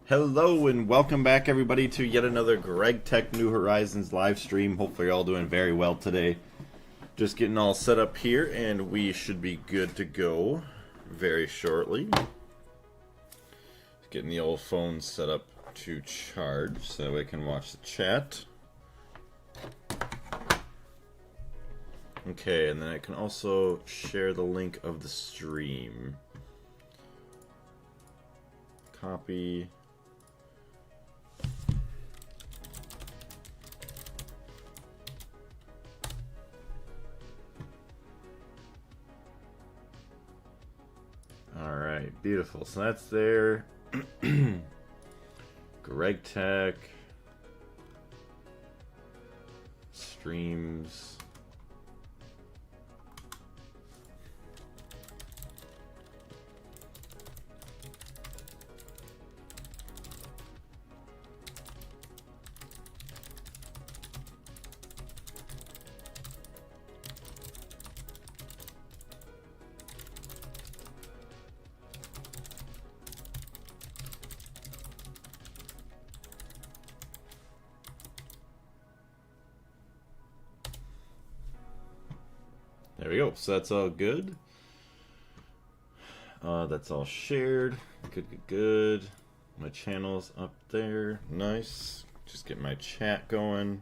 Hello and welcome back everybody to yet another Gregtech New Horizons live stream. Hopefully you're all doing very well today. Just getting all set up here and we should be good to go very shortly. Getting the old phone set up to charge so that way I can watch the chat. Okay, and then I can also share the link of the stream. Copy. Alright, beautiful. So that's there. Gregtech. Streams. There we go. So that's all good. That's all shared. Good. My channel's up there. Nice. Just get my chat going.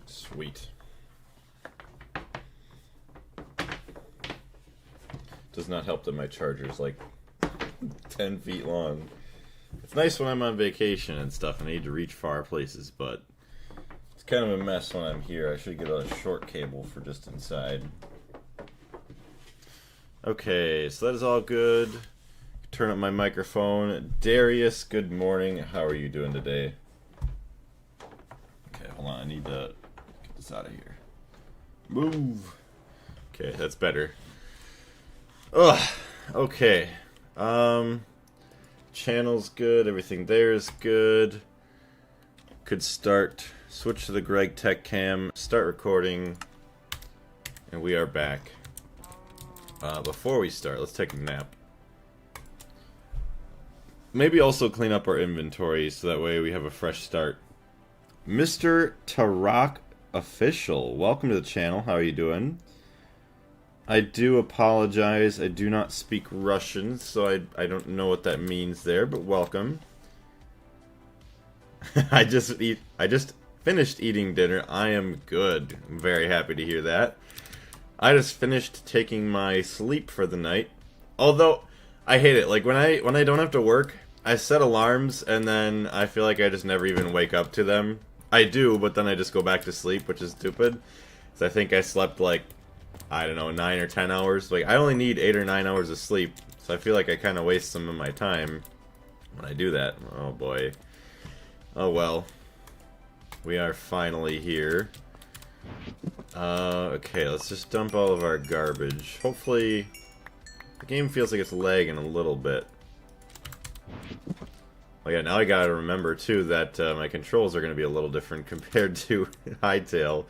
Sweet. Does not help that my charger's like 10 feet long. It's nice when I'm on vacation and stuff and I need to reach far places, but it's kind of a mess when I'm here. I should get a short cable for just inside. Okay, so that is all good. Turn up my microphone. Darius, good morning. How are you doing today? Okay, hold on. I need to get this out of here. Move. Okay, that's better. Ugh. Okay. Channel's good. Everything there is good. Could start. Switch to the Gregtech cam. Start recording. And we are back. Before we start, let's take a nap. Maybe also clean up our inventory so that way we have a fresh start. Mr. Tarak Official, welcome to the channel. How are you doing? I do apologize. I do not speak Russian, so I don't know what that means there, but welcome. I just finished eating dinner. I am good. I'm very happy to hear that. I just finished taking my sleep for the night. Although I hate it. Like when I don't have to work, I set alarms and then I feel like I just never even wake up to them. I do, but then I just go back to sleep, which is stupid. So I think I slept like, I don't know, 9 or 10 hours. Like, I only need 8 or 9 hours of sleep, so I feel like I kind of waste some of my time when I do that. Oh boy. Oh well. We are finally here. Okay, let's just dump all of our garbage. Hopefully, the game feels like it's lagging a little bit. Oh yeah, now I gotta remember too that my controls are gonna be a little different compared to Hytale.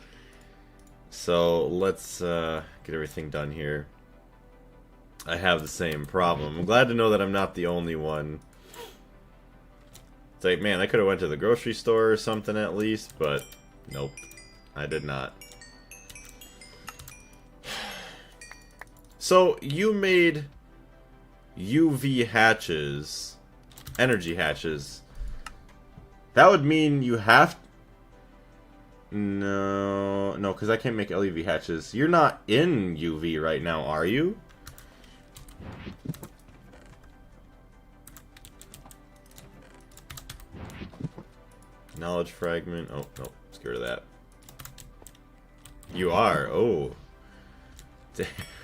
So let's get everything done here. I have the same problem. I'm glad to know that I'm not the only one. It's like, man, I could have went to the grocery store or something at least, but nope, I did not. So you made UV hatches, energy hatches. That would mean you have to... No, because I can't make LEV hatches. You're not in UV right now, are you? Knowledge fragment. Oh, no, let's get rid of that. You are. Oh.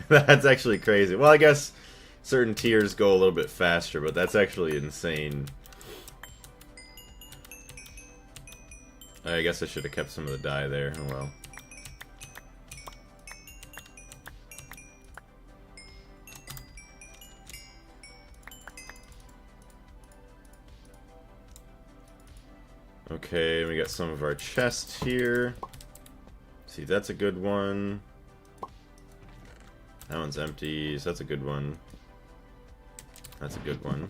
That's actually crazy. Well, I guess certain tiers go a little bit faster, but that's actually insane. I guess I should have kept some of the dye there. Oh well. Okay, we got some of our chests here. See, that's a good one. That one's empty, so that's a good one. That's a good one.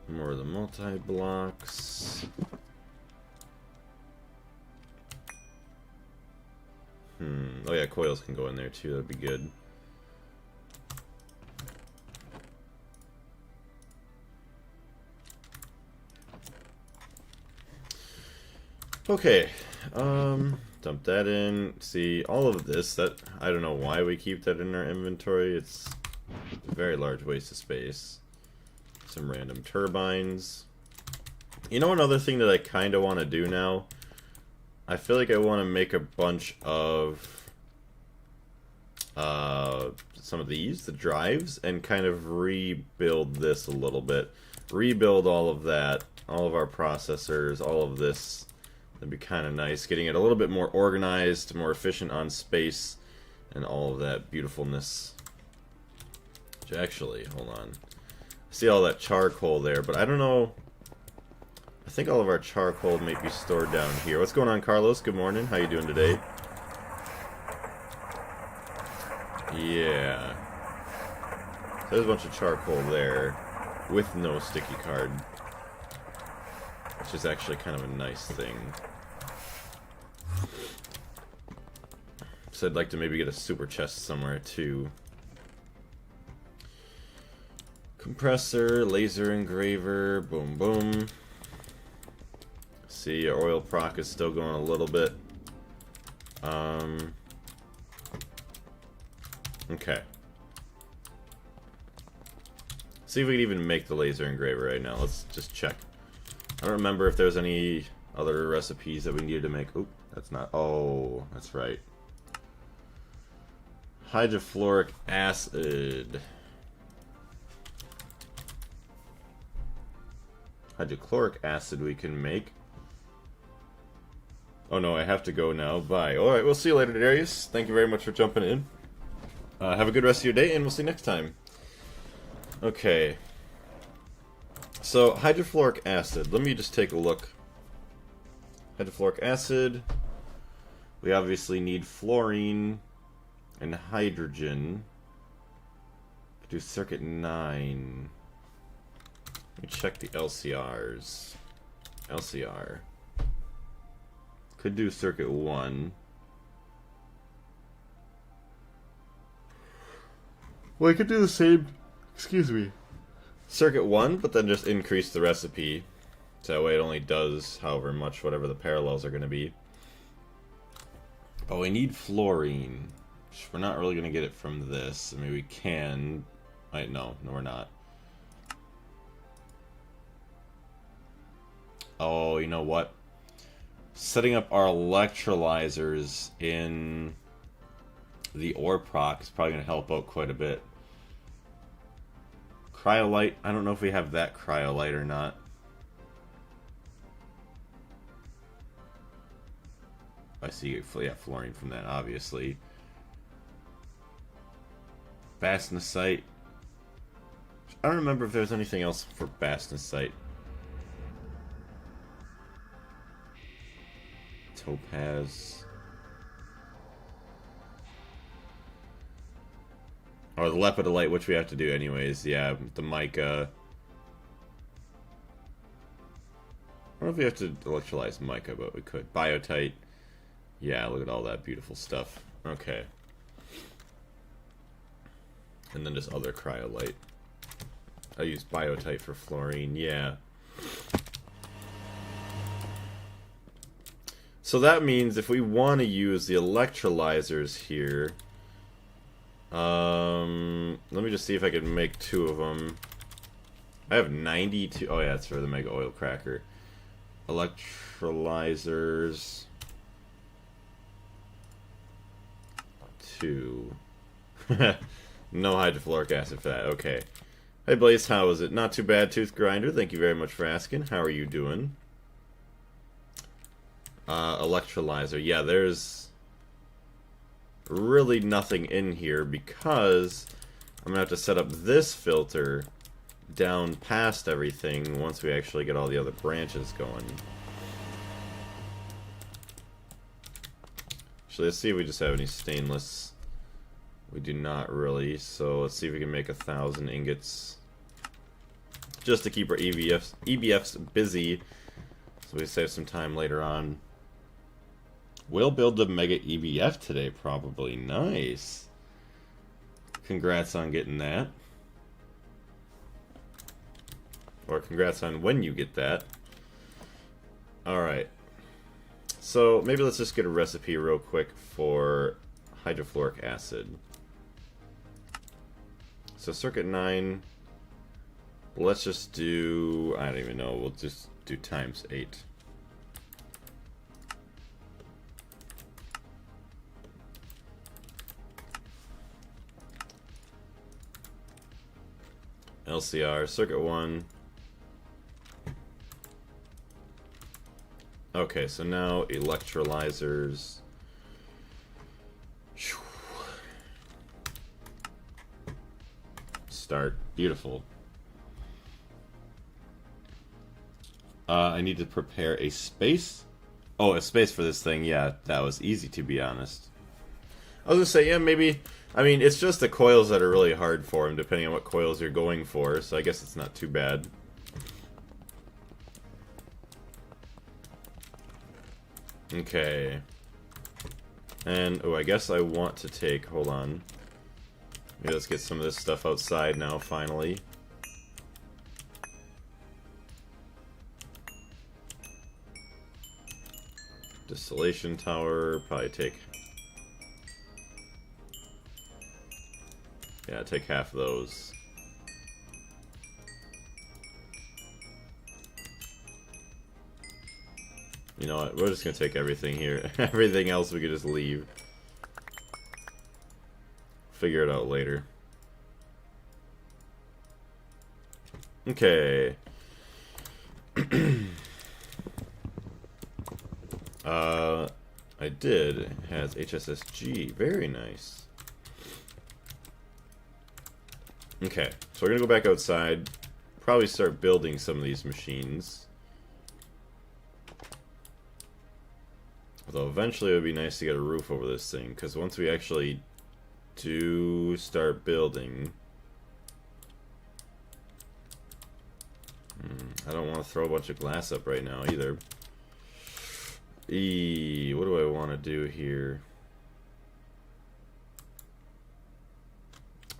More of the multi-blocks. Oh yeah, coils can go in there too, that'd be good. Okay, dump that in. See, all of this, that, I don't know why we keep that in our inventory. It's a very large waste of space. Some random turbines. You know, another thing that I kind of want to do now? I feel like I want to make a bunch of some of these, the drives, and kind of rebuild this a little bit. Rebuild all of that, all of our processors, all of this. That'd be kind of nice. Getting it a little bit more organized, more efficient on space, and all of that beautifulness. Which actually, hold on. See all that charcoal there, but I don't know. I think all of our charcoal may be stored down here. What's going on, Carlos? Good morning. How you doing today? Yeah. So there's a bunch of charcoal there with no sticky card. Which is actually kind of a nice thing. So I'd like to maybe get a super chest somewhere too. Compressor, laser engraver, boom boom. See, our oil proc is still going a little bit. Okay. See if we can even make the laser engraver right now. Let's just check. I don't remember if there's any other recipes that we needed to make. Oop, that's not. Oh, that's right. Hydrofluoric acid. Hydrochloric acid we can make. Oh no, I have to go now. Bye. Alright, we'll see you later, Darius. Thank you very much for jumping in. Have a good rest of your day, and we'll see you next time. Okay. So, hydrofluoric acid. Let me just take a look. Hydrofluoric acid. We obviously need fluorine and hydrogen. Do circuit 9. Let me check the LCRs. LCR. Could do circuit 1. Well, I could do the same, excuse me, circuit 1, but then just increase the recipe. So that way it only does however much, whatever the parallels are going to be. But we need fluorine. Which we're not really going to get it from this. I mean, we can. Wait, no, we're not. Oh, you know what? Setting up our electrolyzers in the ore proc is probably going to help out quite a bit. Cryolite, I don't know if we have that cryolite or not. I see, yeah, fluorine from that, obviously. Bastnasite. I don't remember if there's anything else for bastnasite. Topaz. Or the lepidolite, which we have to do anyways. Yeah, the mica. I don't know if we have to electrolyze mica, but we could. Biotite. Yeah, look at all that beautiful stuff. Okay. And then just other cryolite. I use biotite for fluorine. Yeah. So that means if we want to use the electrolyzers here... let me just see if I can make 2 of them. I have 92. Oh yeah, that's for the mega oil cracker. Electrolyzers 2. No hydrofluoric acid for that. Okay. Hey Blaze, how is it? Not too bad, Tooth Grinder. Thank you very much for asking. How are you doing? Electrolyzer. Yeah, there's really nothing in here because I'm gonna have to set up this filter down past everything once we actually get all the other branches going. Actually, let's see if we just have any stainless. We do not really, so let's see if we can make 1,000 ingots just to keep our EBFs busy so we save some time later on. We'll build the Mega EBF today, probably. Nice. Congrats on getting that. Or congrats on when you get that. Alright. So, maybe let's just get a recipe real quick for hydrofluoric acid. So, circuit 9. Let's just do... I don't even know. We'll just do times 8. LCR, circuit 1. Okay, so now electrolyzers. Start. Beautiful. I need to prepare a space. Oh, a space for this thing. Yeah, that was easy, to be honest. I was gonna say, yeah, maybe. I mean, it's just the coils that are really hard for him, depending on what coils you're going for, so I guess it's not too bad. Okay. And, oh, I guess I want to take, hold on. Maybe let's get some of this stuff outside now, finally. Distillation tower, probably take... Yeah, take half of those. You know what, we're just gonna take everything here. Everything else we could just leave. Figure it out later. Okay. I did. It has HSSG. Very nice. Okay, so we're gonna go back outside. Probably start building some of these machines. Although eventually it would be nice to get a roof over this thing, because once we actually do start building... I don't want to throw a bunch of glass up right now either. What do I want to do here?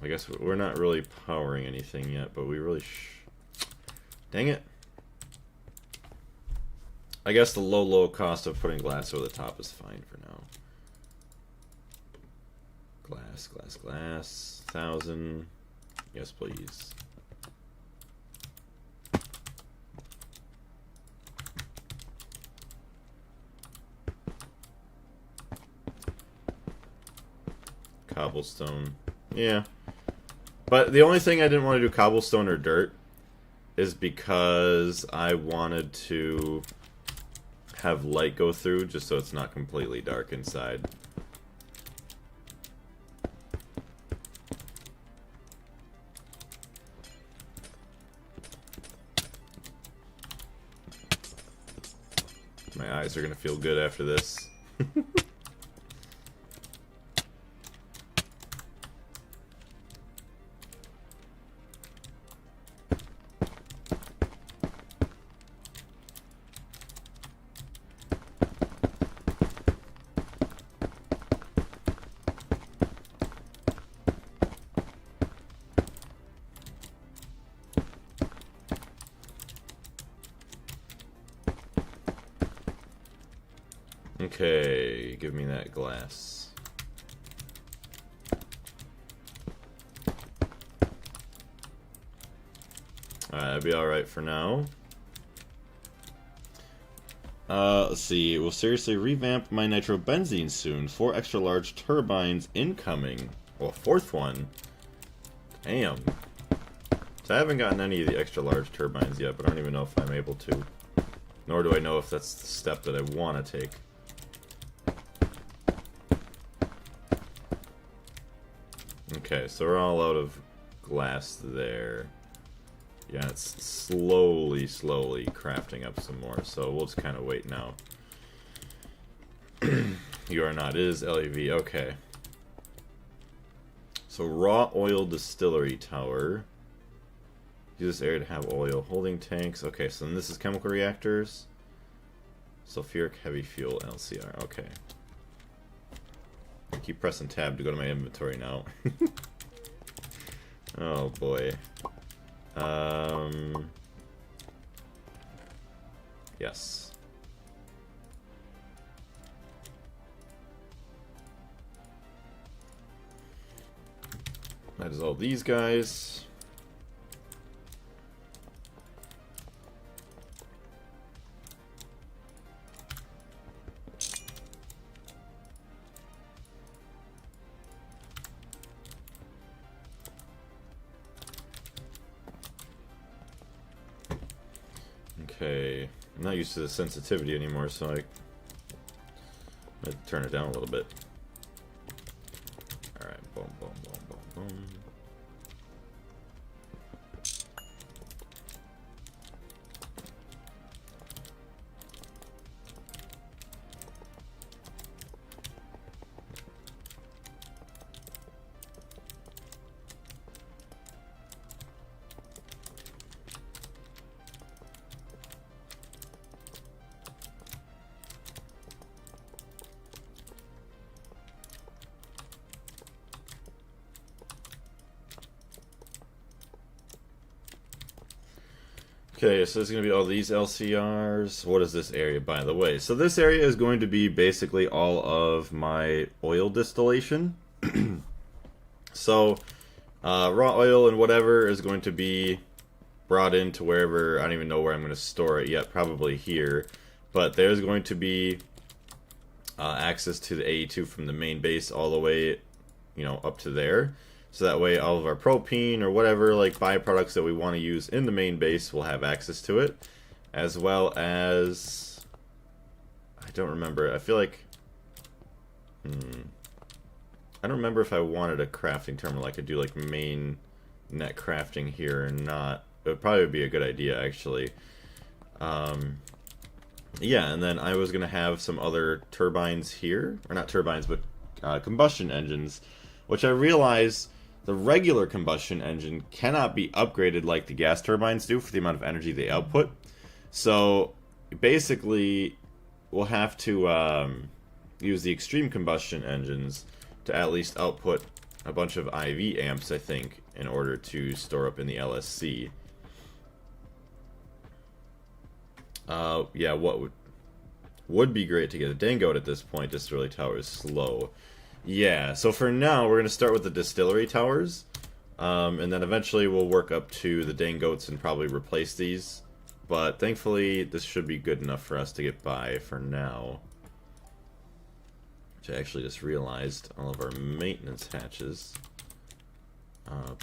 I guess we're not really powering anything yet, but we really dang it. I guess the low cost of putting glass over the top is fine for now. Glass, 1,000. Yes, please. Cobblestone. Yeah. But the only thing I didn't want to do cobblestone or dirt is because I wanted to have light go through just so it's not completely dark inside. My eyes are gonna feel good after this. Okay, give me that glass. Alright, that'll be alright for now. Let's see. We'll seriously revamp my nitrobenzene soon. 4 extra large turbines incoming. Well, 4th one. Damn. So I haven't gotten any of the extra large turbines yet, but I don't even know if I'm able to. Nor do I know if that's the step that I want to take. Okay, so we're all out of glass there. Yeah, it's slowly crafting up some more, so we'll just kind of wait now. You are not. It is LEV. Okay. So, raw oil distillery tower. Use this area to have oil. Holding tanks. Okay, so then this is chemical reactors. Sulfuric heavy fuel LCR. Okay. I keep pressing tab to go to my inventory now. Oh boy. Yes. That is all these guys. Okay, I'm not used to the sensitivity anymore, so I might turn it down a little bit. Alright, boom, boom, boom, boom, boom. Okay, so there's going to be all these LCRs. What is this area, by the way? So this area is going to be basically all of my oil distillation. So, raw oil and whatever is going to be brought into wherever. I don't even know where I'm going to store it yet. Probably here. But there's going to be access to the AE2 from the main base all the way, up to there. So that way all of our propene or whatever like byproducts that we want to use in the main base will have access to it. As well as... I don't remember. I feel like... I don't remember if I wanted a crafting terminal. I could do like main net crafting here or not. It would probably be a good idea actually. Yeah, and then I was going to have some other turbines here. Or not turbines, but combustion engines. Which I realize... the regular combustion engine cannot be upgraded like the gas turbines do for the amount of energy they output. So basically, we'll have to use the extreme combustion engines to at least output a bunch of IV amps, I think, in order to store up in the LSC. Yeah, what would be great to get a Dangote at this point. Distillery tower is slow. Yeah, so for now, we're going to start with the distillery towers, and then eventually we'll work up to the Dangotes and probably replace these. But thankfully, this should be good enough for us to get by for now. Which I actually just realized, all of our maintenance hatches.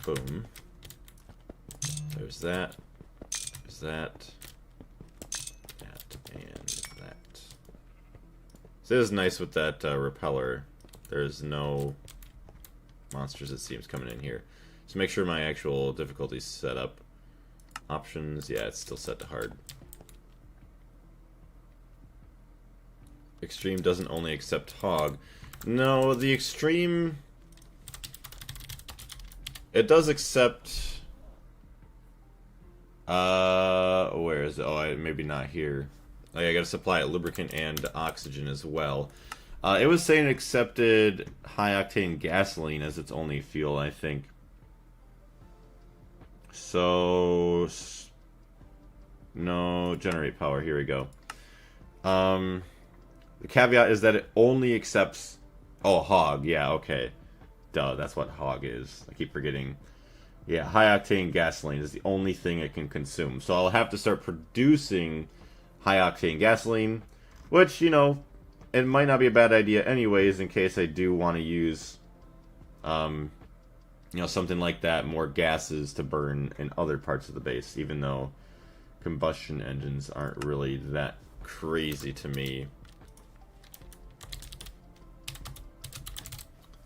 Boom. There's that. There's that. That, and that. So this is nice with that repeller. There's no monsters, it seems, coming in here. So make sure my actual difficulty's set up. Options, yeah, it's still set to hard. Extreme doesn't only accept hog. No, the extreme... it does accept... where is it? Oh, maybe not here. Oh, yeah, I gotta supply it lubricant and oxygen as well. It was saying it accepted high-octane gasoline as its only fuel, I think. So... no, generate power. Here we go. The caveat is that it only accepts... oh, hog. Yeah, okay. Duh, that's what hog is. I keep forgetting. Yeah, high-octane gasoline is the only thing it can consume. So I'll have to start producing high-octane gasoline, which, it might not be a bad idea anyways in case I do want to use, something like that, more gases to burn in other parts of the base, even though combustion engines aren't really that crazy to me.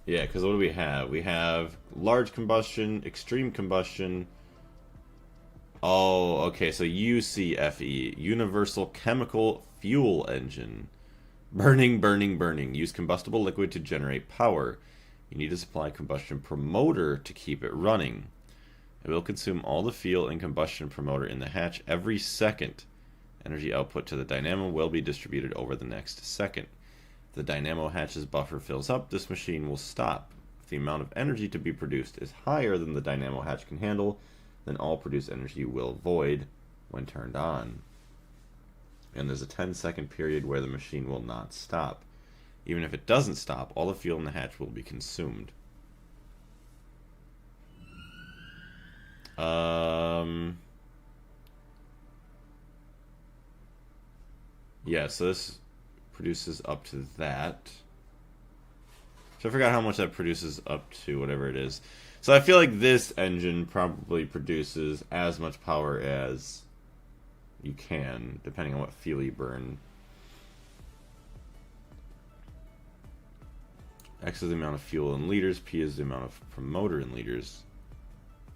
Yeah, because what do we have? We have large combustion, extreme combustion. Oh, okay, so UCFE, Universal Chemical Fuel Engine. Burning, burning, burning. Use combustible liquid to generate power. You need to supply combustion promoter to keep it running. It will consume all the fuel and combustion promoter in the hatch every second. Energy output to the dynamo will be distributed over the next second. If the dynamo hatch's buffer fills up, this machine will stop. If the amount of energy to be produced is higher than the dynamo hatch can handle, then all produced energy will void when turned on. And there's a 10-second period where the machine will not stop. Even if it doesn't stop, all the fuel in the hatch will be consumed. Yeah, so this produces up to that. So I forgot how much that produces up to, whatever it is. So I feel like this engine probably produces as much power as you can, depending on what fuel you burn. X is the amount of fuel in liters, P is the amount of promoter in liters.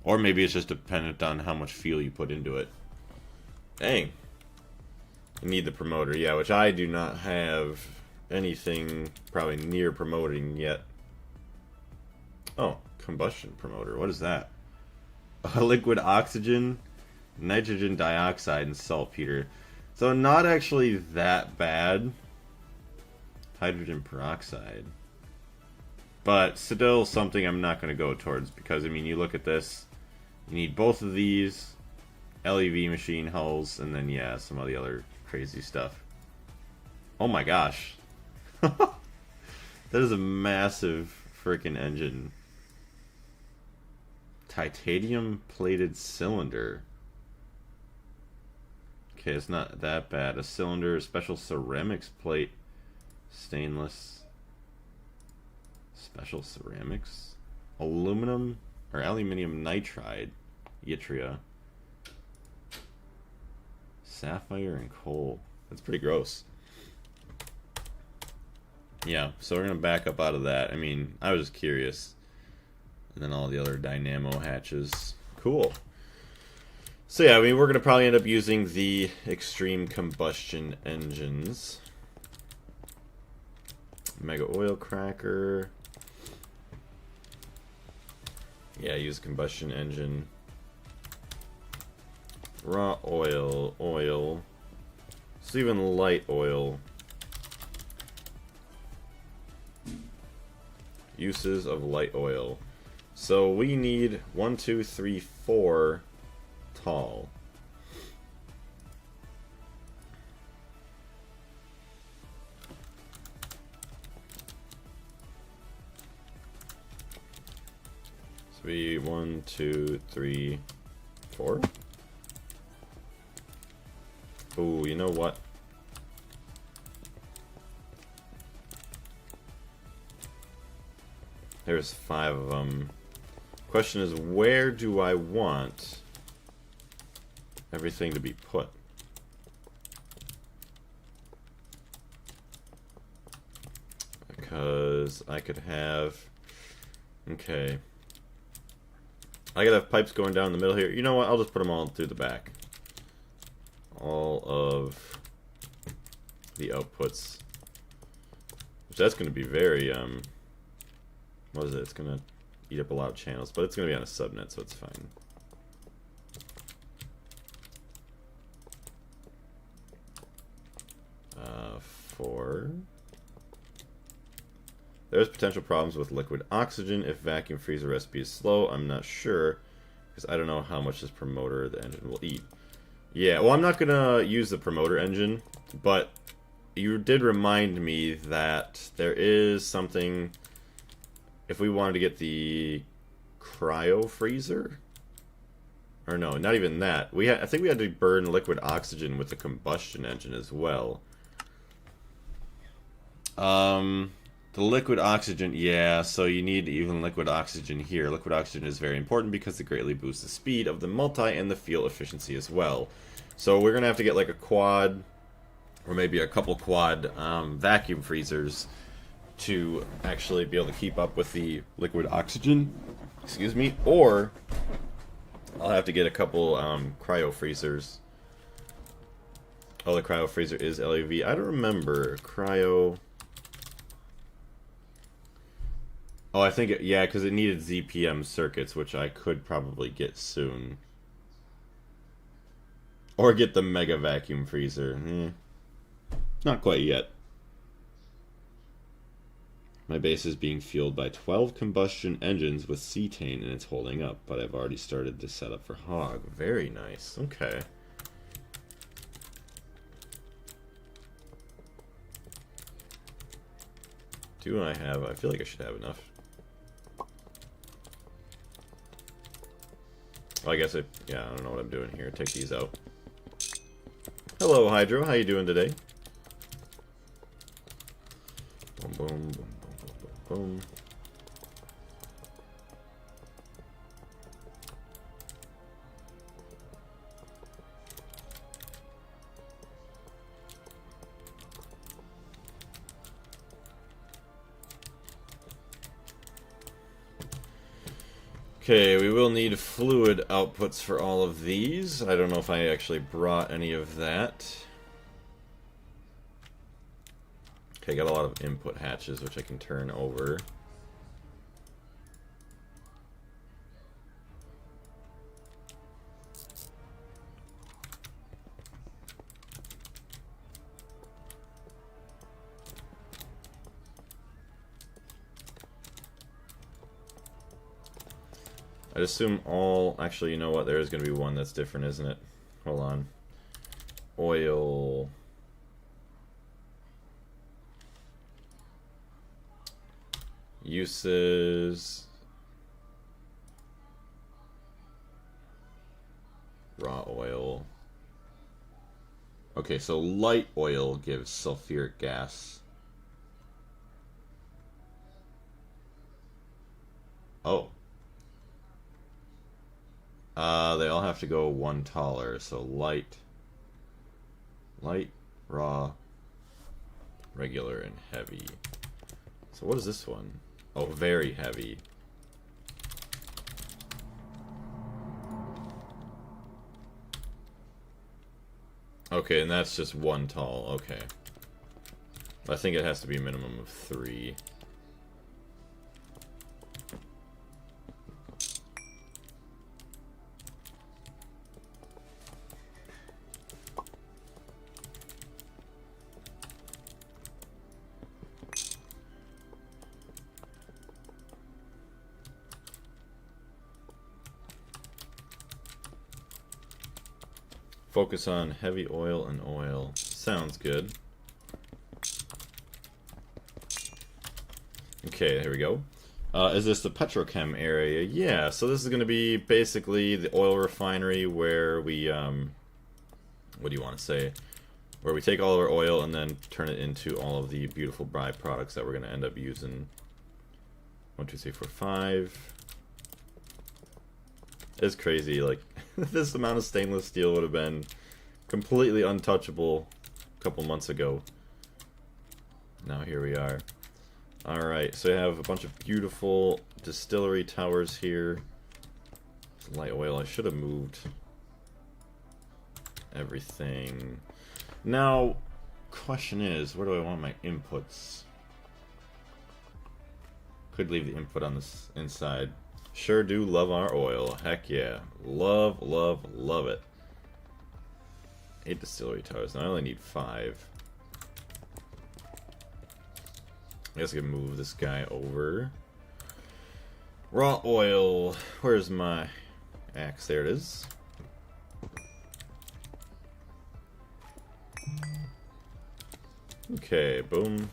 Or maybe it's just dependent on how much fuel you put into it. Dang. You need the promoter, yeah, which I do not have anything probably near promoting yet. Oh, combustion promoter, what is that? Liquid oxygen, nitrogen dioxide, and saltpeter. So not actually that bad. Hydrogen peroxide. But still something I'm not going to go towards, because, I mean, you look at this, you need both of these, LEV machine hulls, and then, yeah, some of the other crazy stuff. Oh my gosh. That is a massive freaking engine. Titanium plated cylinder. Okay, it's not that bad. A cylinder, a special ceramics plate, stainless, special ceramics, aluminum or aluminium nitride, yttria, sapphire and coal. That's pretty gross. Yeah, so we're gonna back up out of that. I mean, I was just curious. And then all the other dynamo hatches. Cool. So yeah, I mean, we're gonna probably end up using the extreme combustion engines. Mega oil cracker. Yeah, use combustion engine. Raw oil, oil. It's even light oil. Uses of light oil. So we need 1, 2, 3, 4 tall. So we 1, 2, 3, 4. Oh, you know what? There's 5 of them. Question is, where do I want everything to be put? Because I could have... Okay. I could have pipes going down the middle here. You know what? I'll just put them all through the back. All of the outputs. Which that's going to be very... what is it? It's going to eat up a lot of channels, but it's going to be on a subnet, so it's fine. Four. There's potential problems with liquid oxygen if vacuum freezer recipe is slow. I'm not sure, because I don't know how much this promoter the engine will eat. Yeah, well, I'm not going to use the promoter engine, but you did remind me that there is something... If we wanted to get the cryo freezer, or no, not even that. I think we had to burn liquid oxygen with the combustion engine as well. The liquid oxygen, yeah. So you need even liquid oxygen here. Liquid oxygen is very important because it greatly boosts the speed of the multi and the fuel efficiency as well. So we're gonna have to get like a quad, or maybe a couple quad vacuum freezers to actually be able to keep up with the liquid oxygen. Excuse me. Or I'll have to get a couple cryo freezers. Oh, the cryo freezer is LAV. I don't remember cryo. Oh, I think yeah, because it needed ZPM circuits, which I could probably get soon. Or get the mega vacuum freezer. Not quite yet. My base is being fueled by 12 combustion engines with cetane, and it's holding up, but I've already started to set up for hog. Very nice. Okay. Do I have... I feel like I should have enough. Well, I guess I... Yeah, I don't know what I'm doing here. Take these out. Hello, Hydro. How you doing today? Boom, boom, boom, boom, boom, boom. Okay, we will need fluid outputs for all of these. I don't know if I actually brought any of that. Okay, got a lot of input hatches, which I can turn over. I'd assume all... Actually, you know what? There is going to be one that's different, isn't it? Hold on. Oil... Uses... Raw oil. Okay, so light oil gives sulfuric gas. Oh. They all have to go one taller, so light, raw, regular, and heavy. So what is this one? Oh, very heavy. Okay, and that's just one tall. Okay. I think it has to be a minimum of 3. Focus on heavy oil and oil. Sounds good. Okay, here we go. Is this the petrochem area? Yeah, so this is going to be basically the oil refinery where we, what do you want to say? Where we take all of our oil and then turn it into all of the beautiful byproducts that we're going to end up using. 1, 2, 3, 4, 5. It's crazy, like, this amount of stainless steel would have been completely untouchable a couple months ago. Now here we are. Alright, so we have a bunch of beautiful distillery towers here. It's light oil. I should have moved everything. Now, question is, where do I want my inputs? Could leave the input on this inside. Sure do love our oil. Heck yeah. Love, love, love it. 8 distillery towers. Now I only need 5. I guess I can move this guy over. Raw oil. Where's my axe? There it is. Okay, boom.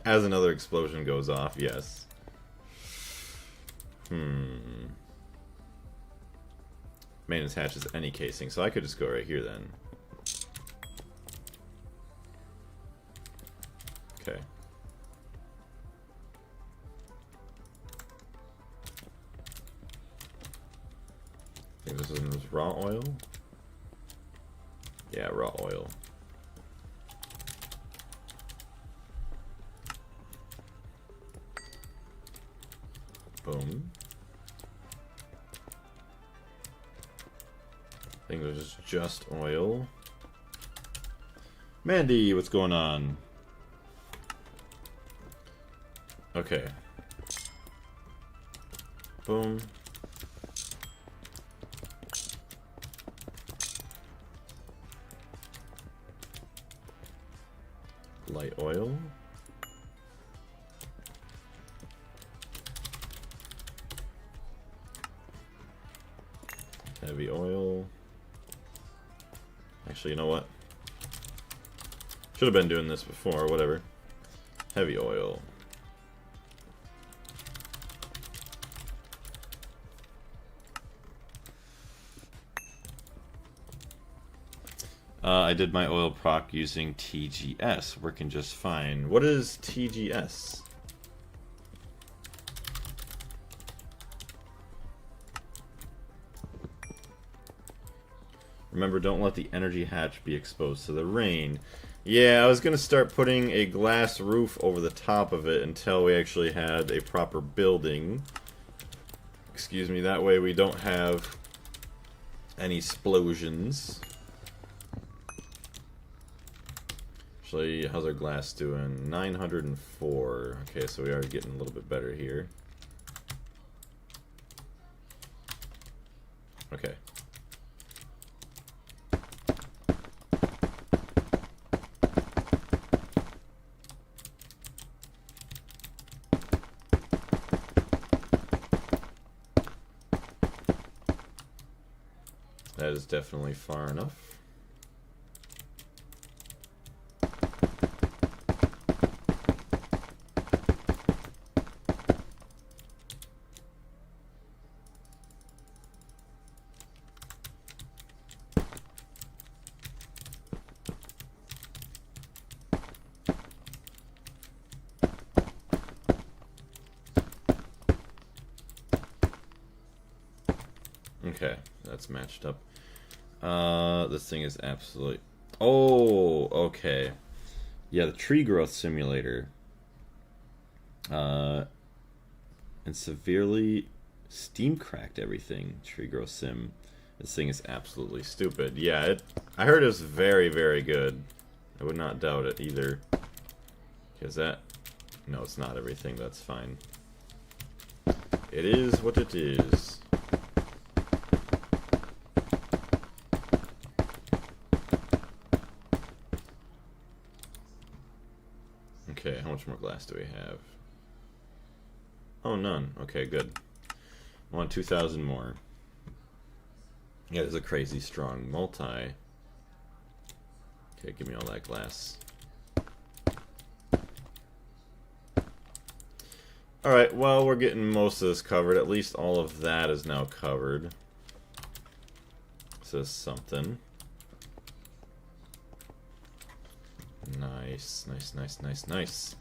As another explosion goes off, yes. Maintenance hatches any casing, so I could just go right here then. Okay. I think this is raw oil. Yeah, raw oil. Boom. I think there's just oil. Mandy, what's going on? Okay. Boom. Light oil. Heavy oil. Actually, you know what? Should have been doing this before, whatever. Heavy oil. I did my oil proc using TGS, working just fine. What is TGS? Remember, don't let the energy hatch be exposed to the rain. Yeah, I was going to start putting a glass roof over the top of it until we actually had a proper building. Excuse me, that way we don't have any explosions. Actually, how's our glass doing? 904. Okay, so we are getting a little bit better here. Okay. That is definitely far enough. Okay, that's matched up. This thing is absolutely... Oh, okay. Yeah, the tree growth simulator. And severely steam cracked everything. Tree growth sim. This thing is absolutely stupid. Yeah, I heard it was very, very good. I would not doubt it either. Because that... No, it's not everything. That's fine. It is what it is. Okay, how much more glass do we have? Oh, none. Okay, good. I want 2,000 more. Yeah, there's a crazy strong multi. Okay, give me all that glass. Alright, well, we're getting most of this covered. At least all of that is now covered. This is something. Nice, nice, nice, nice, nice.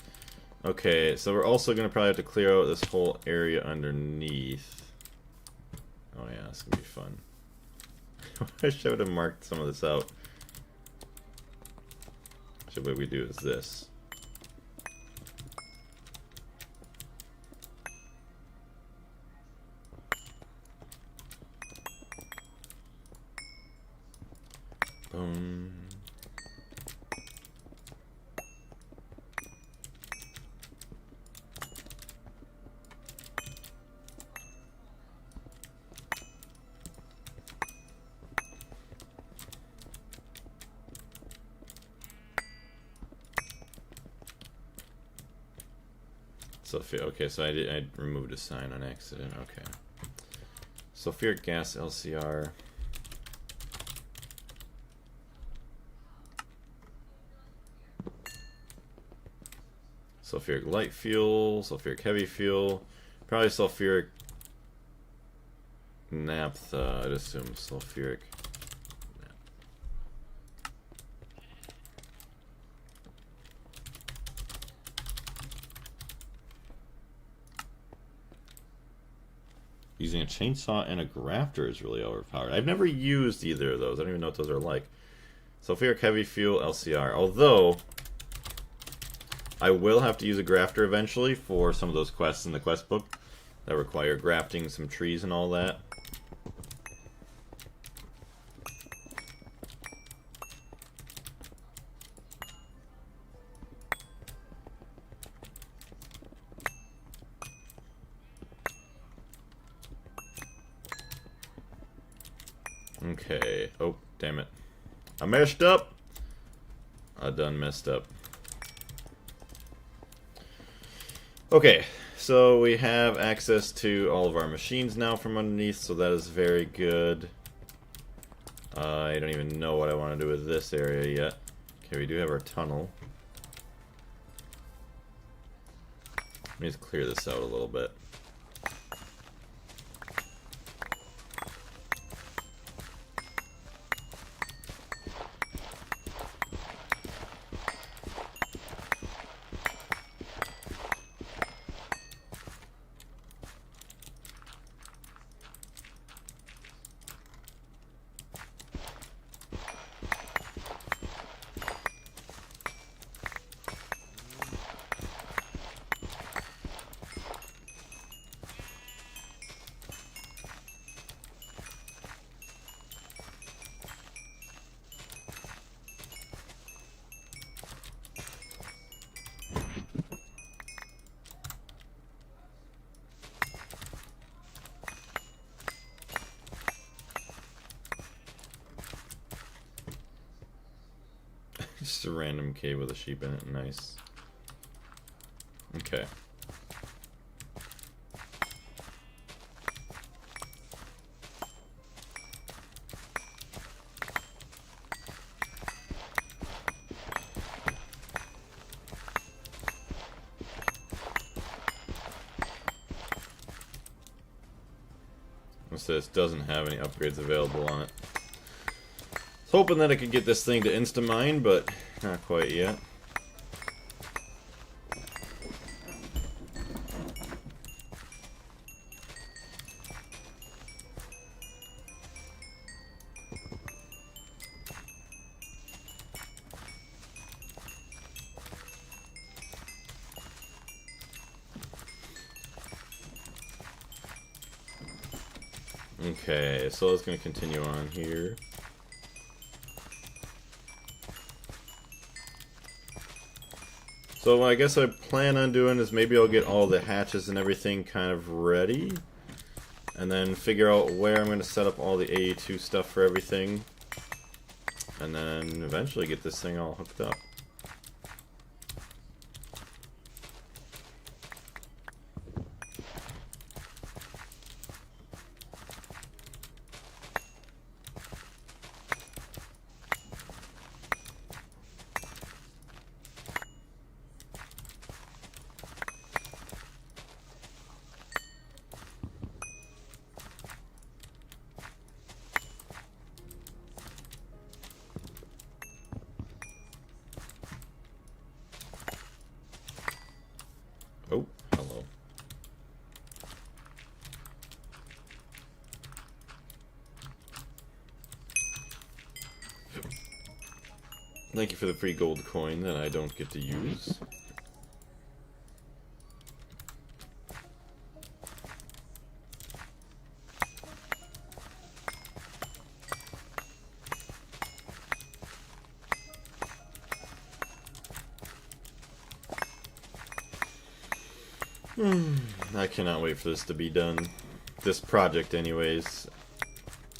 Okay, so we're also going to probably have to clear out this whole area underneath. Oh yeah, this is going to be fun. I wish I would have marked some of this out. So what we do is this. Boom. Okay, so I removed a sign on accident. Okay. Sulfuric gas LCR. Sulfuric light fuel, sulfuric heavy fuel, probably sulfuric naphtha. I'd assume sulfuric. Using a chainsaw and a grafter is really overpowered. I've never used either of those. I don't even know what those are like. Sulfuric heavy fuel LCR. Although, I will have to use a grafter eventually for some of those quests in the quest book that require grafting some trees and all that. Okay. Oh, damn it. I messed up. I done messed up. Okay, so we have access to all of our machines now from underneath, so that is very good. I don't even know what I want to do with this area yet. Okay, we do have our tunnel. Let me just clear this out a little bit. Just a random cave with a sheep in it. Nice. Okay. This doesn't have any upgrades available on it. I was hoping that I could get this thing to insta-mine, but not quite yet. Okay, so it's going to continue on here. So what I guess I plan on doing is maybe I'll get all the hatches and everything kind of ready. And then figure out where I'm going to set up all the AE2 stuff for everything. And then eventually get this thing all hooked up. Oh, hello. Thank you for the free gold coin that I don't get to use. I cannot wait for this to be done. This project anyways.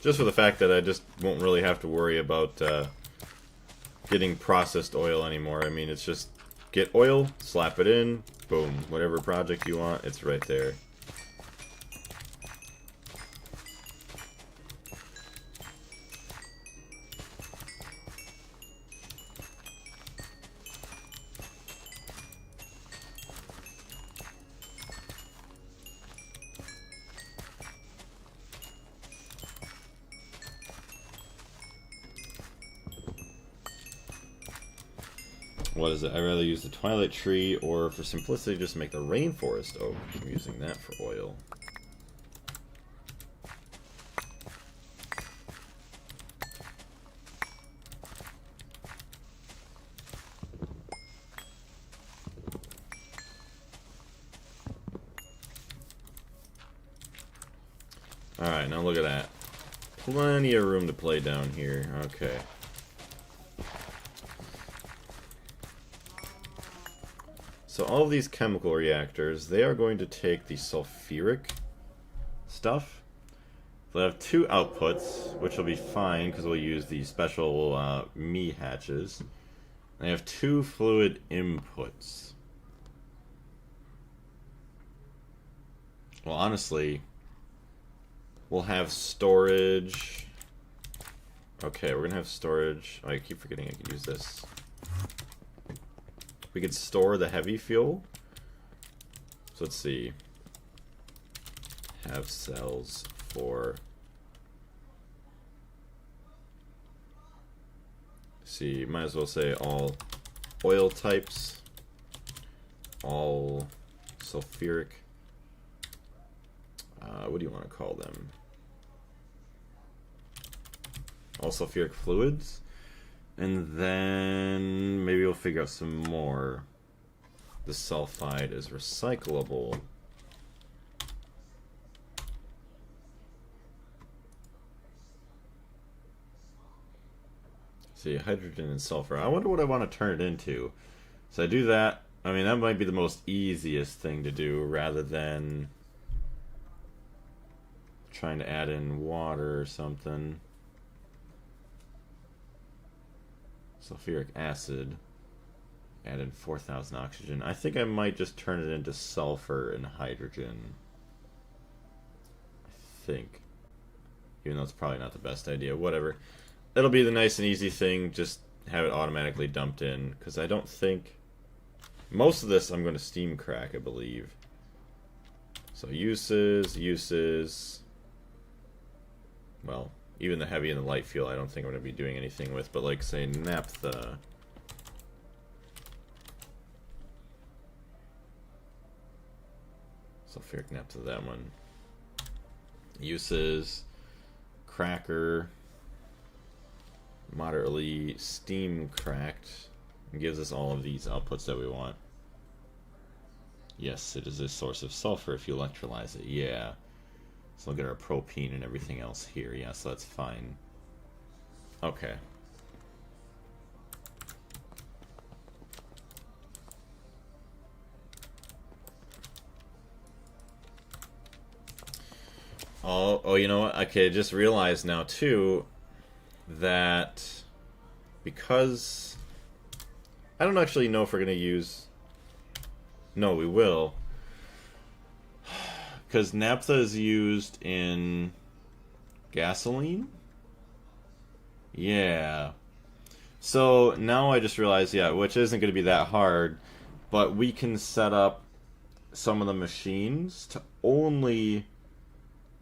Just for the fact that I just won't really have to worry about getting processed oil anymore. I mean, it's just get oil, slap it in, boom. Whatever project you want, it's right there. What is it? I'd rather use the Twilight Tree, or for simplicity, just make the Rainforest Oak. I'm using that for oil. Alright, now look at that. Plenty of room to play down here. Okay. So all of these chemical reactors, they are going to take the sulfuric stuff. They'll have two outputs, which will be fine because we'll use the special me hatches. They have two fluid inputs. Well, honestly, we'll have storage. Okay, we're gonna have storage. Oh, I keep forgetting I could use this. We could store the heavy fuel. So let's see. Have cells for. See, might as well say all oil types, all sulfuric. What do you want to call them? All sulfuric fluids. And then maybe we'll figure out some more. The sulfide is recyclable. See, hydrogen and sulfur. I wonder what I want to turn it into. So I do that. I mean, that might be the most easiest thing to do rather than trying to add in water or something. Sulfuric acid. Add in 4,000 oxygen. I think I might just turn it into sulfur and hydrogen. I think. Even though it's probably not the best idea. Whatever. It'll be the nice and easy thing. Just have it automatically dumped in. Because I don't think... Most of this I'm going to steam crack, I believe. So uses... Well, even the heavy and the light fuel I don't think I'm going to be doing anything with. But like, say, naphtha... Sulfuric naphtha, that one. Uses... Cracker... Moderately steam cracked. And gives us all of these outputs that we want. Yes, it is a source of sulfur if you electrolyze it. Yeah. So we'll get our propene and everything else here. Yeah, so that's fine. Okay. Oh, you know what? Okay, I just realized now, too, that because... I don't actually know if we're going to use... No, we will. Because naphtha is used in gasoline? Yeah. So now I just realized, yeah, which isn't going to be that hard, but we can set up some of the machines to only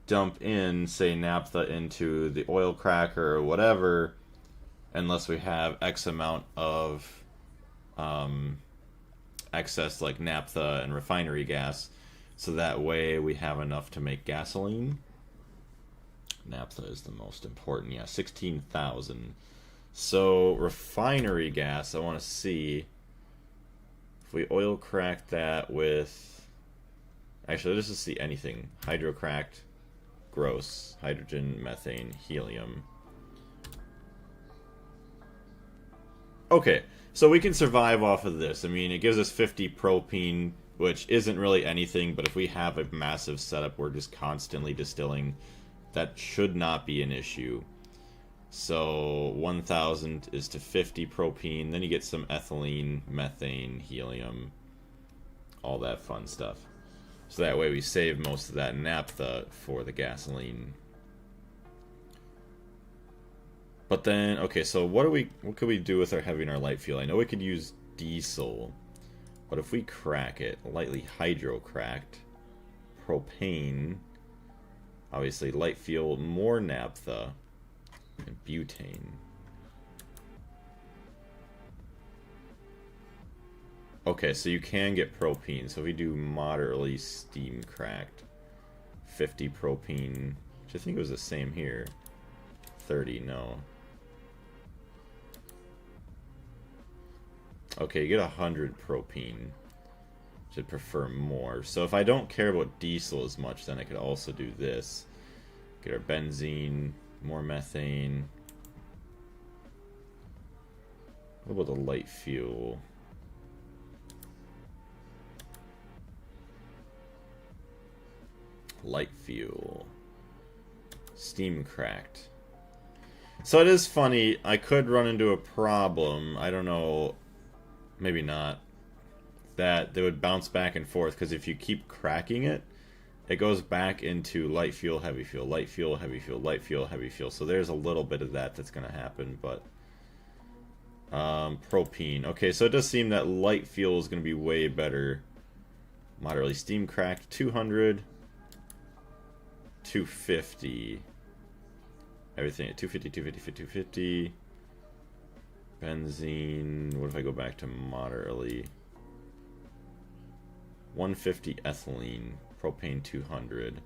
dump in, say, naphtha into the oil cracker or whatever, unless we have X amount of excess, like naphtha and refinery gas. So that way we have enough to make gasoline. Naphtha is the most important. Yeah, 16,000. So refinery gas, I want to see if we oil crack that with... Actually, let's just see anything. Hydrocracked, gross, hydrogen, methane, helium. Okay, so we can survive off of this. I mean, it gives us 50 propene, which isn't really anything, but if we have a massive setup, we're just constantly distilling, that should not be an issue. So 1,000 is to 50 propene, then you get some ethylene, methane, helium, all that fun stuff. So that way we save most of that naphtha for the gasoline. But then, okay, so what could we do with our heavy and our light fuel? I know we could use diesel. But if we crack it, lightly hydro-cracked, propane, obviously light fuel, more naphtha, and butane. Okay, so you can get propene. So if we do moderately steam-cracked, 50 propene, which I think was the same here. 30, no. Okay, you get 100 propene. Should prefer more. So if I don't care about diesel as much, then I could also do this. Get our benzene, more methane. What about the light fuel? Light fuel. Steam cracked. So it is funny, I could run into a problem, I don't know, maybe not, that they would bounce back and forth, because if you keep cracking it, it goes back into light fuel, heavy fuel, light fuel, heavy fuel, light fuel, heavy fuel. So there's a little bit of that that's going to happen, but... propene. Okay, so it does seem that light fuel is going to be way better. Moderately steam cracked, 200, 250. Everything at 250, 250, 250. Benzene. What if I go back to moderately? 150 ethylene. Propane 200.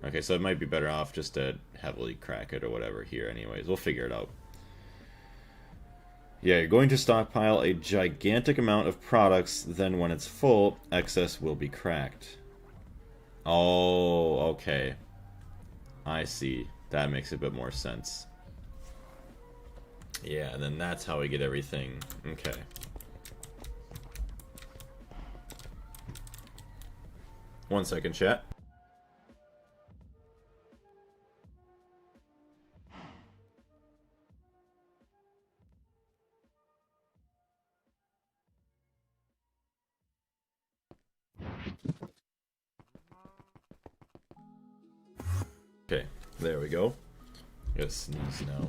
Okay, so it might be better off just to heavily crack it or whatever here anyways. We'll figure it out. Yeah, you're going to stockpile a gigantic amount of products, then when it's full, excess will be cracked. Oh, okay. I see. That makes a bit more sense. Yeah, and then that's how we get everything. Okay. One second, chat. Okay, there we go. I gotta sneeze now.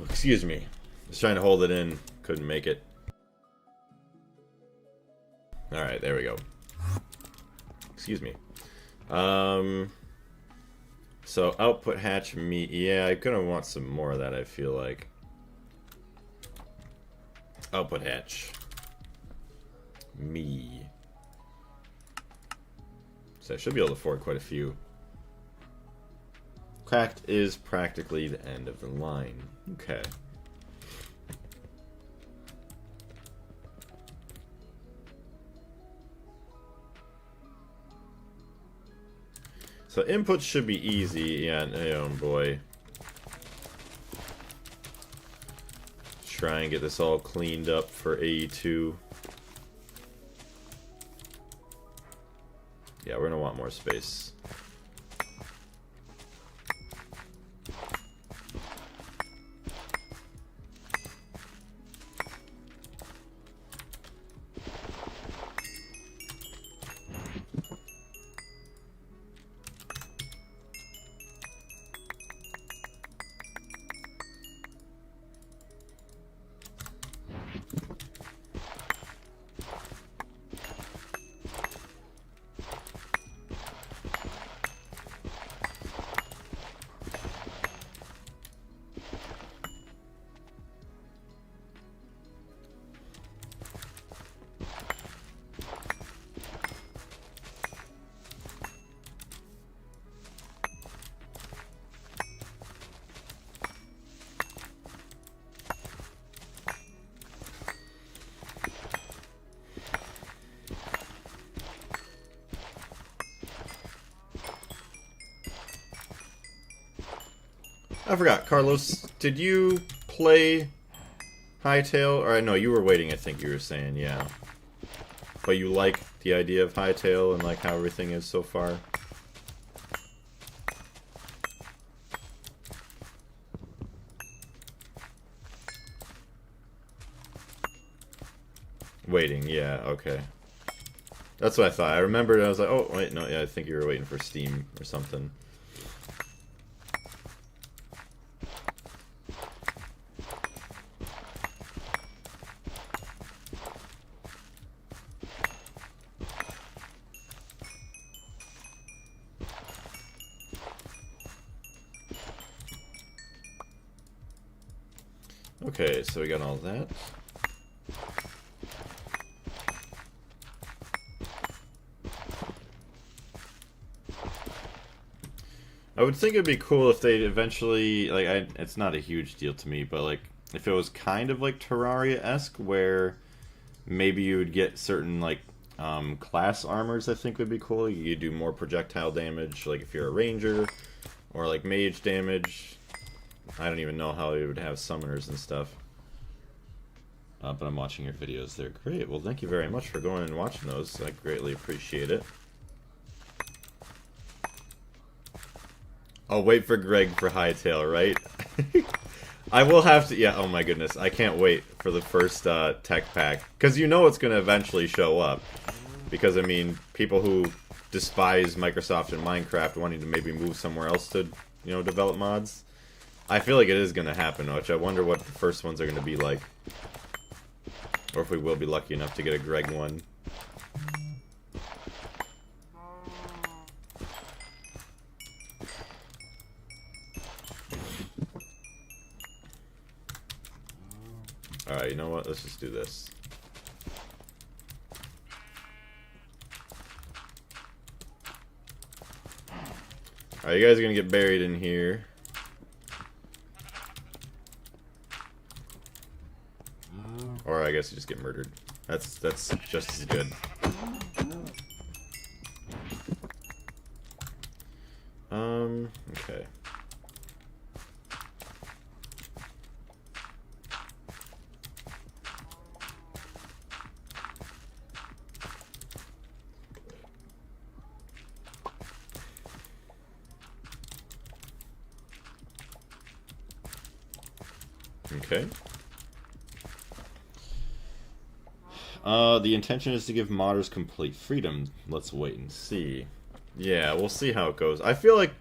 Excuse me. Was trying to hold it in, couldn't make it. Alright, there we go. Excuse me. So output hatch meat. Yeah, I'm gonna want some more of that, I feel like. Output hatch. Me. So I should be able to afford quite a few. Cracked is practically the end of the line. Okay. So inputs should be easy. Yeah, oh boy. Try and get this all cleaned up for AE2. Yeah, we're gonna want more space. I forgot, Carlos, did you play Hytale? Or no, you were waiting, I think you were saying, yeah. But you like the idea of Hytale and like how everything is so far? Waiting, yeah, okay. That's what I thought. I remembered, I was like, oh, wait, no, yeah, I think you were waiting for Steam or something. Okay, so we got all that. I would think it'd be cool if they'd eventually, like, it's not a huge deal to me, but, like, if it was kind of like Terraria-esque, where maybe you would get certain, like, class armors, I think, would be cool. You do more projectile damage, like if you're a ranger, or like mage damage. I don't even know how you would have summoners and stuff. But I'm watching your videos. They're great. Well, thank you very much for going and watching those. I greatly appreciate it. I'll wait for Greg for Hytale, right? I will have to... Yeah, oh my goodness. I can't wait for the first tech pack. Because you know it's going to eventually show up. Because, I mean, people who despise Microsoft and Minecraft wanting to maybe move somewhere else to, you know, develop mods. I feel like it is going to happen, which I wonder what the first ones are going to be like. Or if we will be lucky enough to get a Greg one. Alright, you know what? Let's just do this. Alright, you guys are gonna get buried in here. Or I guess you just get murdered. That's just as good. Okay. Okay. The intention is to give modders complete freedom. Let's wait and see. Yeah, we'll see how it goes. I feel like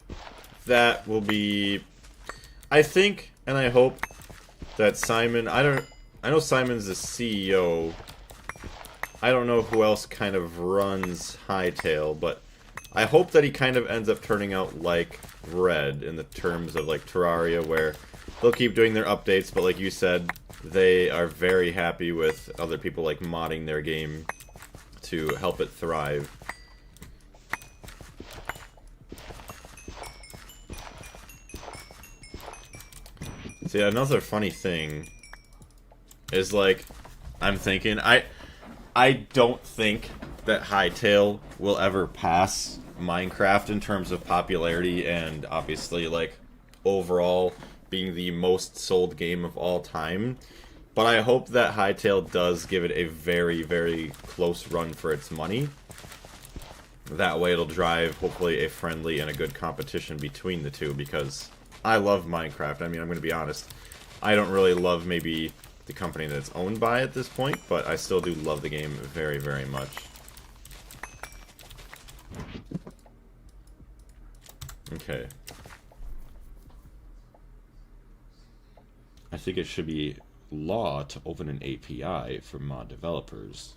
that will be... I think, and I hope, that Simon... I know Simon's the CEO. I don't know who else kind of runs Hytale, but I hope that he kind of ends up turning out like Red in the terms of like Terraria, where they'll keep doing their updates, but like you said, they are very happy with other people like modding their game to help it thrive. See, another funny thing is like, I'm thinking, I don't think that Hytale will ever pass Minecraft in terms of popularity and obviously like overall being the most sold game of all time. But I hope that Hytale does give it a very, very close run for its money. That way it'll drive, hopefully, a friendly and a good competition between the two, because I love Minecraft. I mean, I'm going to be honest. I don't really love maybe the company that it's owned by at this point, but I still do love the game very, very much. Okay. I think it should be law to open an API for mod developers.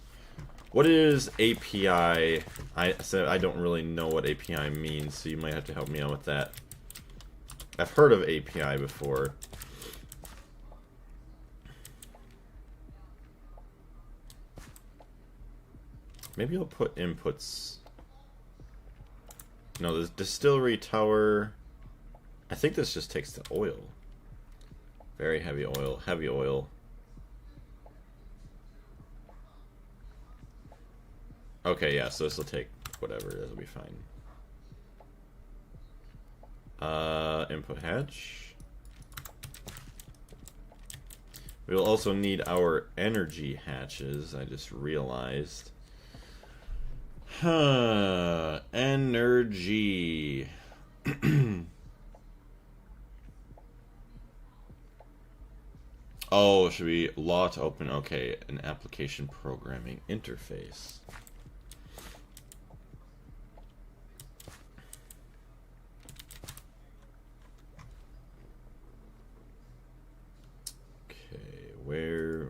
What is API? I don't really know what API means, so you might have to help me out with that. I've heard of API before. Maybe I'll put inputs. No, the distillery tower. I think this just takes the oil. Very heavy oil, heavy oil. Okay, yeah, so this will take whatever, it'll be fine. Input hatch. We'll also need our energy hatches, I just realized. Energy. Oh, should we law to open? Okay, an application programming interface. Okay, where?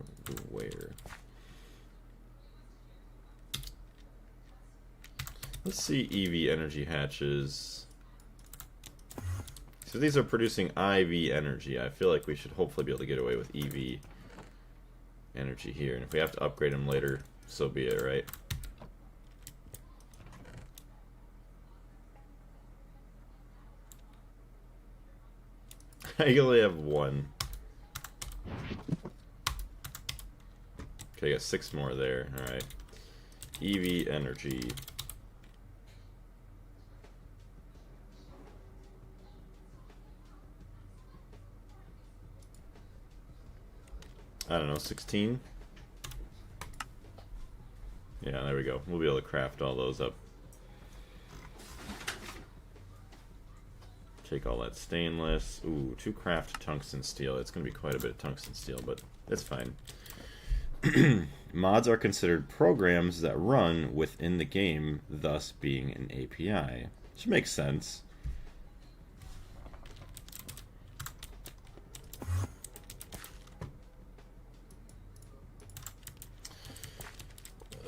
Let's see EV energy hatches. So these are producing IV energy. I feel like we should hopefully be able to get away with EV energy here. And if we have to upgrade them later, so be it, right? I only have one. Okay, I got 6 more there. Alright. EV energy. I don't know, 16? Yeah, there we go. We'll be able to craft all those up. Take all that stainless. Ooh, 2 craft tungsten steel. It's going to be quite a bit of tungsten steel, but it's fine. Mods are considered programs that run within the game, thus being an API. Which makes sense.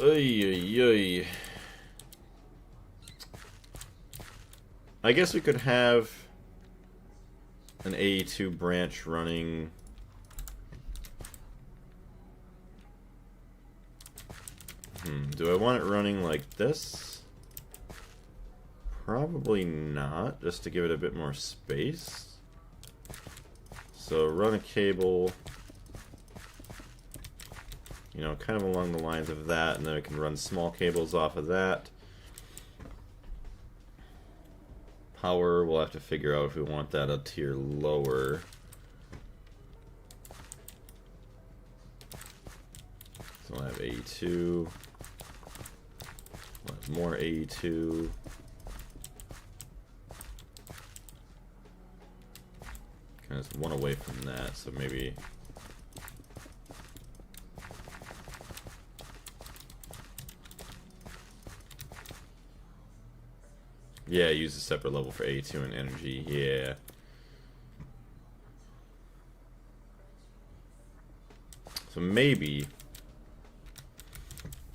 Oy. I guess we could have an AE2 branch running. Do I want it running like this? Probably not, just to give it a bit more space. So run a cable, you know, kind of along the lines of that, and then I can run small cables off of that. Power, we'll have to figure out if we want that a tier lower. So we'll have AE2. We'll have more AE2. Kind of one away from that, so maybe. Yeah, use a separate level for A2 and energy. Yeah. So maybe,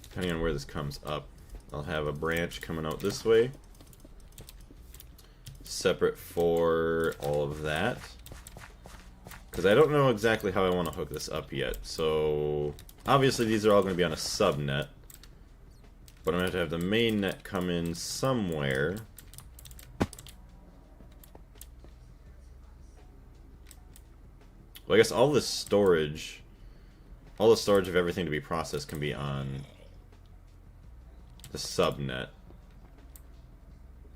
depending on where this comes up, I'll have a branch coming out this way, separate for all of that. Because I don't know exactly how I want to hook this up yet. So obviously these are all going to be on a subnet, but I'm going to have the main net come in somewhere. Well, I guess all the storage of everything to be processed can be on the subnet.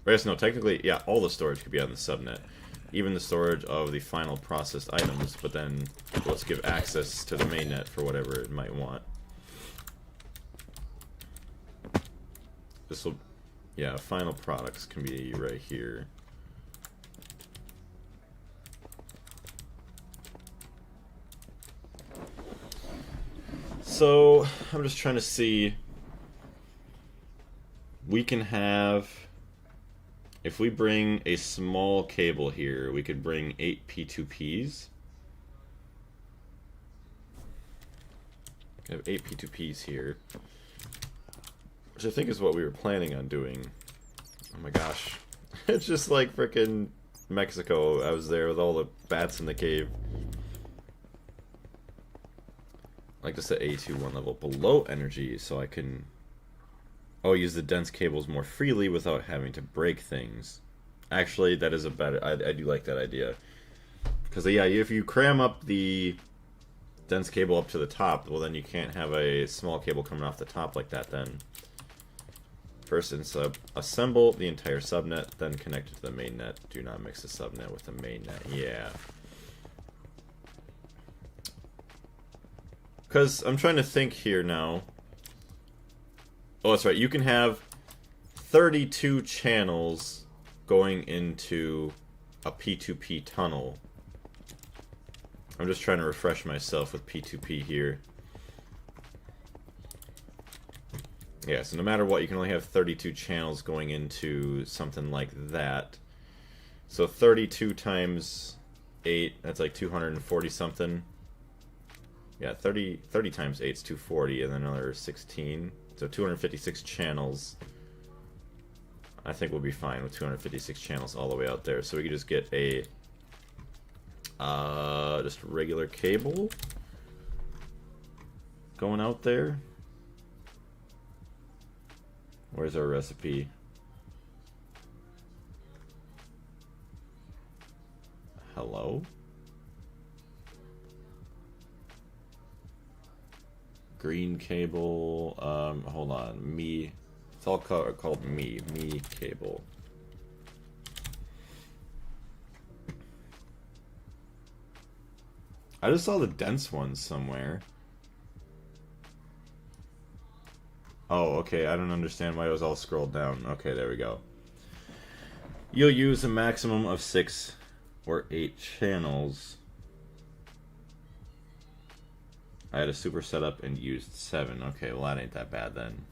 I guess no, technically, yeah, all the storage could be on the subnet. Even the storage of the final processed items, but then let's give access to the mainnet for whatever it might want. This will, yeah, final products can be right here. So, I'm just trying to see, we can have, if we bring a small cable here, we could bring 8 P2Ps. We have 8 P2Ps here, which I think is what we were planning on doing. Oh my gosh. It's just like frickin' Mexico. I was there with all the bats in the cave. I like to set A2 one level below energy so I can use the dense cables more freely without having to break things. Actually, that is a better, I do like that idea. Because yeah, if you cram up the dense cable up to the top, well then you can't have a small cable coming off the top like that then. First assemble the entire subnet, then connect it to the main net. Do not mix the subnet with the main net. Yeah. Because I'm trying to think here now. Oh, that's right. You can have 32 channels going into a P2P tunnel. I'm just trying to refresh myself with P2P here. Yeah, so no matter what, you can only have 32 channels going into something like that. So 32 times 8, that's like 240 something. Yeah, 30 times 8 is 240, and then another 16. So 256 channels. I think we'll be fine with 256 channels all the way out there. So we can just get a just a regular cable going out there. Where's our recipe? Hello? green cable. Hold on. Me. It's all called me cable. I just saw the dense ones somewhere. Oh, okay. I don't understand why it was all scrolled down. Okay, there we go. You'll use a maximum of 6 or 8 channels. I had a super setup and used 7. Okay, well that ain't that bad then.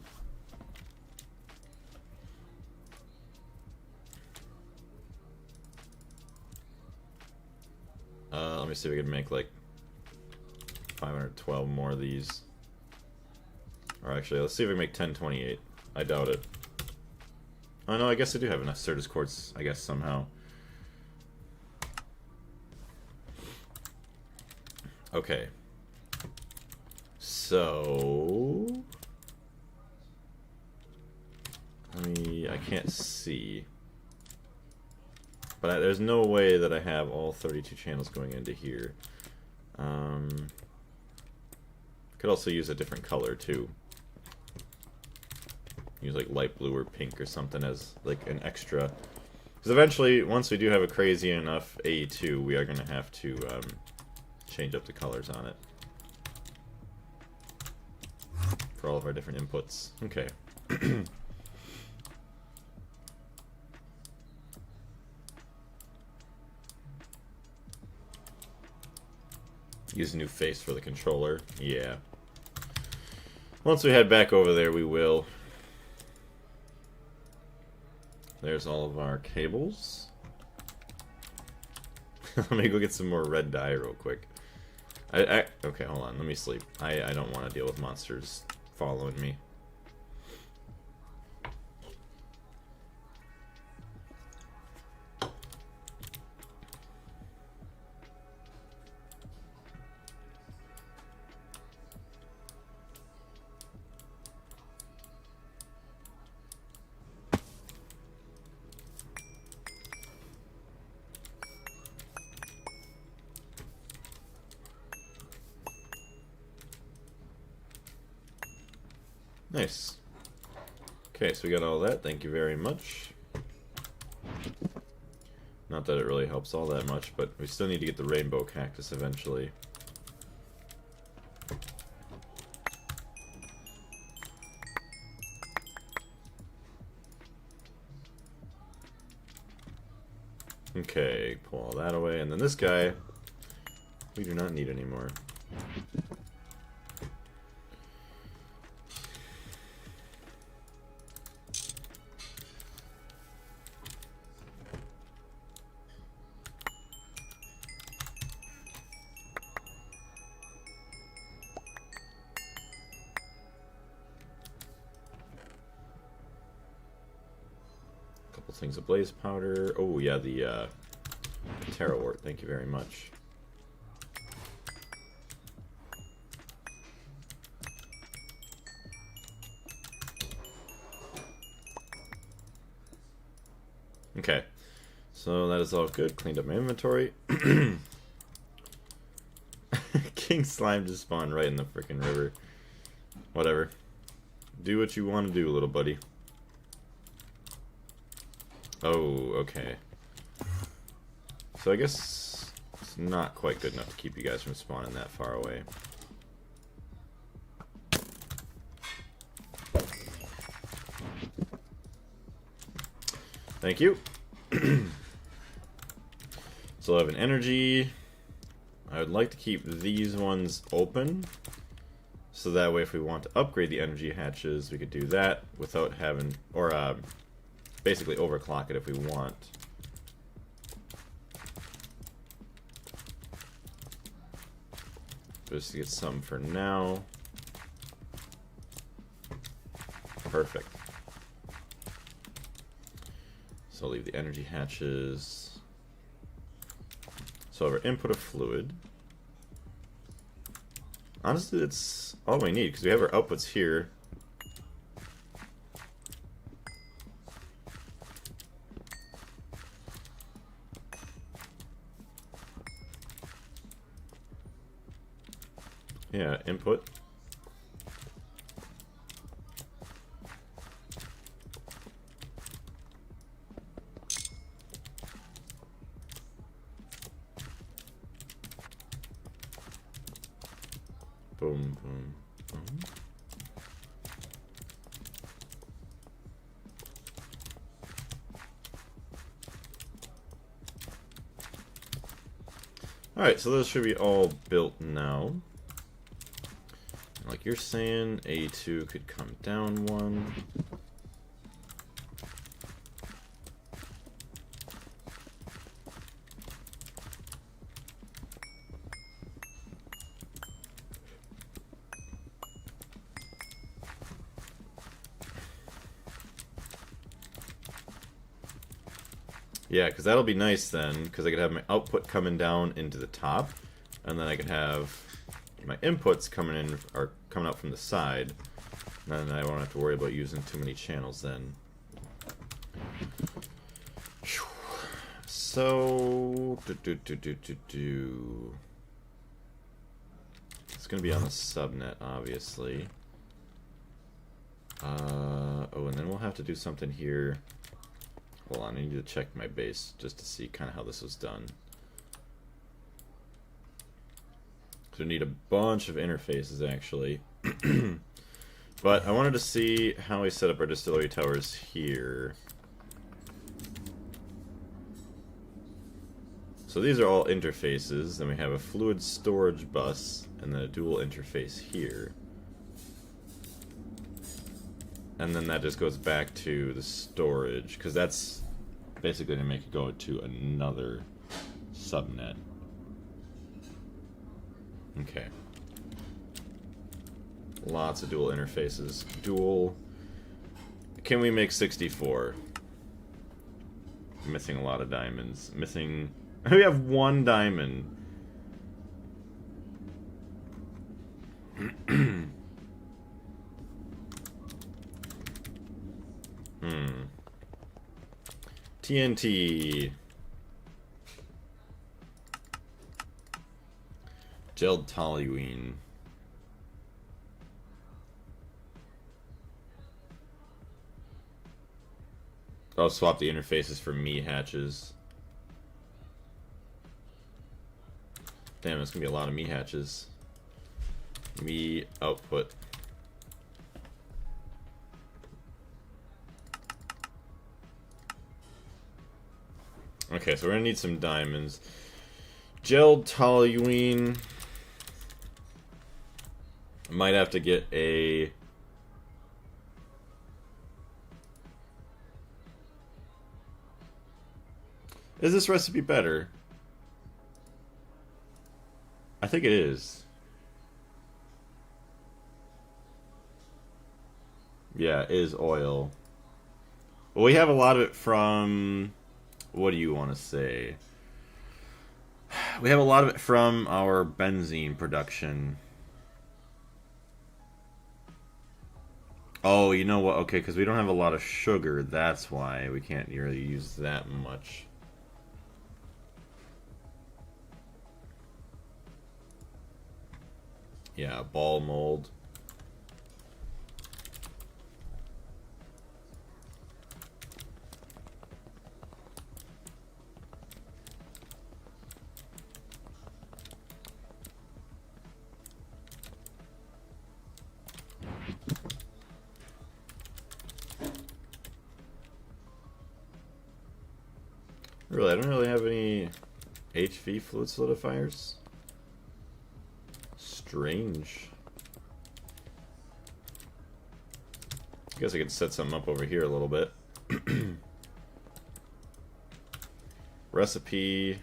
Let me see if we can make like 512 more of these. Or actually, let's see if we can make 1028. I doubt it. Oh no, I guess I do have enough Certus quartz, I guess, somehow. Okay. So... I can't see. But there's no way that I have all 32 channels going into here. Could also use a different color, too. Use like light blue or pink or something as like an extra. Because eventually, once we do have a crazy enough AE2, we are going to have to change up the colors on it. For all of our different inputs. Okay. Use a new face for the controller. Yeah. Once we head back over there, we will. There's all of our cables. Let me go get some more red dye real quick. Okay, hold on. Let me sleep. I don't want to deal with monsters following me. Nice. Okay, so we got all that. Thank you very much. Not that it really helps all that much, but we still need to get the rainbow cactus eventually. Okay, pull all that away, and then this guy we do not need anymore. Things of blaze powder. Oh yeah, the Terra wart. Thank you very much. Okay, so that is all good. Cleaned up my inventory. King slime just spawned right in the freaking river. Whatever. Do what you want to do, little buddy. Oh, okay. So I guess it's not quite good enough to keep you guys from spawning that far away. Thank you. So I have an energy. I would like to keep these ones open. So that way if we want to upgrade the energy hatches, we could do that without having... or, basically overclock it if we want. Just to get some for now. Perfect. So I'll leave the energy hatches. So our input of fluid. Honestly, it's all we need because we have our outputs here. Yeah, input. Boom, boom, boom. Alright, so those should be all built now. Like you're saying, A2 could come down one. Yeah, because that'll be nice then, because I could have my output coming down into the top, and then I could have my inputs coming in, or coming out from the side, and then I won't have to worry about using too many channels then. So, it's going to be on the subnet, obviously. Oh, and then we'll have to do something here. Hold on, I need to check my base just to see kind of how this was done. So we need a bunch of interfaces actually. But I wanted to see how we set up our distillery towers here. So these are all interfaces, then we have a fluid storage bus, and then a dual interface here. And then that just goes back to the storage, because that's basically to make it go to another subnet. Okay. Lots of dual interfaces. Dual. Can we make 64? Missing a lot of diamonds. Missing. We have one diamond. TNT. Gelled toluene. I'll swap the interfaces for me hatches. Damn, it's gonna be a lot of me hatches. Me output. Okay, so we're gonna need some diamonds. Gelled toluene. Might have to get a... Is this recipe better? I think it is. Yeah, it is oil. Well, we have a lot of it from... What do you want to say? We have a lot of it from our benzene production. Oh, you know what? Okay, because we don't have a lot of sugar. That's why we can't really use that much. Yeah, ball mold. Really, I don't really have any HV fluid solidifiers. Strange. I guess I could set something up over here a little bit. Recipe.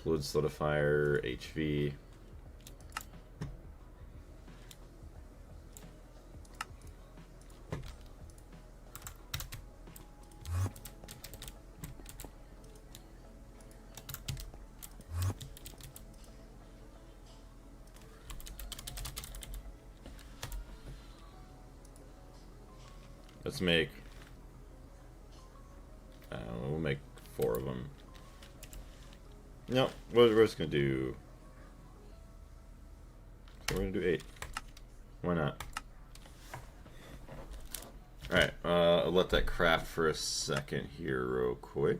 Fluid solidifier, HV. Let's make, I don't know, we'll make 4 of them. No, we're just gonna do, so we're gonna do 8. Why not? Alright, I'll let that craft for a second here real quick.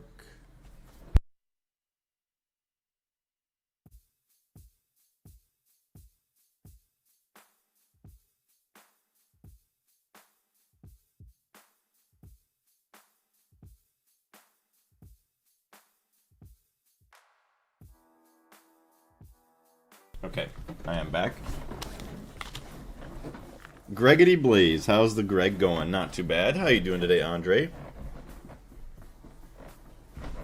Okay, I am back. Greggity Blaze, how's the Greg going? Not too bad. How you doing today, Andre?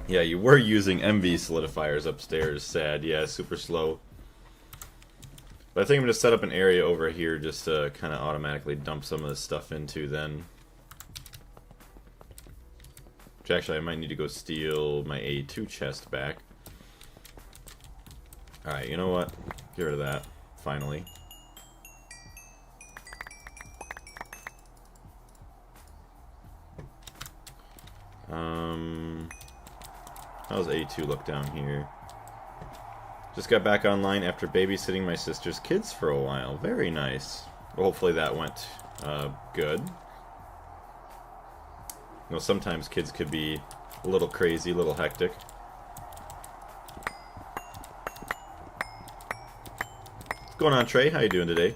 Yeah, you were using MV solidifiers upstairs. Sad. Yeah, super slow. But I think I'm going to set up an area over here just to kind of automatically dump some of this stuff into then. Which actually I might need to go steal my A2 chest back. Alright, you know what? Get rid of that, finally. How's A2 look down here? Just got back online after babysitting my sister's kids for a while. Very nice. Well, hopefully that went good. You know, sometimes kids could be a little crazy, a little hectic. What's going on, Trey? How you doing today?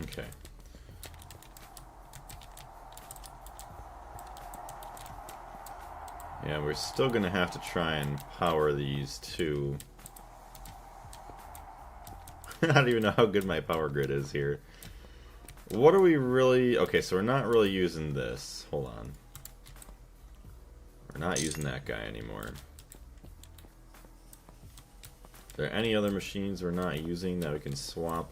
Okay. Yeah, we're still gonna have to try and power these two. I don't even know how good my power grid is here. What are we really... Okay, so we're not really using this. Hold on. We're not using that guy anymore. Are there any other machines we're not using that we can swap?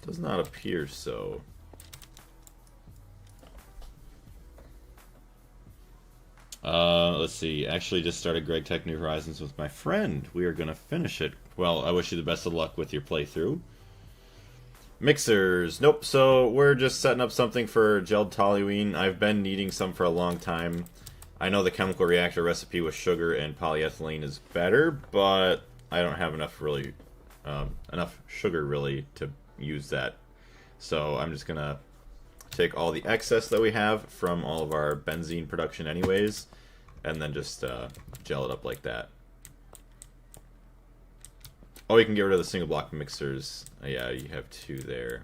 Does not appear so. Let's see. Actually, just started Gregtech New Horizons with my friend. We are gonna finish it. Well, I wish you the best of luck with your playthrough. Mixers. Nope. So we're just setting up something for gelled toluene. I've been needing some for a long time. I know the chemical reactor recipe with sugar and polyethylene is better, but I don't have enough sugar really to use that. So I'm just gonna take all the excess that we have from all of our benzene production anyways, and then just gel it up like that. Oh, you can get rid of the single block mixers. Yeah, you have two there.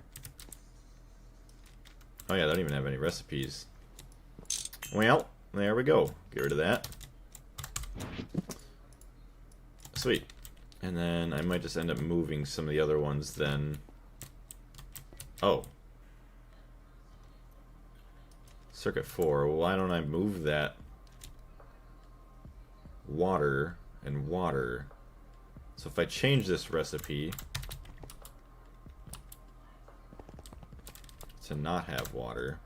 Oh yeah, they don't even have any recipes. Well, there we go. Get rid of that. Sweet. And then I might just end up moving some of the other ones then. Oh. Circuit 4. Why don't I move that water and water? So if I change this recipe to not have water,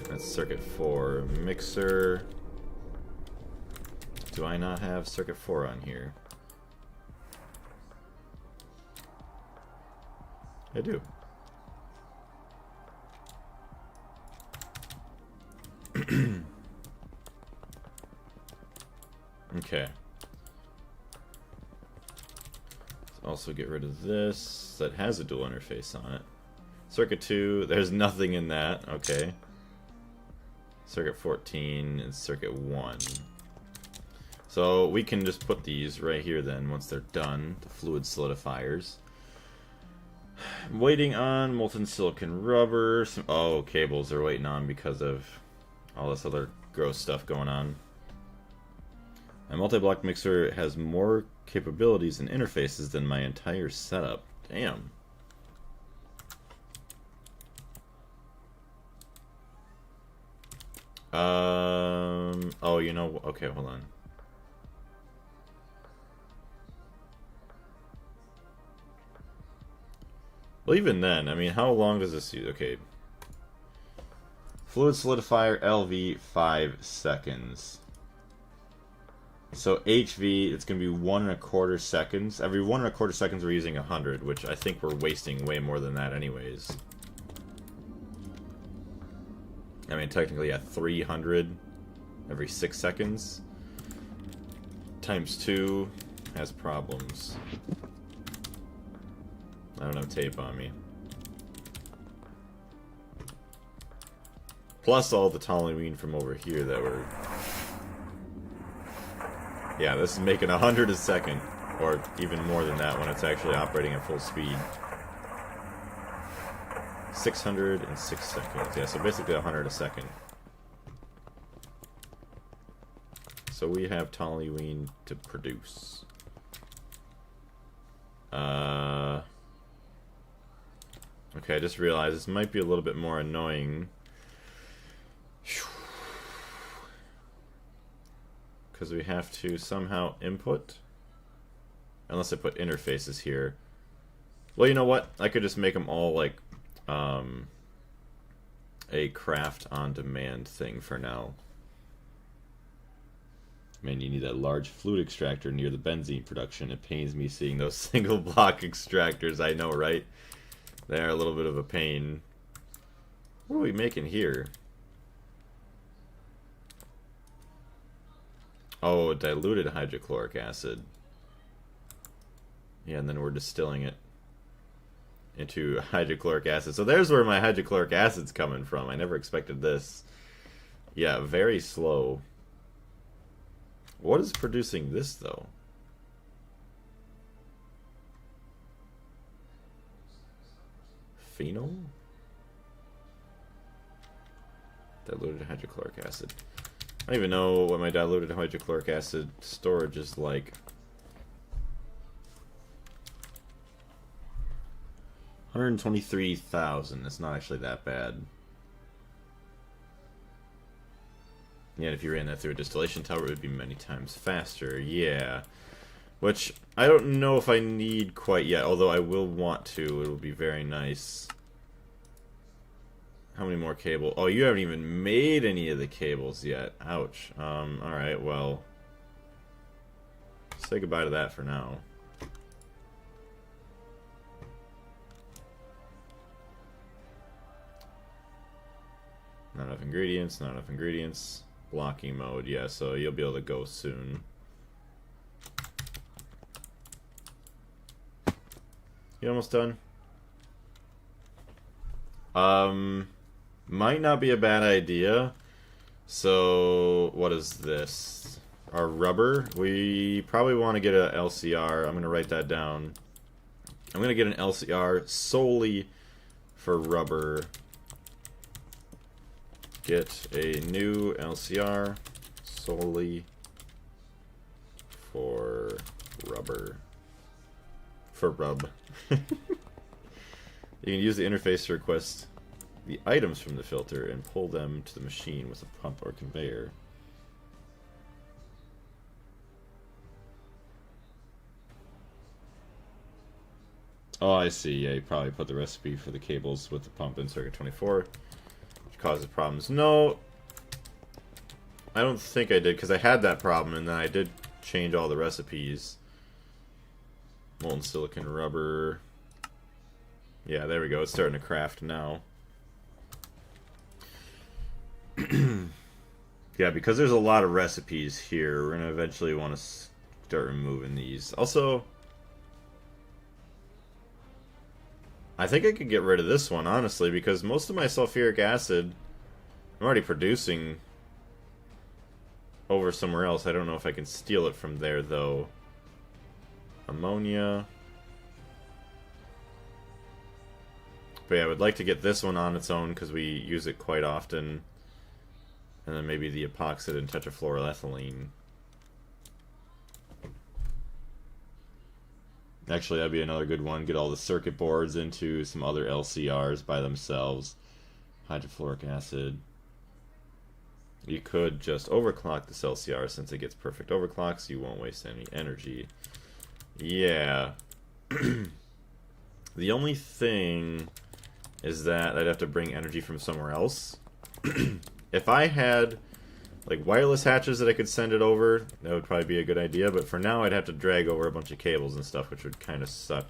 that's circuit 4. Mixer. Do I not have circuit 4 on here? I do. Okay. Let's also get rid of this. That has a dual interface on it. Circuit 2, there's nothing in that. Okay. Circuit 14 and circuit 1. So we can just put these right here then once they're done, the fluid solidifiers. I'm waiting on molten silicon rubber. Oh, cables are waiting on because of all this other gross stuff going on. My multi-block mixer has more capabilities and interfaces than my entire setup. Damn. Oh, you know, okay, hold on. Well, even then, I mean, how long does this use? Okay. Fluid solidifier LV 5 seconds. So HV, it's going to be 1¼ seconds. Every 1¼ seconds we're using 100, which I think we're wasting way more than that anyways. I mean, technically at 300 every 6 seconds. Times 2 has problems. I don't have tape on me. Plus all the toluene from over here that we're Yeah, this is making 100 a second, or even more than that when it's actually operating at full speed. 606 seconds. Yeah, so basically 100 a second. So we have toluene to produce. Okay, I just realized this might be a little bit more annoying. Because we have to somehow input. Unless I put interfaces here. Well, you know what? I could just make them all like a craft on demand thing for now. Man, you need that large fluid extractor near the benzene production. It pains me seeing those single block extractors. I know, right? They're a little bit of a pain. What are we making here? Oh, diluted hydrochloric acid. Yeah, and then we're distilling it into hydrochloric acid. So there's where my hydrochloric acid's coming from. I never expected this. Yeah, very slow. What is producing this, though? Phenol? Diluted hydrochloric acid. I don't even know what my diluted hydrochloric acid storage is like. 123,000. It's not actually that bad. Yeah, if you ran that through a distillation tower, it would be many times faster. Yeah. Which, I don't know if I need quite yet, although I will want to. It'll be very nice. How many more cables? Oh, you haven't even made any of the cables yet. Ouch. Alright, well. Say goodbye to that for now. Not enough ingredients, not enough ingredients. Blocking mode, yeah, so you'll be able to go soon. You almost done? Might not be a bad idea. So, what is this? Our rubber. We probably want to get a LCR. I'm going to write that down. I'm going to get an LCR solely for rubber. Get a new LCR solely for rubber. For rub. You can use the interface to request the items from the filter and pull them to the machine with a pump or conveyor. Oh, I see. Yeah, you probably put the recipe for the cables with the pump in circuit 24. Causes problems. No, I don't think I did, because I had that problem and then I did change all the recipes. Molten silicon rubber. Yeah, there we go. It's starting to craft now. Yeah, because there's a lot of recipes here, we're going to eventually want to start removing these. Also, I think I could get rid of this one, honestly, because most of my sulfuric acid I'm already producing over somewhere else. I don't know if I can steal it from there, though. Ammonia. But yeah, I would like to get this one on its own because we use it quite often. And then maybe the epoxide and tetrafluoroethylene. Actually, that'd be another good one. Get all the circuit boards into some other LCRs by themselves. Hydrofluoric acid. You could just overclock this LCR since it gets perfect overclock, so you won't waste any energy. Yeah. The only thing is that I'd have to bring energy from somewhere else. If I had like wireless hatches that I could send it over, that would probably be a good idea, but for now I'd have to drag over a bunch of cables and stuff, which would kind of suck.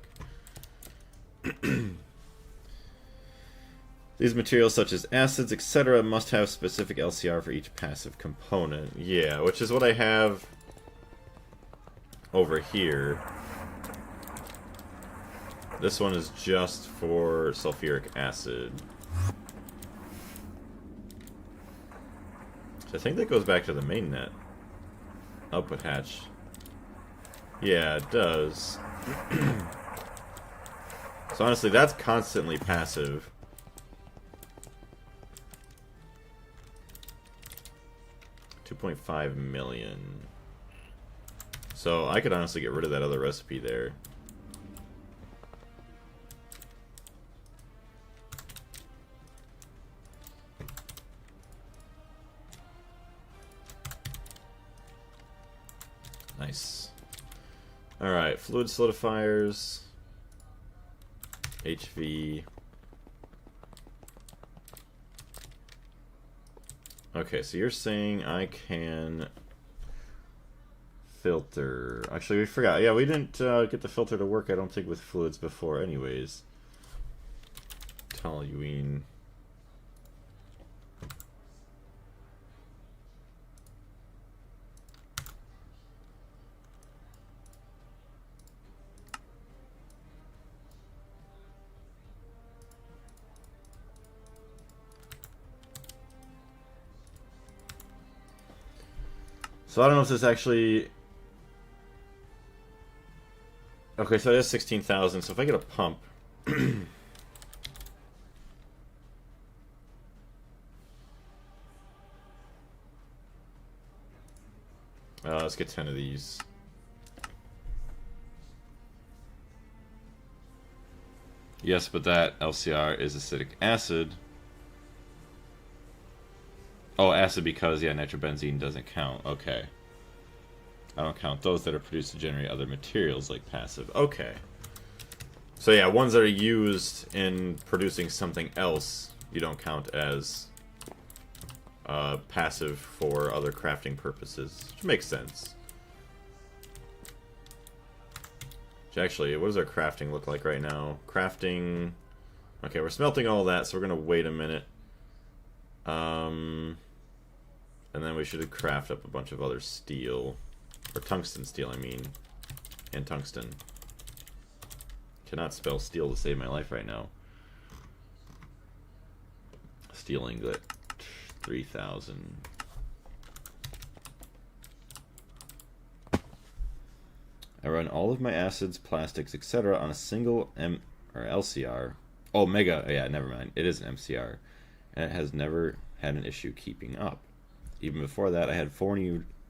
These materials, such as acids, etc., must have specific LCR for each passive component. Yeah, which is what I have over here. This one is just for sulfuric acid. I think that goes back to the mainnet output hatch. Yeah, it does. So honestly, that's constantly passive. $2.5 million. So I could honestly get rid of that other recipe there. Nice. Alright, fluid solidifiers. HV. Okay, so you're saying I can filter. Actually, we forgot. Yeah, we didn't get the filter to work, I don't think, with fluids before anyways. Toluene. So I don't know if this actually... Okay, so it is 16,000, so if I get a pump... let's get 10 of these. Yes, but that LCR is acidic acid. Oh, acid because, yeah, nitrobenzene doesn't count. Okay. I don't count those that are produced to generate other materials like passive. Okay. So yeah, ones that are used in producing something else, you don't count as passive for other crafting purposes. Which makes sense. Which actually, what does our crafting look like right now? Crafting... Okay, we're smelting all that, so we're going to wait a minute. And then we should craft up a bunch of other steel. Or tungsten steel, I mean. And tungsten. Cannot spell steel to save my life right now. Steel inglet. 3,000. I run all of my acids, plastics, etc. on a single LCR. Oh, mega. Yeah, never mind. It is an MCR. And it has never had an issue keeping up. Even before that, I had 4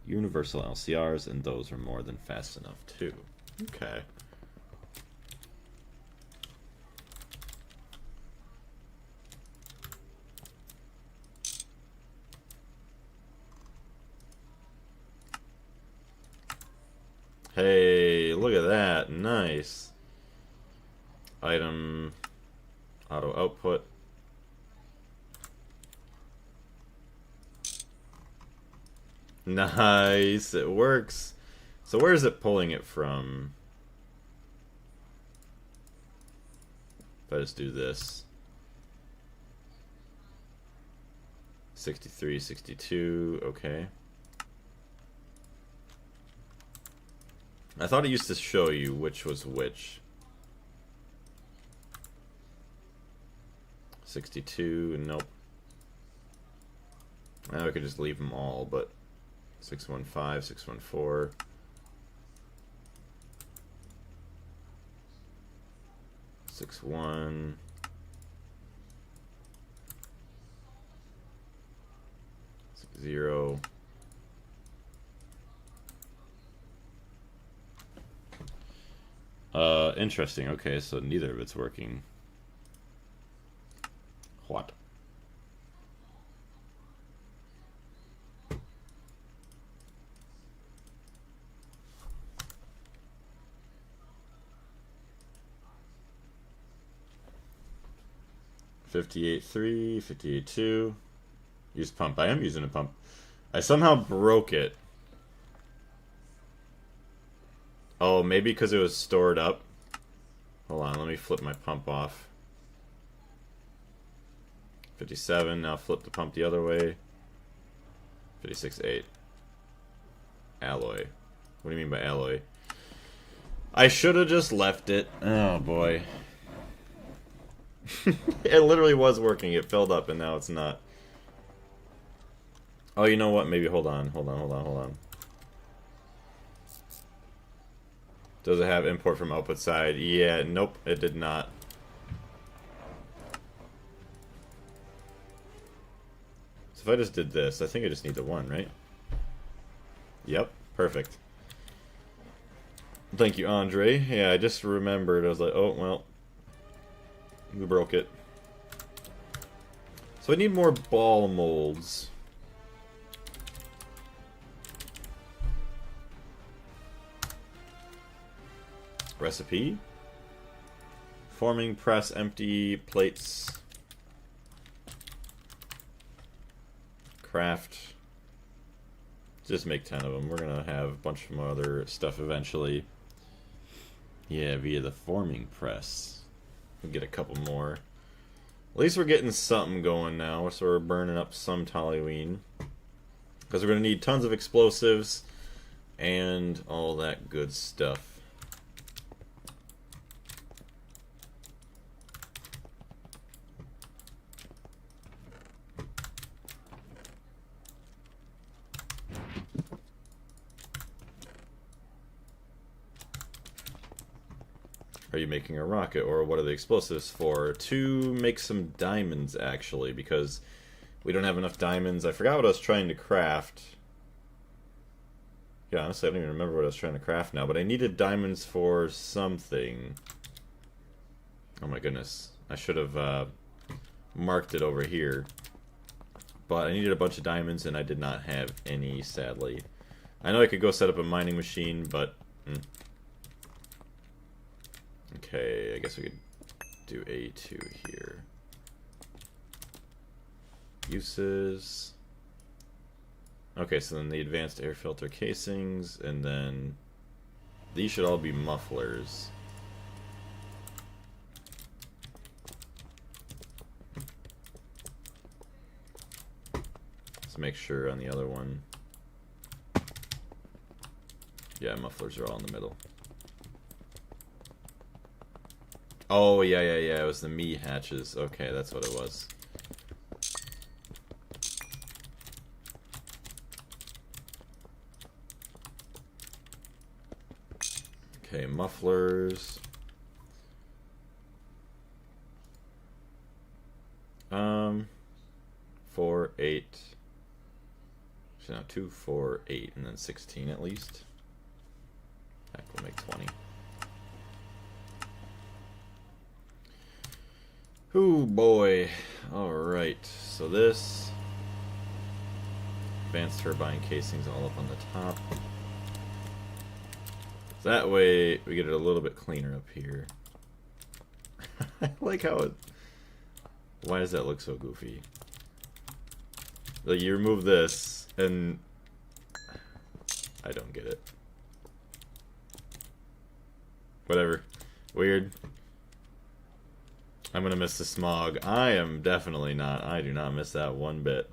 universal LCRs, and those were more than fast enough, too. Okay. Hey, look at that. Nice. Item. Auto output. Nice, it works. So where is it pulling it from? If I just do this. 63, 62, okay. I thought it used to show you which was which. 62, nope. Now we could just leave them all, but 615, 614. Six one. Zero. Interesting. Okay, so neither of it's working. What? $58.3, $58.2. Use pump. I am using a pump. I somehow broke it. Oh, maybe because it was stored up. Hold on, let me flip my pump off. 57, now flip the pump the other way. 56.8. Alloy. What do you mean by alloy? I should have just left it. Oh boy. It literally was working. It filled up and now it's not. Oh, you know what? Maybe hold on. Does it have import from output side? Yeah, nope, it did not. So if I just did this, I think I just need the one, right? Yep, perfect. Thank you, Andre. Yeah, I just remembered. I was like, oh, well, we broke it. So I need more ball molds. Recipe. Forming press empty plates. Craft. Just make 10 of them. We're gonna have a bunch of other stuff eventually. Yeah, via the forming press. We'll get a couple more. At least we're getting something going now, so we're burning up some toluene. Because we're going to need tons of explosives and all that good stuff. Are you making a rocket, or what are the explosives for? To make some diamonds, actually, because we don't have enough diamonds. I forgot what I was trying to craft. Yeah, honestly, I don't even remember what I was trying to craft now, but I needed diamonds for something. Oh my goodness. I should have marked it over here. But I needed a bunch of diamonds, and I did not have any, sadly. I know I could go set up a mining machine, but... Okay, I guess we could do A2 here. Uses. Okay, so then the advanced air filter casings, and then these should all be mufflers. Let's make sure on the other one. Yeah, mufflers are all in the middle. Oh, yeah, it was the me hatches. Okay, that's what it was. Okay, mufflers. 4, 8. So now 2, 4, 8, and then 16 at least. Heck, we'll make 20. Ooh, boy. Alright, so this... Advanced turbine casings all up on the top. So that way, we get it a little bit cleaner up here. I like how it... Why does that look so goofy? Like, you remove this, and... I don't get it. Whatever. Weird. I'm gonna miss the smog. I am definitely not. I do not miss that one bit.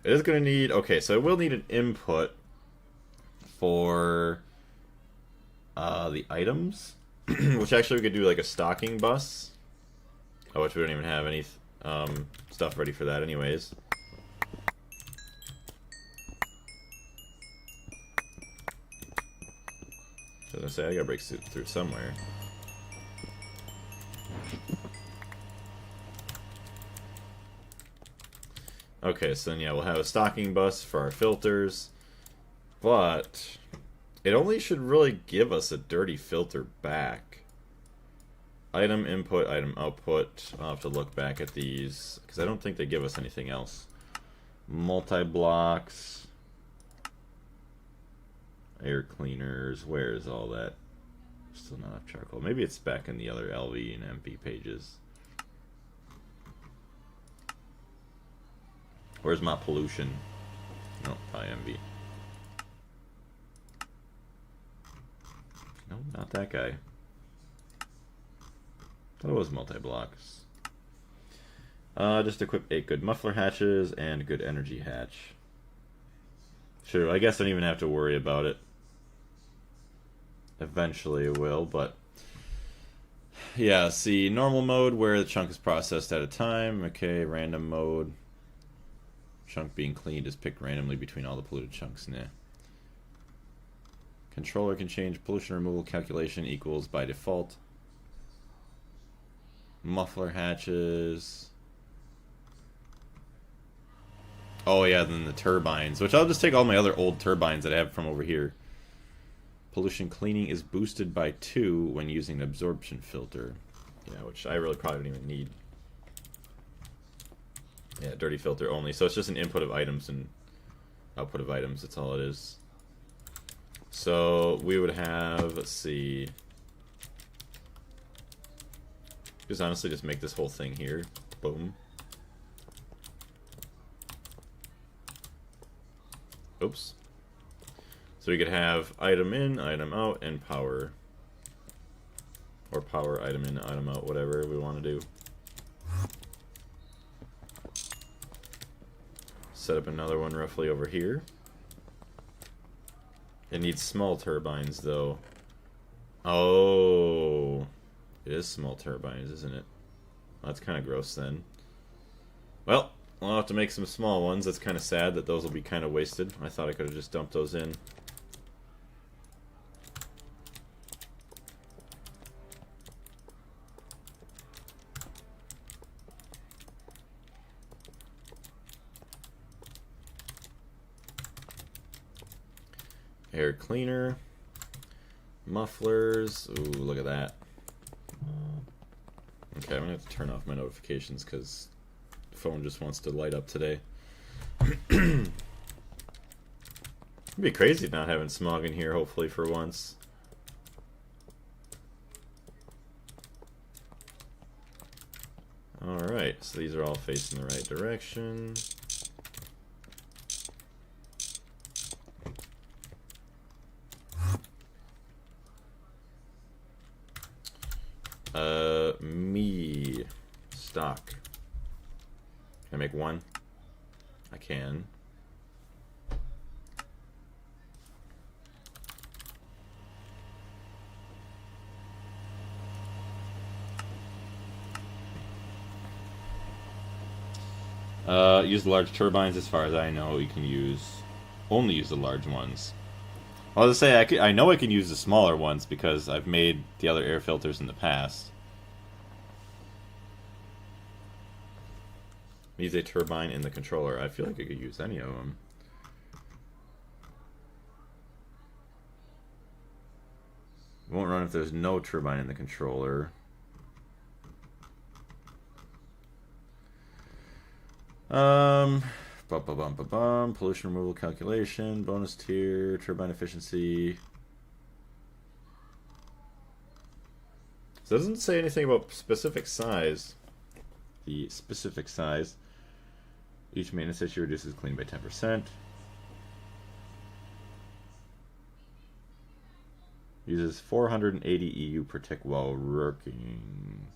It is gonna need... Okay, so it will need an input for the items. Which actually we could do like a stocking bus. Oh, which we don't even have any stuff ready for that anyways. I was gonna say, I gotta break through somewhere. Okay, so then yeah, we'll have a stocking bus for our filters, but it only should really give us a dirty filter back. Item input, item output. I'll have to look back at these, because I don't think they give us anything else. Multi-blocks. Air cleaners. Where is all that? Still not enough charcoal. Maybe it's back in the other LV and MP pages. Where's my pollution? No, probably MV. No, not that guy. Thought it was multi-blocks. Just equip 8 good muffler hatches and a good energy hatch. Sure, I guess I don't even have to worry about it. Eventually it will, but... Yeah, see, normal mode where the chunk is processed at a time. Okay, random mode. Chunk being cleaned is picked randomly between all the polluted chunks. Nah. Controller can change pollution removal calculation equals by default. Muffler hatches. Oh yeah, then the turbines, which I'll just take all my other old turbines that I have from over here. Pollution cleaning is boosted by 2 when using the absorption filter. Yeah, which I really probably don't even need. Yeah, dirty filter only. So it's just an input of items and output of items. That's all it is. So we would have, let's see. Just honestly just make this whole thing here. Boom. Oops. So we could have item in, item out, and power. Or power, item in, item out, whatever we want to do. Set up another one roughly over here. It needs small turbines, though. Oh, it is small turbines, isn't it? That's kind of gross, then. Well, I'll have to make some small ones. That's kind of sad that those will be kind of wasted. I thought I could have just dumped those in. Air cleaner, mufflers. Ooh, look at that. Okay, I'm gonna have to turn off my notifications because the phone just wants to light up today. It'd be crazy not having smog in here, hopefully, for once. Alright, so these are all facing the right direction. Me stock. Can I make one? I can. Use the large turbines. As far as I know, you can only use the large ones. I was gonna say I know I can use the smaller ones because I've made the other air filters in the past. Use a turbine in the controller. I feel like I could use any of them. It won't run if there's no turbine in the controller. Pollution removal calculation, bonus tier, turbine efficiency. So it doesn't say anything about specific size. The specific size. Each maintenance issue reduces clean by 10%. Uses 480 EU per tick while working.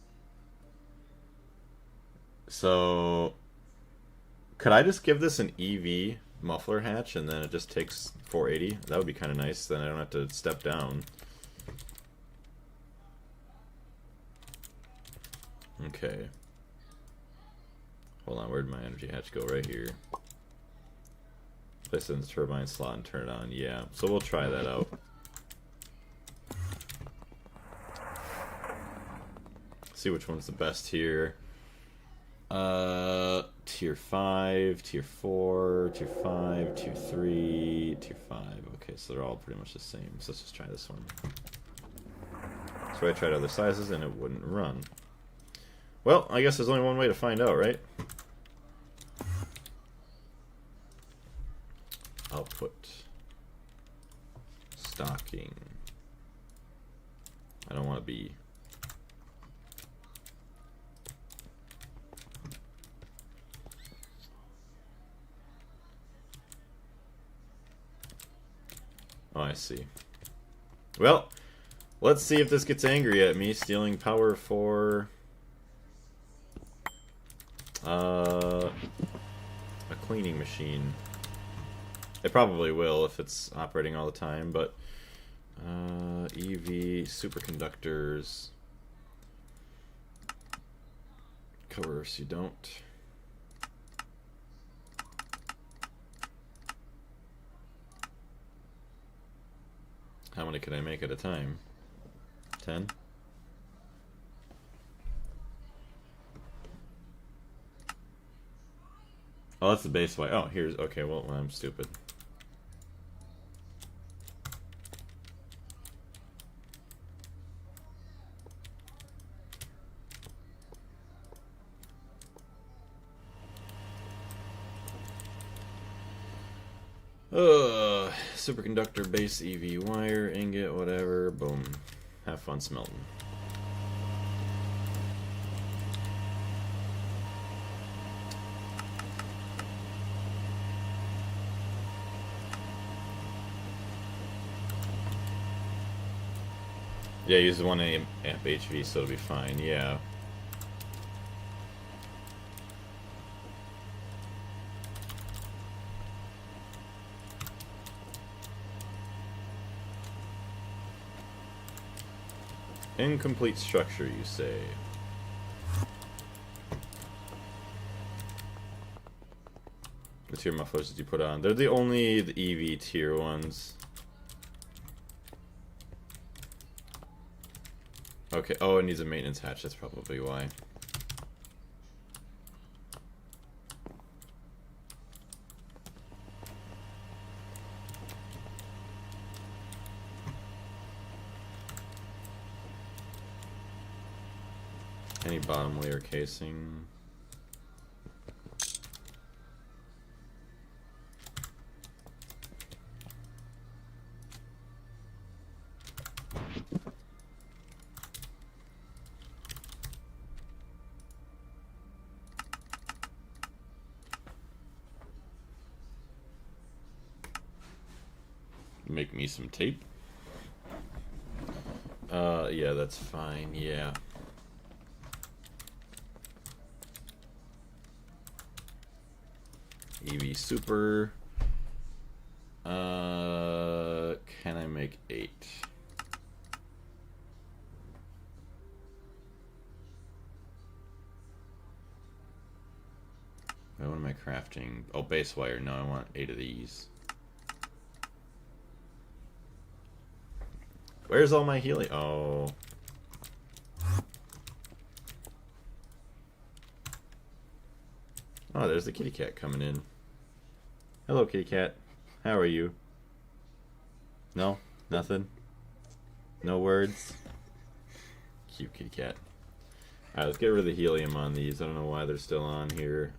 So could I just give this an EV muffler hatch and then it just takes 480? That would be kind of nice. Then I don't have to step down. Okay. Hold on, where'd my energy hatch go? Right here. Place it in the turbine slot and turn it on. Yeah, so we'll try that out. See which one's the best here. Tier 5, Tier 4, Tier 5, Tier 3, Tier 5. Okay, so they're all pretty much the same. So let's just try this one. So I tried other sizes and it wouldn't run. Well, I guess there's only one way to find out, right? Output. Stocking. I don't want to be... Oh, I see. Well, let's see if this gets angry at me, stealing power for a cleaning machine. It probably will if it's operating all the time, but EV superconductors. Coerce you don't. How many can I make at a time? 10? Oh, that's the base wire. Oh, here's... Okay, well, I'm stupid. Superconductor base EV wire, ingot, whatever. Boom. Have fun smelting. Yeah, use the 1 amp HV, so it'll be fine. Yeah. Incomplete structure, you say. What tier mufflers did you put on? They're the only EV tier ones. Okay, oh, it needs a maintenance hatch, that's probably why. Any bottom layer casing? Make me some tape. Yeah, that's fine, yeah. EV Super. Can I make 8? What am I crafting? Oh, base wire. No, I want 8 of these. Where's all my helium? Oh. Oh, there's the kitty cat coming in. Hello, kitty cat. How are you? No? Nothing? No words? Cute kitty cat. Alright, let's get rid of the helium on these. I don't know why they're still on here.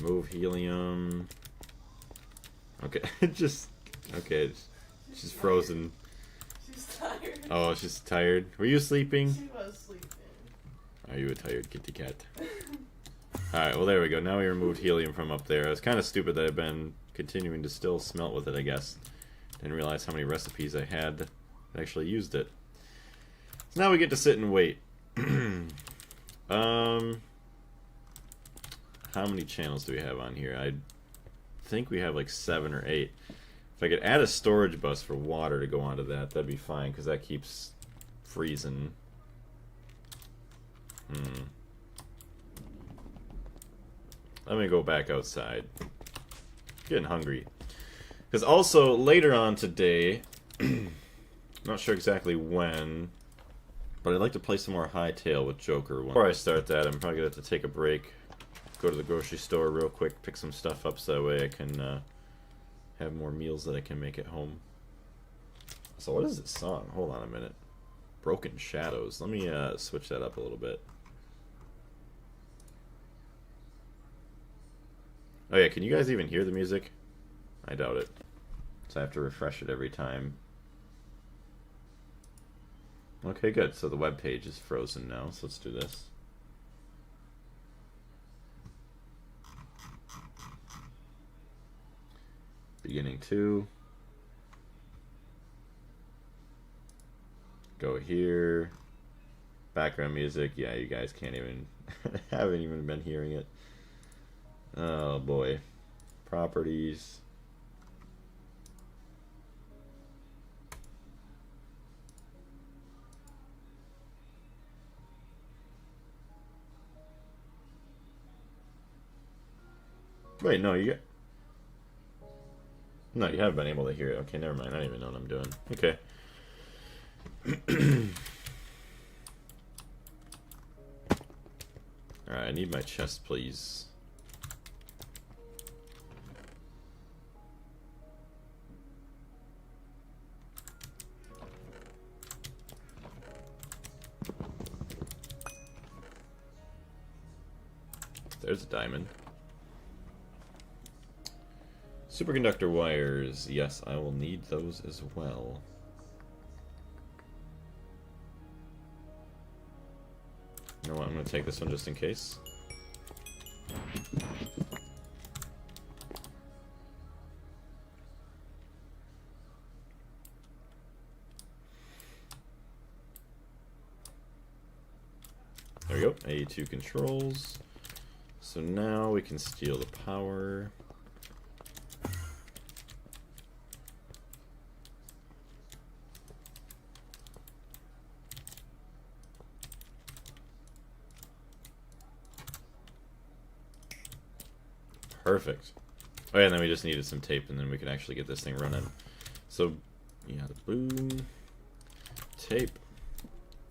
Remove helium. Okay, just... Okay, she's frozen. She's tired. Oh, she's tired. Were you sleeping? She was sleeping. Are you a tired kitty cat? Alright, well there we go. Now we removed helium from up there. It's kind of stupid that I've been continuing to still smelt with it, I guess. Didn't realize how many recipes I had that actually used it. So now we get to sit and wait. How many channels do we have on here? I think we have like 7 or 8. If I could add a storage bus for water to go onto that, that'd be fine, because that keeps freezing. Let me go back outside. Getting hungry. Because also, later on today, not sure exactly when, but I'd like to play some more Hytale with Joker. Before I start that, I'm probably going to have to take a break, go to the grocery store real quick, pick some stuff up so that way I can have more meals that I can make at home. So what is this song? Hold on a minute. Broken Shadows. Let me switch that up a little bit. Oh yeah, can you guys even hear the music? I doubt it. So I have to refresh it every time. Okay, good. So the web page is frozen now, so let's do this. Beginning 2. Go here. Background music. Yeah, you guys can't even... haven't even been hearing it. Oh boy. Properties. Wait, no, you No, you have been able to hear it. Okay, never mind. I don't even know what I'm doing. Okay. Alright, I need my chest, please. There's a diamond. Superconductor wires. Yes, I will need those as well. You know what? I'm going to take this one just in case. There we go. A2 controls. So now we can steal the power. Perfect. Oh yeah, and then we just needed some tape, and then we can actually get this thing running. So, yeah, the boom. Tape.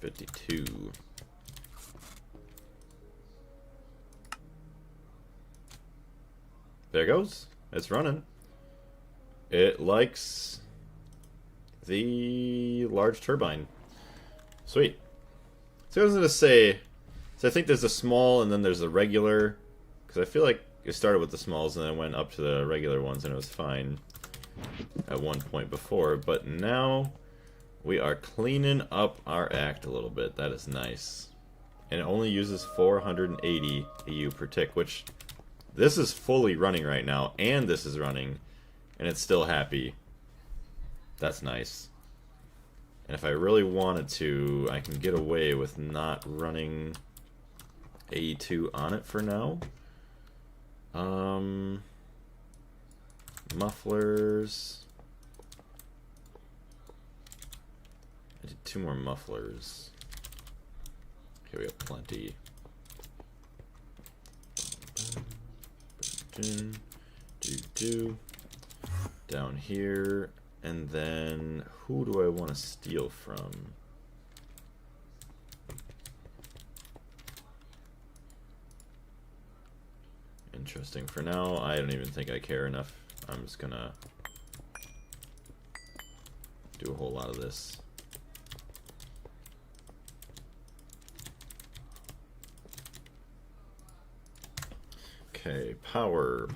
52. There it goes. It's running. It likes the large turbine. Sweet. So I was going to say, so I think there's a small and then there's a regular, because I feel like it started with the smalls and then went up to the regular ones and it was fine at one point before, but now we are cleaning up our act a little bit. That is nice. And it only uses 480 EU per tick, which this is fully running right now, and this is running, and it's still happy. That's nice. And if I really wanted to, I can get away with not running AE2 on it for now. Mufflers. I did 2 more mufflers. Okay, we have plenty. Down here, and then who do I want to steal from? Interesting. For now, I don't even think I care enough. I'm just gonna do a whole lot of this. Okay, power.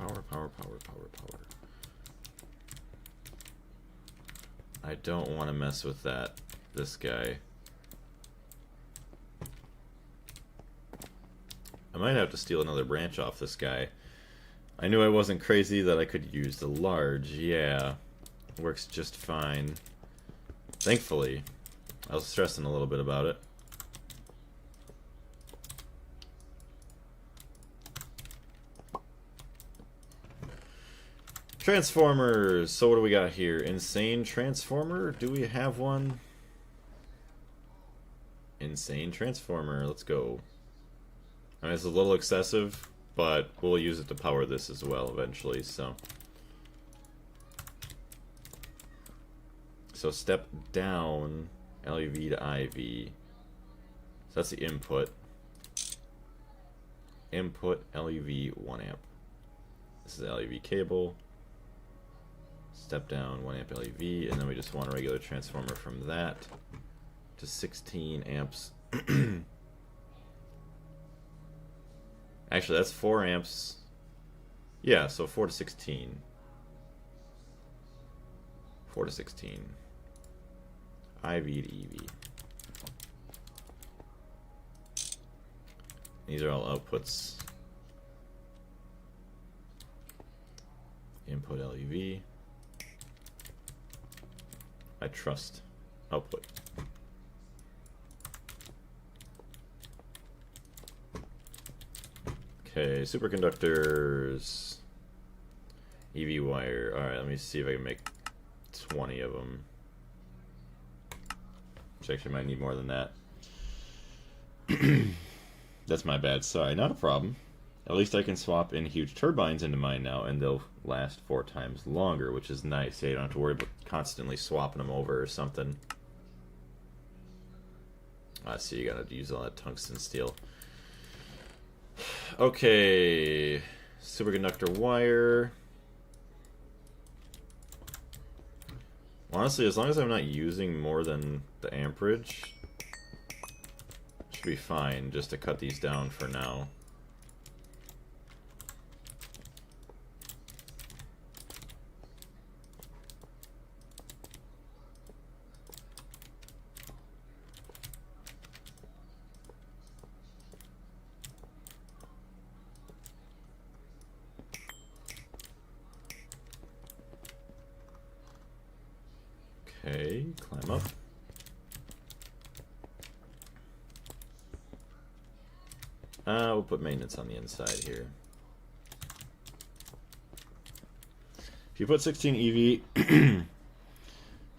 I don't want to mess with this guy. I might have to steal another branch off this guy. I knew I wasn't crazy that I could use the large. Yeah, works just fine. Thankfully. I was stressing a little bit about it. Transformers. So what do we got here? Insane Transformer? Do we have one? Insane Transformer. Let's go. I mean, it's a little excessive, but we'll use it to power this as well eventually, so. So step down LUV to IV. So that's the input. Input LUV 1 amp. This is the LUV cable. Step down 1 amp LUV, and then we just want a regular transformer from that to 16 amps. Actually, that's 4 amps. Yeah, so 4 to 16. 4 to 16. IV to EV. These are all outputs. Input LUV. I trust output. Okay, superconductors. EV wire. Alright, let me see if I can make 20 of them. Which actually might need more than that. That's my bad. Sorry, not a problem. At least I can swap in huge turbines into mine now, and they'll last 4 times longer, which is nice. Yeah, you don't have to worry about constantly swapping them over or something. I see you gotta use all that tungsten steel. Okay, superconductor wire. Honestly, as long as I'm not using more than the amperage, should be fine just to cut these down for now. Okay, climb up. We'll put maintenance on the inside here. If you put 16 EV,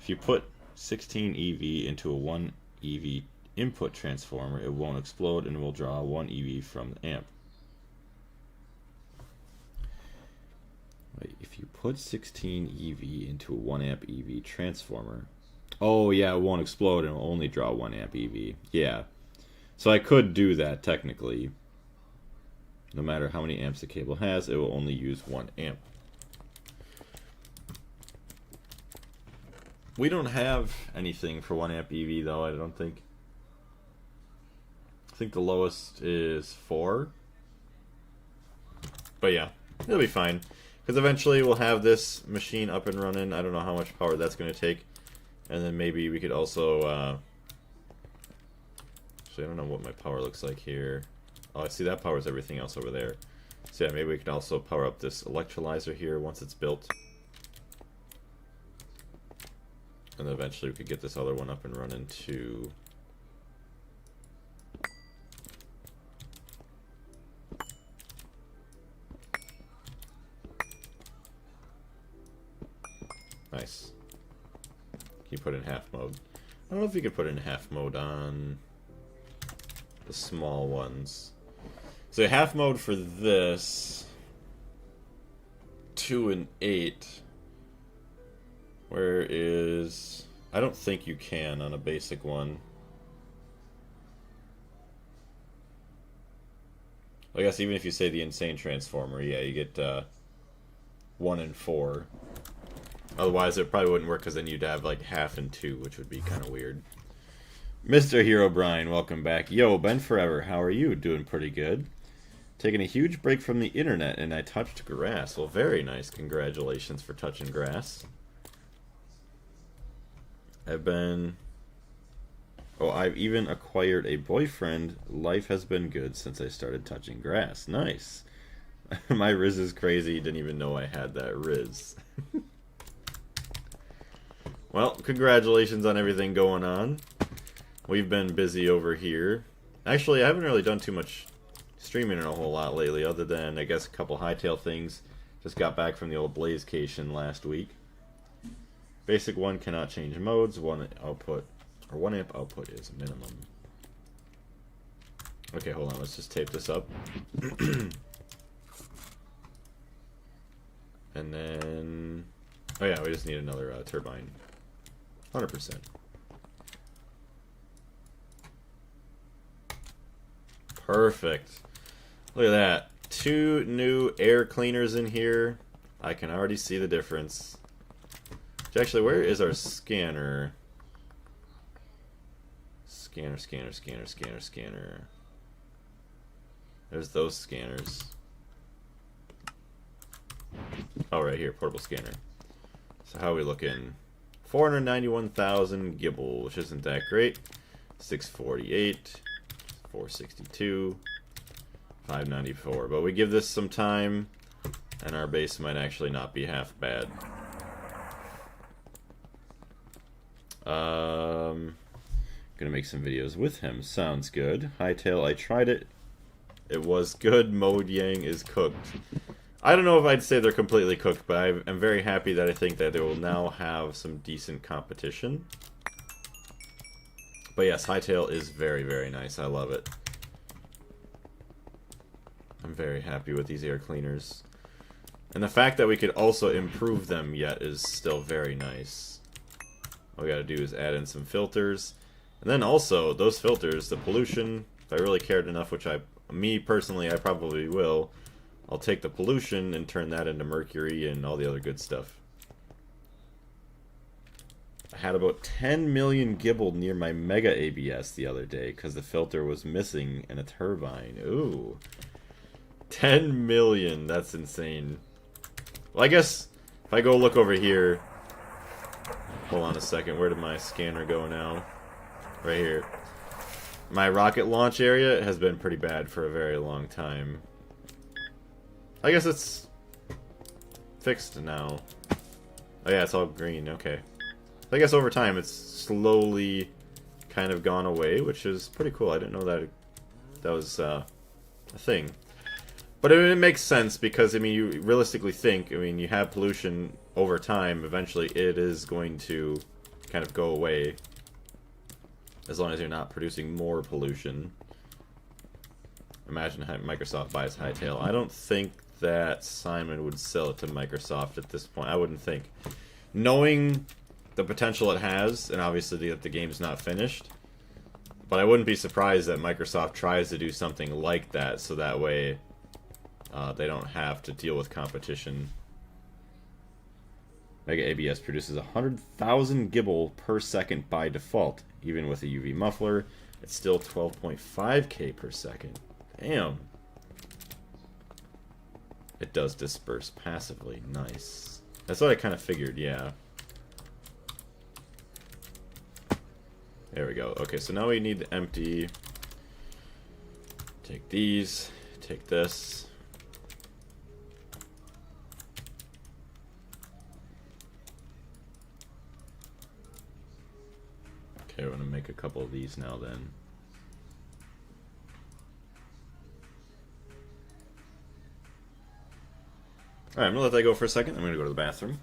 if you put 16 EV into a 1 EV input transformer, it won't explode and will draw 1 EV from the amp. Wait, if you put 16 EV into a 1 amp EV transformer, oh yeah, it won't explode and it will only draw 1 amp EV. Yeah, so I could do that technically. No matter how many amps the cable has, it will only use 1 amp. We don't have anything for 1 amp EV though, I don't think. I think the lowest is 4. But yeah, it'll be fine. Because eventually we'll have this machine up and running. I don't know how much power that's going to take. And then maybe we could also... Actually, I don't know what my power looks like here. Oh, I see that powers everything else over there. So yeah, maybe we can also power up this electrolyzer here once it's built. And then eventually we could get this other one up and running too. Nice. Can you put in half mode? I don't know if you could put in half mode on the small ones. So half mode for this 2 and 8. Where is... I don't think you can on a basic one. I guess even if you say the insane transformer, yeah, you get 1 and 4. Otherwise it probably wouldn't work because then you'd have like half and 2, which would be kind of weird. Mr. Hero Brian, welcome back. Yo, been forever. How are you? Doing pretty good. Taking a huge break from the internet and I touched grass. Well, very nice. Congratulations for touching grass. I've even acquired a boyfriend. Life has been good since I started touching grass. Nice. My Riz is crazy. Didn't even know I had that Riz. Well, congratulations on everything going on. We've been busy over here. Actually, I haven't really done too much streaming in a whole lot lately, other than, I guess, a couple Hytale things. Just got back from the old Blazecation last week. Basic 1 cannot change modes. 1 output, or 1 amp output is minimum. Okay, hold on. Let's just tape this up. And then... Oh yeah, we just need another turbine. 100%. Perfect. Look at that. 2 new air cleaners in here. I can already see the difference. Actually, where is our scanner? Scanner. There's those scanners. Oh, right here, portable scanner. So how are we looking? 491,000 gibble, which isn't that great. 648, 462, 594. But we give this some time, and our base might actually not be half bad. Gonna make some videos with him. Sounds good. Hytale, I tried it. It was good. Mode Yang is cooked. I don't know if I'd say they're completely cooked, but I'm very happy that I think that they will now have some decent competition. But yes, Hytale is very, very nice. I love it. I'm very happy with these air cleaners. And the fact that we could also improve them yet is still very nice. All we gotta do is add in some filters. And then also, those filters, the pollution, if I really cared enough, which me personally, I probably will, I'll take the pollution and turn that into mercury and all the other good stuff. I had about 10 million gibble near my Mega ABS the other day because the filter was missing in a turbine. Ooh. 10 million, that's insane. Well, I guess if I go look over here... Hold on a second, where did my scanner go now? Right here. My rocket launch area has been pretty bad for a very long time. I guess it's fixed now. Oh yeah, it's all green, okay. I guess over time it's slowly kind of gone away, which is pretty cool. I didn't know that that was a thing. But it makes sense because, I mean, you realistically think, I mean, you have pollution over time, eventually it is going to kind of go away. As long as you're not producing more pollution. Imagine Microsoft buys Hytale. I don't think that Simon would sell it to Microsoft at this point. I wouldn't think. Knowing the potential it has, and obviously that the game's not finished, but I wouldn't be surprised that Microsoft tries to do something like that, so that way they don't have to deal with competition. Mega ABS produces 100,000 gibble per second by default. Even with a UV muffler, it's still 12.5k per second. Damn. It does disperse passively. Nice. That's what I kind of figured, yeah. There we go. Okay, so now we need to empty. Take these. Take this. Okay, we're going to make a couple of these now then. Alright, I'm going to let that go for a second. I'm going to go to the bathroom.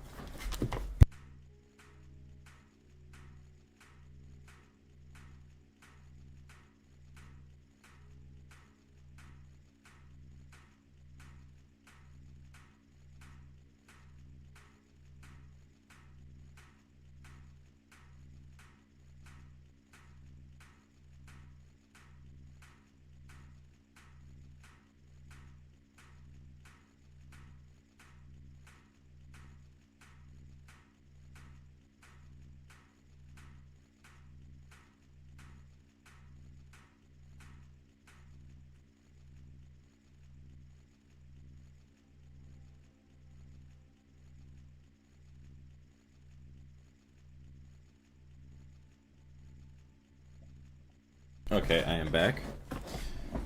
Okay, I am back.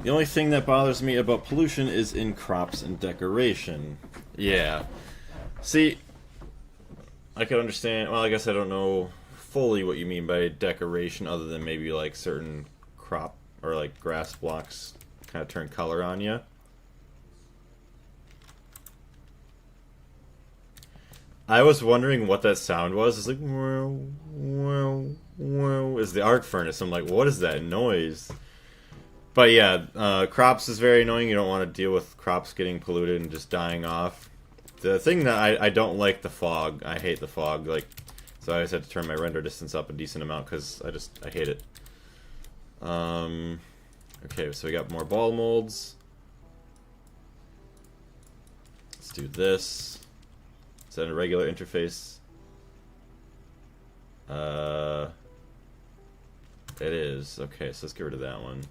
The only thing that bothers me about pollution is in crops and decoration. Yeah. See, I could understand, well, I guess I don't know fully what you mean by decoration other than maybe like certain crop or like grass blocks kind of turn color on you. I was wondering what that sound was. It's like, wow, wow, wow. Is the arc furnace. I'm like, what is that noise? But yeah, crops is very annoying. You don't want to deal with crops getting polluted and just dying off. The thing that I don't like the fog. I hate the fog. Like, so I just had to turn my render distance up a decent amount because I hate it. Okay, so we got more ball molds. Let's do this. Is that a regular interface? It is. Okay, so let's get rid of that one.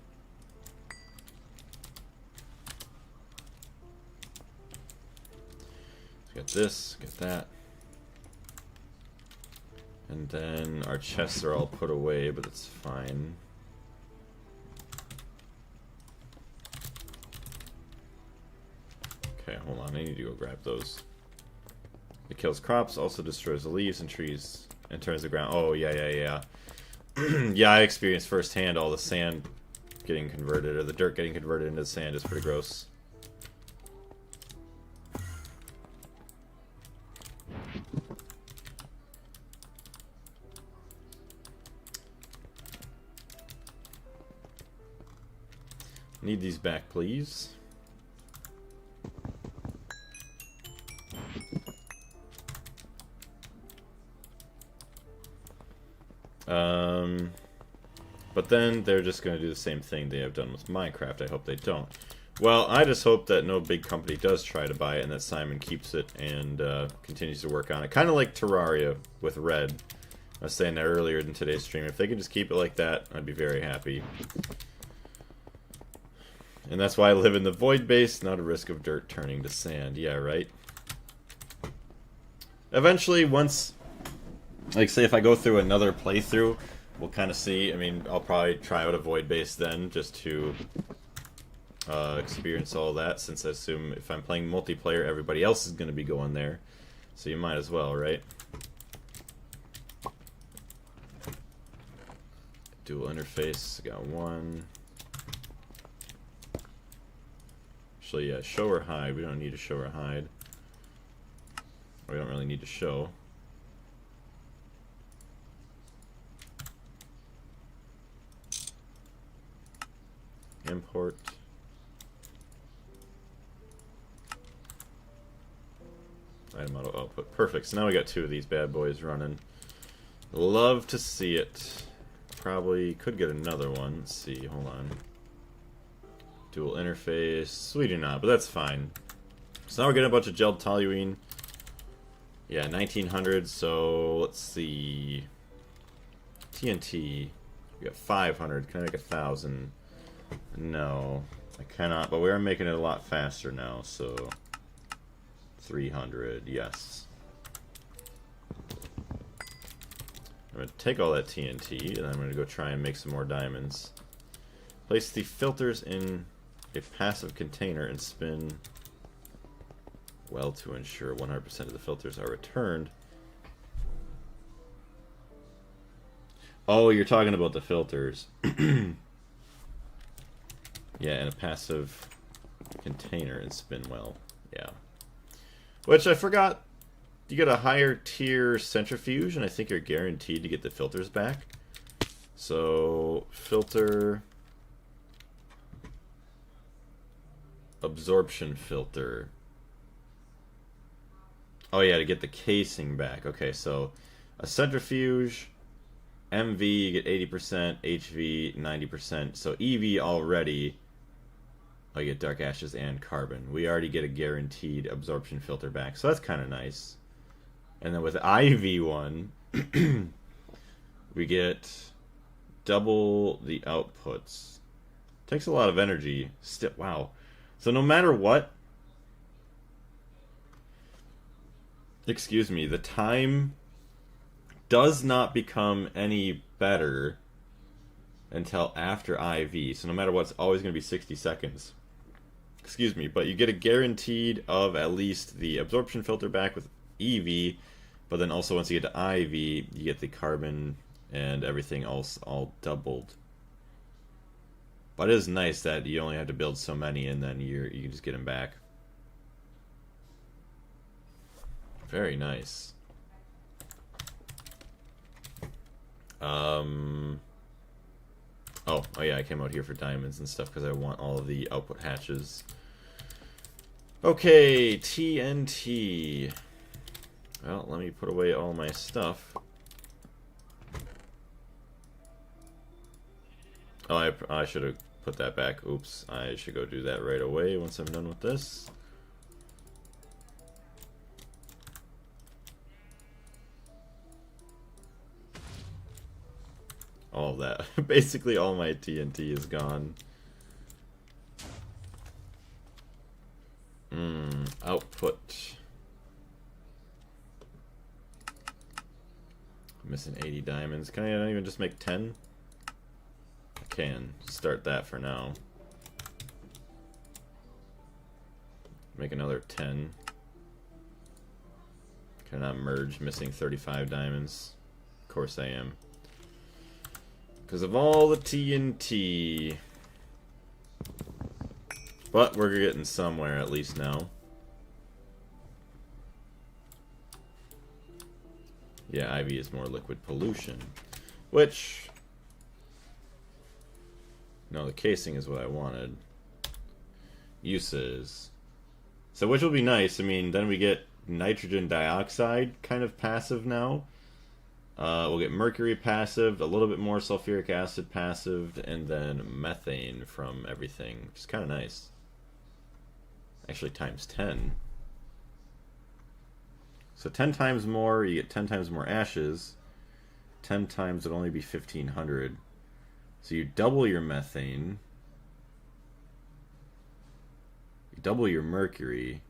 Get this, get that. And then our chests are all put away, but it's fine. Okay, hold on, I need to go grab those. It kills crops, also destroys the leaves and trees, and turns the ground. Oh, yeah. Yeah, I experienced firsthand all the sand getting converted, or the dirt getting converted into sand is pretty gross. Need these back, please. But then they're just going to do the same thing they have done with Minecraft. I hope they don't. Well, I just hope that no big company does try to buy it and that Simon keeps it and continues to work on it. Kind of like Terraria with Red. I was saying that earlier in today's stream. If they could just keep it like that, I'd be very happy. And that's why I live in the void base, not a risk of dirt turning to sand. Yeah, right? Eventually, once... Like, say if I go through another playthrough, we'll kind of see. I mean, I'll probably try out a void base then, just to experience all that, since I assume if I'm playing multiplayer, everybody else is going to be going there. So you might as well, right? Dual interface, got one. Actually, yeah, show or hide. We don't need to show or hide. We don't really need to show. Import. Item auto output. Perfect. So now we got two of these bad boys running. Love to see it. Probably could get another one. Let's see. Hold on. Dual interface. We do not, but that's fine. So now we're getting a bunch of gelled toluene. Yeah, 1900. So let's see. TNT. We got 500. Can I make 1,000? No, I cannot. But we are making it a lot faster now. So 300. Yes. I'm going to take all that TNT, and I'm going to go try and make some more diamonds. Place the filters in a passive container and spin well to ensure 100% of the filters are returned. Oh, you're talking about the filters. Yeah, in a passive container and spin well. Yeah. Which I forgot. You get a higher tier centrifuge, and I think you're guaranteed to get the filters back. So, filter... absorption filter. Oh yeah, to get the casing back. Okay, so a centrifuge, MV you get 80%, HV 90%. So EV already, I get dark ashes and carbon. We already get a guaranteed absorption filter back, so that's kind of nice. And then with IV one, we get double the outputs. Takes a lot of energy. Wow. So no matter what, excuse me, the time does not become any better until after IV. So no matter what, it's always going to be 60 seconds. Excuse me, but you get a guaranteed of at least the absorption filter back with EV, but then also once you get to IV, you get the carbon and everything else all doubled. But it is nice that you only have to build so many and then you can just get them back. Very nice. Oh yeah, I came out here for diamonds and stuff because I want all of the output hatches. Okay, TNT. Well, let me put away all my stuff. Oh, I should have put that back. Oops, I should go do that right away once I'm done with this. All of that. Basically all my TNT is gone. Output. Missing 80 diamonds. Can I not even just make 10? I can. Start that for now. Make another 10. Cannot merge. Missing 35 diamonds. Of course I am. Because of all the TNT. But we're getting somewhere at least now. Yeah, ivy is more liquid pollution. Which... no, the casing is what I wanted. Uses. So which will be nice. I mean, then we get nitrogen dioxide kind of passive now. We'll get mercury passived, a little bit more sulfuric acid passived, and then methane from everything, which is kind of nice. Actually, times 10. So 10 times more, you get 10 times more ashes. 10 times would only be 1,500. So you double your methane. You double your mercury.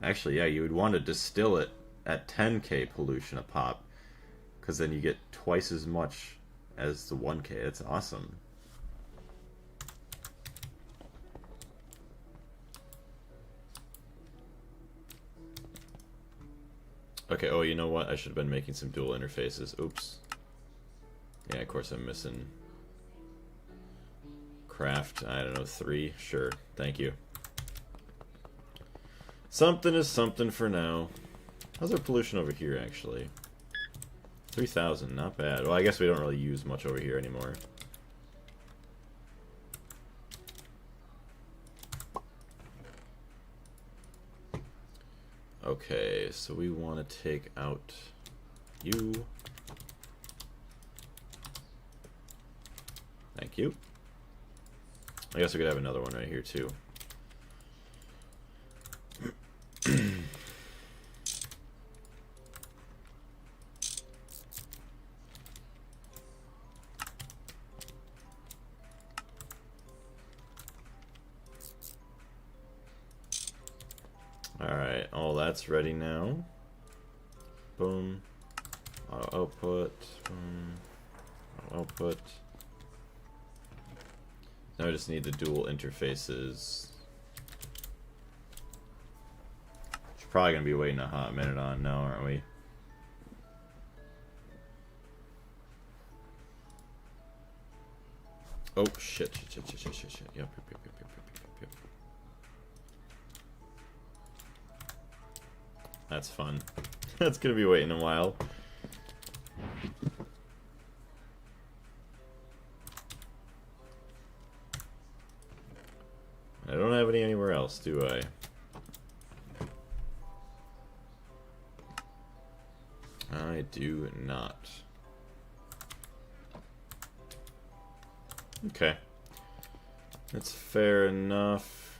Actually, yeah, you would want to distill it at 10k pollution a pop, because then you get twice as much as the 1k. That's awesome. Okay, oh, you know what? I should have been making some dual interfaces. Oops. Yeah, of course I'm missing. Craft, I don't know, 3? Sure, thank you. Something is something for now. How's our pollution over here, actually? 3,000, not bad. Well, I guess we don't really use much over here anymore. Okay, so we want to take out you. Thank you. I guess we could have another one right here, too. Alright, all that's ready now. Boom. Auto output. Boom. Auto output. Now I just need the dual interfaces. We're probably going to be waiting a hot minute on now, aren't we? Oh, shit. Yep. That's fun. That's gonna be waiting a while. I don't have any anywhere else, do I? I do not. Okay. That's fair enough.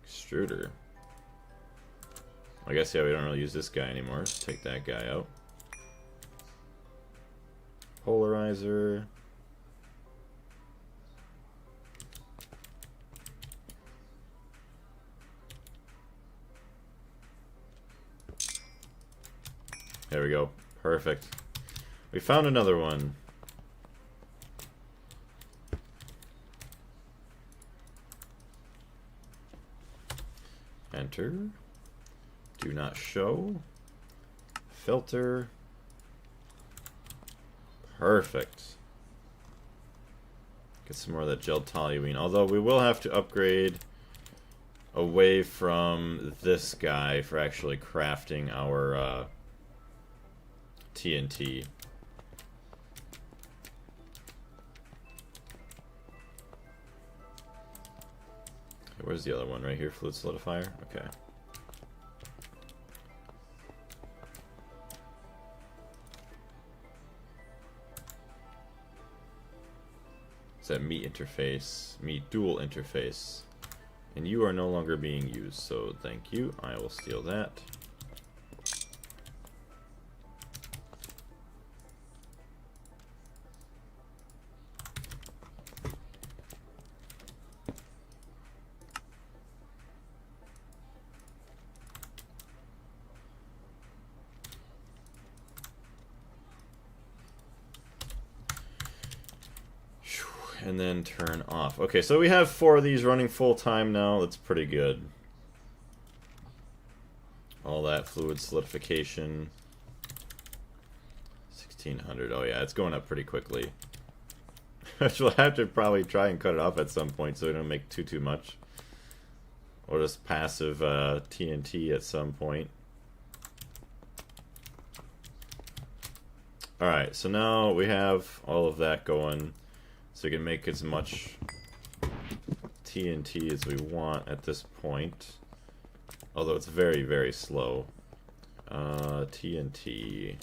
Extruder. I guess, yeah, we don't really use this guy anymore. Let's take that guy out. Polarizer. There we go. Perfect. We found another one. Enter. Do not show. Filter. Perfect. Get some more of that gel toluene. Although we will have to upgrade away from this guy for actually crafting our TNT. Okay, where's the other one? Right here, fluid solidifier? Okay. It's that meat interface, meat dual interface. And you are no longer being used, so thank you. I will steal that. And then turn off. Okay, so we have 4 of these running full time now. That's pretty good. All that fluid solidification. 1600. Oh yeah, it's going up pretty quickly. Which we'll have to probably try and cut it off at some point so we don't make too much. Or just passive TNT at some point. Alright, so now we have all of that going. So we can make as much TNT as we want at this point. Although it's very, very slow. TNT.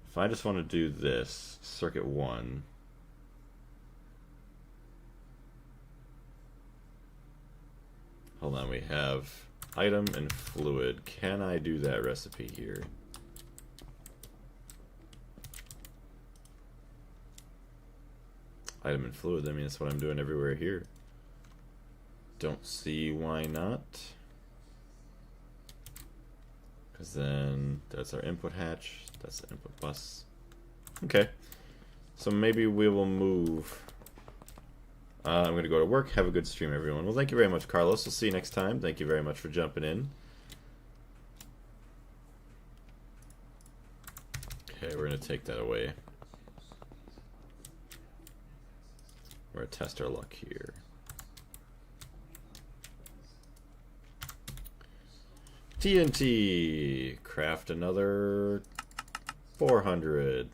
If I just want to do this, circuit 1. Hold on, we have item and fluid. Can I do that recipe here? Item and fluid, I mean, that's what I'm doing everywhere here. Don't see why not. Because then that's our input hatch, that's the input bus. Okay, so maybe we will move. I'm going to go to work. Have a good stream, everyone. Well, thank you very much, Carlos. We'll see you next time. Thank you very much for jumping in. Okay, we're going to take that away. We're going to test our luck here. TNT. Craft another 400.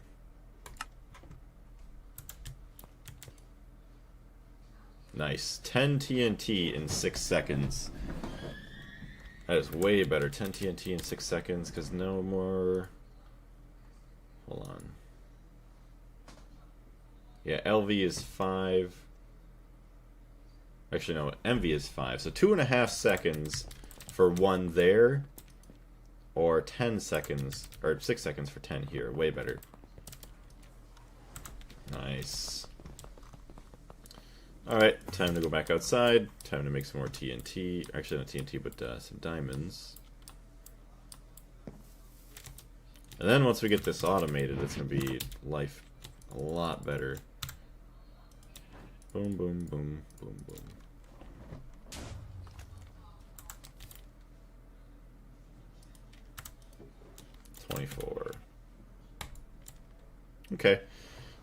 Nice. 10 TNT in 6 seconds. That is way better. 10 TNT in 6 seconds, because no more... Hold on. Yeah, LV is 5. Actually, no, MV is 5. So 2.5 seconds for 1 there, or 10 seconds, or 6 seconds for 10 here. Way better. Nice. Alright, time to go back outside. Time to make some more TNT. Actually, not TNT, but some diamonds. And then once we get this automated, it's going to be life a lot better. Boom, boom, boom, boom, boom. $24. Okay,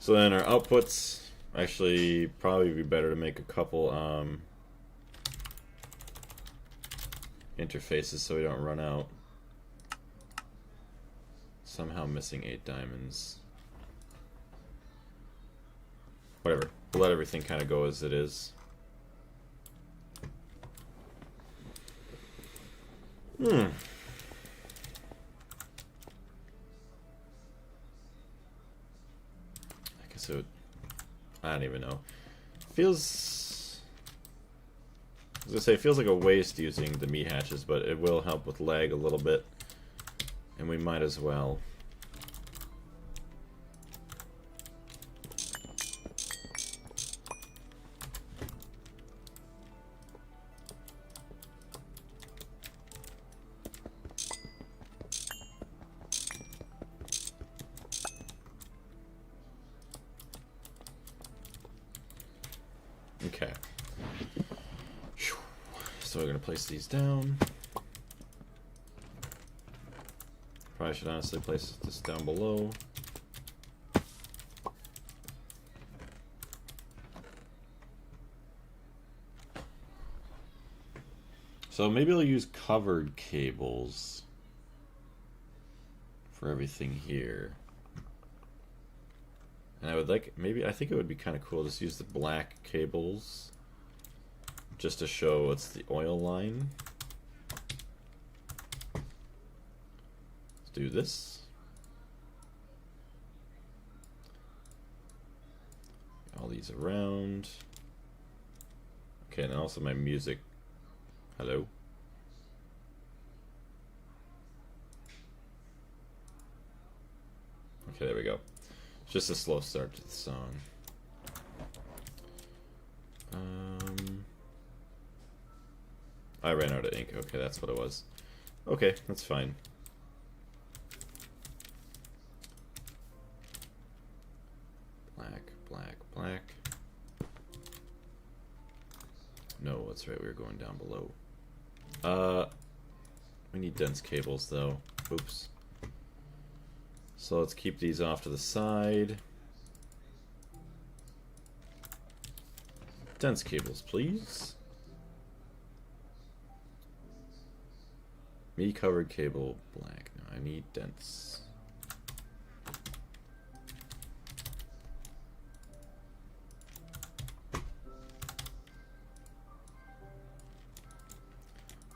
so then our outputs... Actually, probably be better to make a couple interfaces so we don't run out. Somehow missing 8 diamonds. Whatever. We'll let everything kind of go as it is. I guess it would... I don't even know. Feels... I was gonna say, it feels like a waste using the meat hatches, but it will help with lag a little bit. And we might as well. Okay. So we're going to place these down. Probably should honestly place this down below. So maybe I'll use covered cables for everything here. And I would like, maybe, I think it would be kind of cool to just use the black cables just to show what's the oil line. Let's do this. All these around. Okay, and also my music. Hello. Okay, there we go. Just a slow start to the song. I ran out of ink. Okay, that's what it was. Okay, that's fine. Black, black, black. No, that's right, we were going down below. We need dense cables though. Oops. So let's keep these off to the side. Dense cables, please. Me covered cable, black. No, I need dense.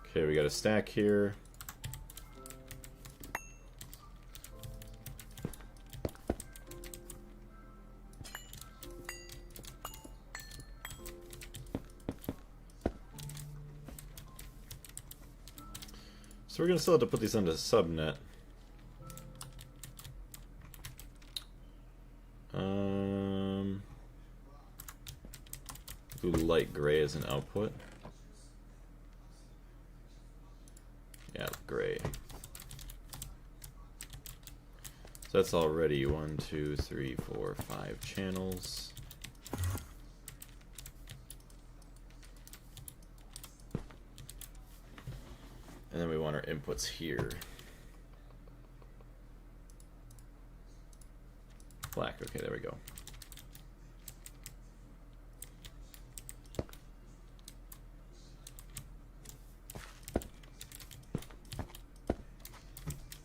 Okay, we got a stack here. So we're gonna still have to put these onto subnet. Do light gray as an output. Yeah, gray. So that's already 1, 2, 3, 4, 5 channels. And then we want our inputs here. Black, okay, there we go.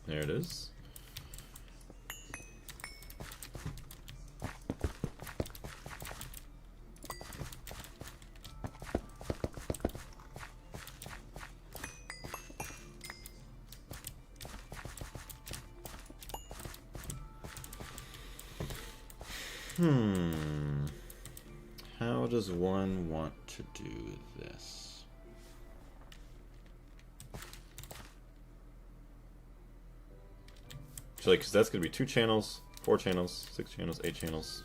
There it is. How does one want to do this? So, like, because that's going to be 2 channels, 4 channels, 6 channels, 8 channels,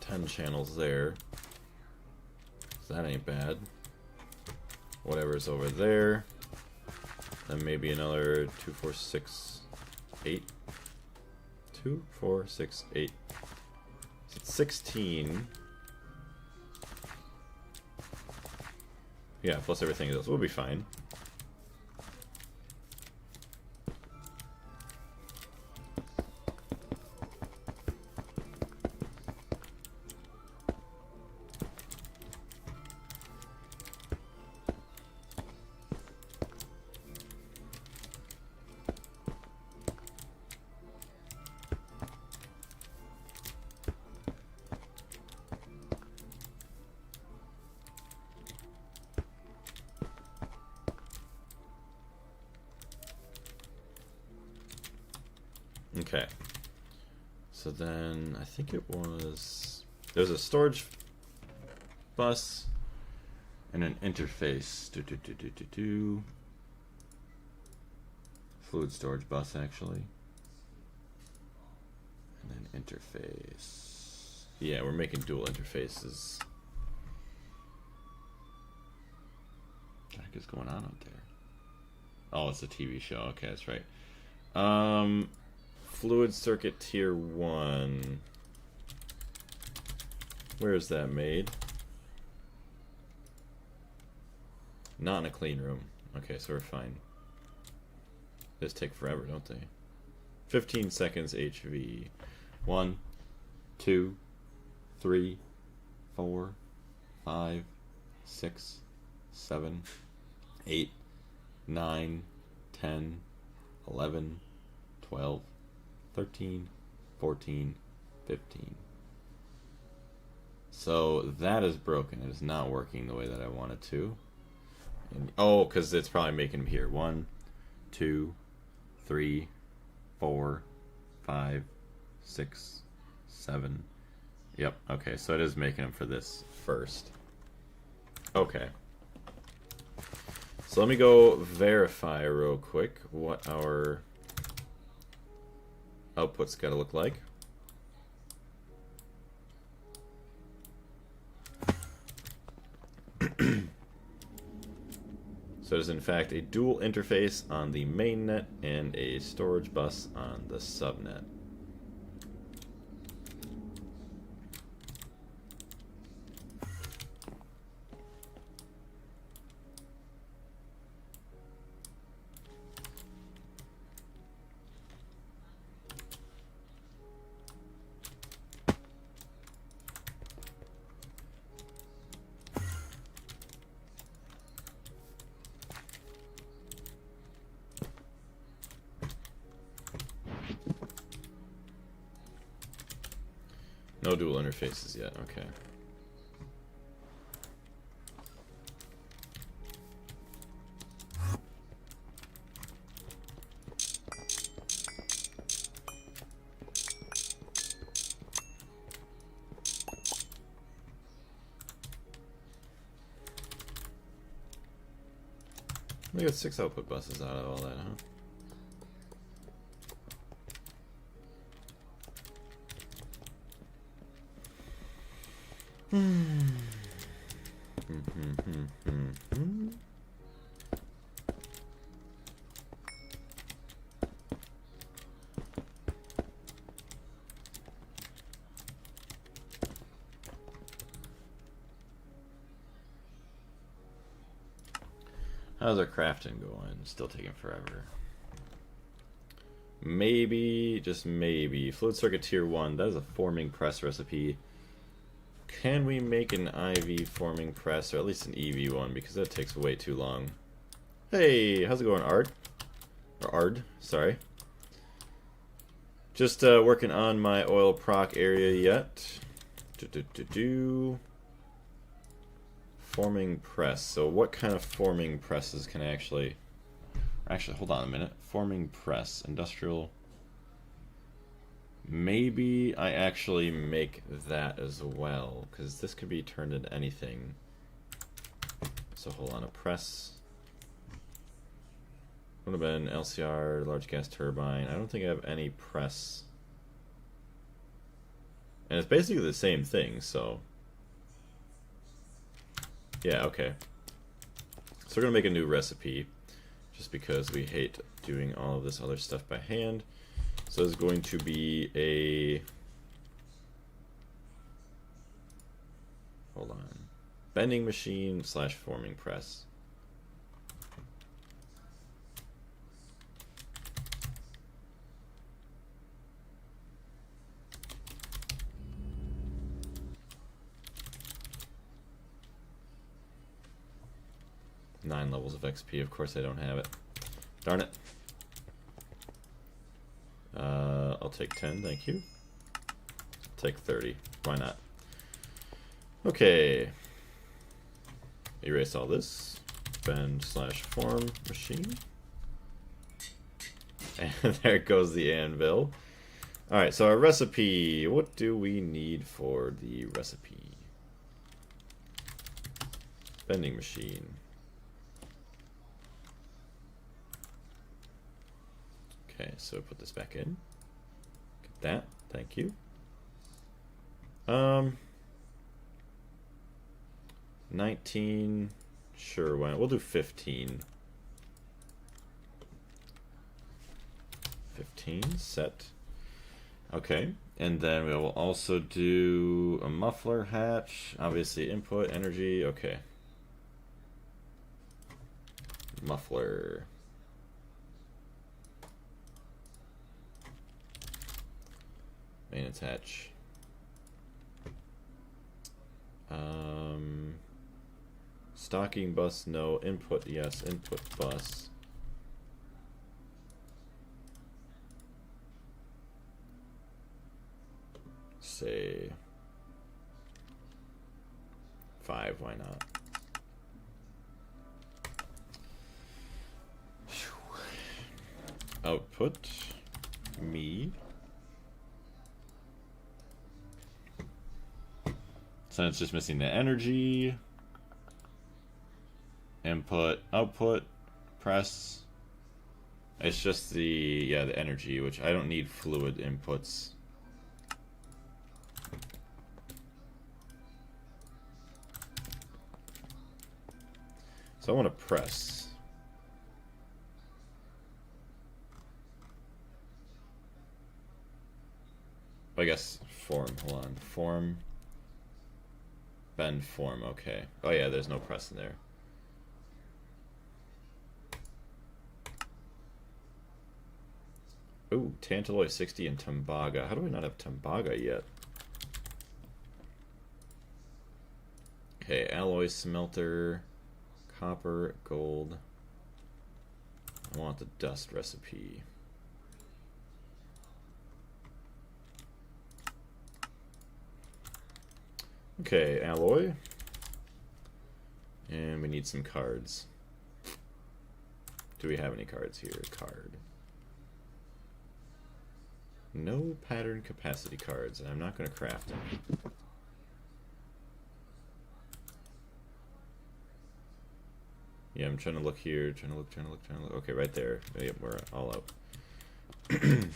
10 channels there. So that ain't bad. Whatever's over there. Then maybe another 2, 4, 6, 8. 2, 4, 6, 8. So it's 16. Yeah, plus everything else. We'll be fine. Okay, so then I think it was, there's a storage bus and an interface. Fluid storage bus, actually. And then interface. Yeah, we're making dual interfaces. What the heck is going on out there? Oh, it's a TV show. Okay, that's right. Fluid circuit tier 1. Where is that made? Not in a clean room. Okay, so we're fine. They just take forever, don't they? 15 seconds HV. 1, 2, 3, 4, 5, 6, 7, 8, 9, 10, 11, 12, 13, 14, 15. So that is broken. It is not working the way that I want it to. And, oh, because it's probably making them here. 1, 2, 3, 4, 5, 6, 7. Yep, okay, so it is making them for this first. Okay. So let me go verify real quick what our output's got to look like. So it is in fact a dual interface on the main net and a storage bus on the subnet. No dual interfaces yet, okay. We got 6 output buses out of all that, huh? How's our crafting going? Still taking forever. Maybe, just maybe, fluid circuit tier 1. That is a forming press recipe. Can we make an IV forming press, or at least an EV one, because that takes way too long. Hey, how's it going, Art? Or Ard, sorry. Just working on my oil proc area yet. Forming press. So what kind of forming presses can I actually... Actually, hold on a minute. Forming press. Industrial... Maybe I actually make that as well, because this could be turned into anything. So hold on, a press. Would have been LCR, large gas turbine. I don't think I have any press. And it's basically the same thing, so... Yeah, okay. So we're going to make a new recipe, just because we hate doing all of this other stuff by hand. So it's going to be a... Hold on. Bending machine / forming press. Nine levels of XP. Of course I don't have it. Darn it. I'll take 10, thank you. Take 30. Why not? Okay. Erase all this. Bend / form machine. And there goes the anvil. Alright, so our recipe. What do we need for the recipe? Bending machine. Okay, so put this back in. Get that, thank you. 19, sure, why not? We'll do 15. 15, set. Okay, and then we will also do a muffler hatch. Obviously input, energy, okay. Muffler. Maintenance hatch. Stocking bus, no. Input, yes. Input bus. Say 5, why not? Output, me. So it's just missing the energy. Input, output, press. It's just the energy, which I don't need fluid inputs. So I want to press. I guess form, hold on. Form. Bend form, okay. Oh yeah, there's no press in there. Ooh, Tantalloy 60 and Tembaga. How do we not have Tembaga yet? Okay, alloy smelter, copper, gold. I want the dust recipe. Okay, alloy. And we need some cards. Do we have any cards here? Card. No pattern capacity cards, and I'm not going to craft them. Yeah, I'm trying to look here, trying to look. Okay, right there. Yep, we're all out. I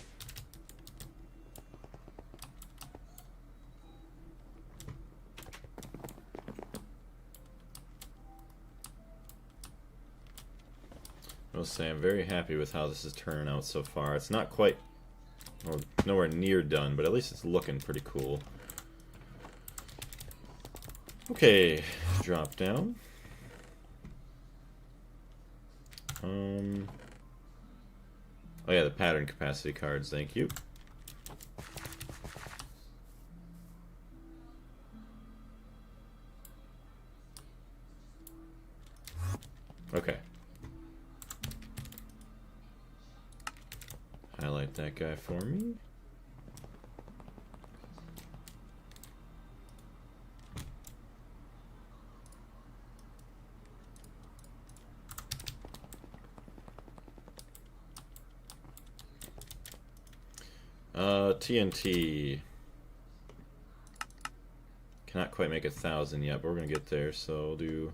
will say I'm very happy with how this is turning out so far. It's not quite, well, nowhere near done, but at least it's looking pretty cool. Okay, drop down. Oh yeah, the pattern capacity cards, thank you. Okay. Highlight that guy for me. TNT. Cannot quite make 1,000 yet, but we're gonna get there, so we'll do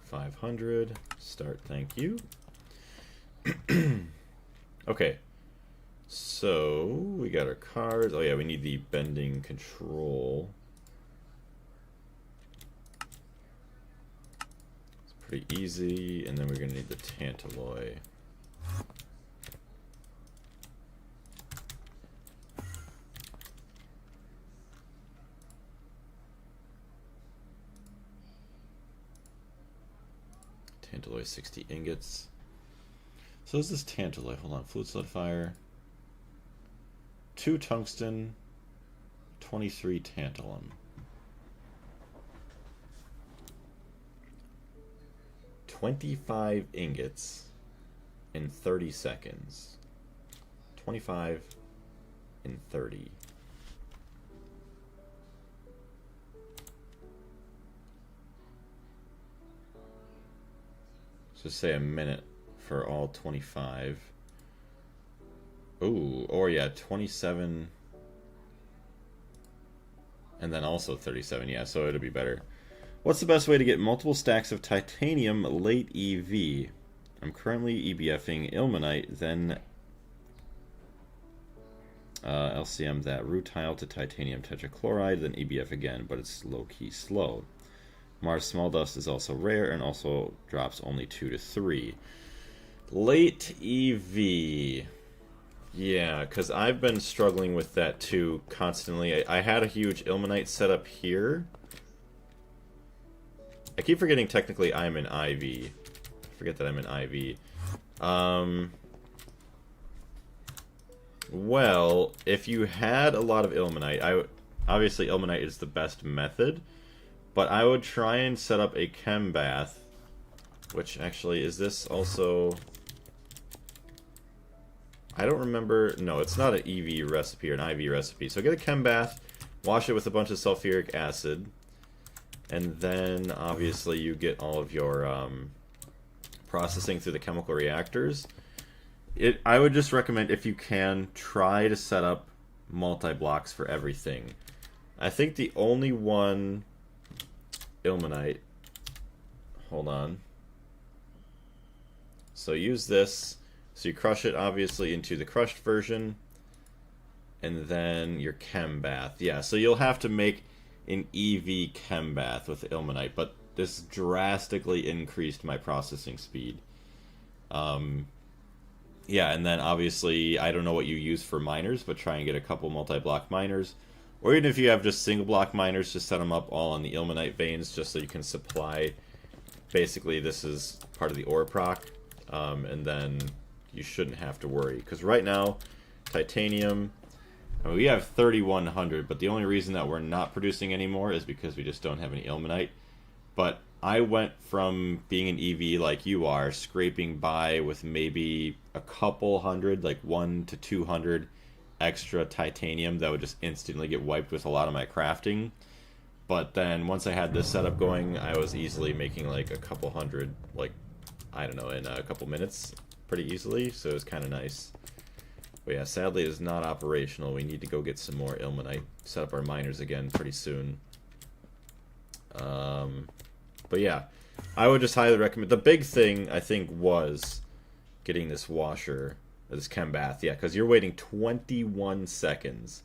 500. Start, thank you. Okay. So, we got our cards. Oh yeah, we need the bending control. It's pretty easy, and then we're gonna need the Tantaloi. Tantaloi 60 ingots. So is this Tantaloi? Hold on. Fluid solidifier. 2 tungsten. 23 tantalum. 25 ingots in 30 seconds. 25 in 30. Just say a minute for all 25. Ooh, or yeah, 27. And then also 37, yeah, so it'll be better. What's the best way to get multiple stacks of titanium late EV? I'm currently EBFing ilmenite, then LCM that rutile to titanium tetrachloride, then EBF again, but it's low-key slow. Mars small dust is also rare and also drops only 2 to 3. Late EV. Yeah, because I've been struggling with that too constantly. I had a huge ilmenite set up here. I keep forgetting technically I'm in IV. I forget that I'm in IV. Well, if you had a lot of ilmenite, obviously ilmenite is the best method. But I would try and set up a chem bath, which actually, is this also... I don't remember... No, it's not an EV recipe or an IV recipe. So get a chem bath, wash it with a bunch of sulfuric acid, and then obviously you get all of your processing through the chemical reactors. I would just recommend, if you can, try to set up multi-blocks for everything. I think the only one... ilmenite. Hold on. So use this. So you crush it obviously into the crushed version. And then your chem bath. Yeah, so you'll have to make an EV chem bath with ilmenite, but this drastically increased my processing speed. Yeah, and then obviously I don't know what you use for miners, but try and get a couple multi-block miners. Or even if you have just single block miners, just set them up all on the ilmenite veins just so you can supply. Basically, this is part of the ore proc, and then you shouldn't have to worry. Because right now, titanium, I mean, we have 3,100, but the only reason that we're not producing anymore is because we just don't have any ilmenite. But I went from being an EV like you are, scraping by with maybe a couple hundred, like 1 to 200 extra titanium that would just instantly get wiped with a lot of my crafting. But then once I had this setup going, I was easily making like a couple hundred, like, I don't know, in a couple minutes pretty easily, so it was kind of nice. But yeah, sadly it's not operational. We need to go get some more ilmenite, set up our miners again pretty soon. But yeah, I would just highly recommend. The big thing, I think, was getting this washer, or this chem bath. Yeah, because you're waiting 21 seconds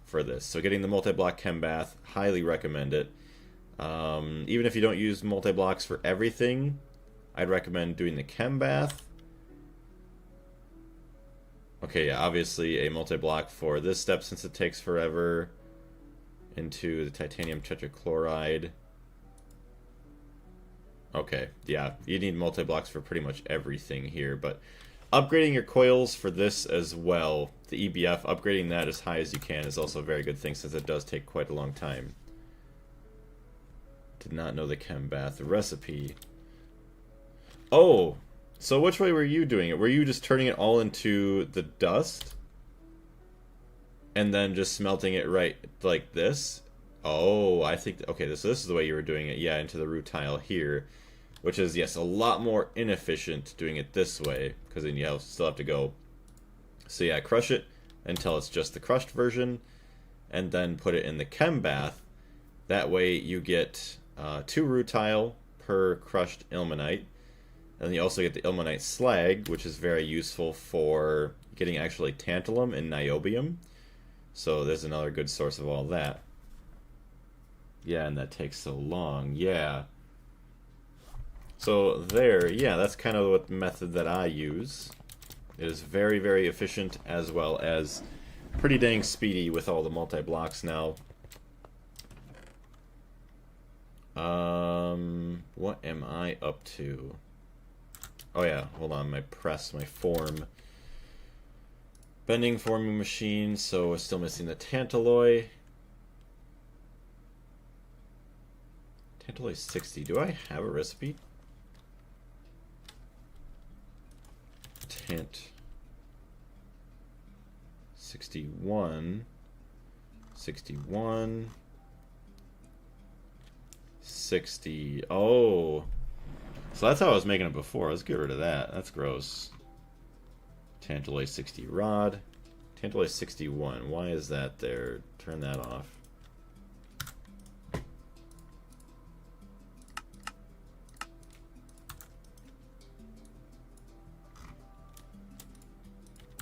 for this. So getting the multi-block chem bath, highly recommend it. Even if you don't use multi-blocks for everything, I'd recommend doing the chem bath. Okay, yeah, obviously a multi-block for this step since it takes forever. Into the titanium tetrachloride. Okay, yeah, you need multi-blocks for pretty much everything here, but upgrading your coils for this as well, the EBF, upgrading that as high as you can is also a very good thing since it does take quite a long time. Did not know the chem bath recipe. Oh, so which way were you doing it? Were you just turning it all into the dust? And then just smelting it right like this? Oh, I think... Okay, so this is the way you were doing it. Yeah, into the rutile here. Which is, yes, a lot more inefficient doing it this way. Because then you still have to go... So yeah, crush it until it's just the crushed version. And then put it in the chem bath. That way you get 2 rutile per crushed ilmenite. And then you also get the ilmenite slag, which is very useful for getting actually tantalum and niobium. So there's another good source of all that. Yeah, and that takes so long. Yeah. So there, yeah, that's kind of what the method that I use. It is very, very efficient as well as pretty dang speedy with all the multi-blocks now. What am I up to? Oh yeah, hold on, my form. Bending forming machine, so we're still missing the tantalloy. Tantalloy 60, do I have a recipe? Tant 61, 61, 60. Oh, so that's how I was making it before. Let's get rid of that. That's gross. Tantalloy 60 rod. Tantalloy 61. Why is that there? Turn that off.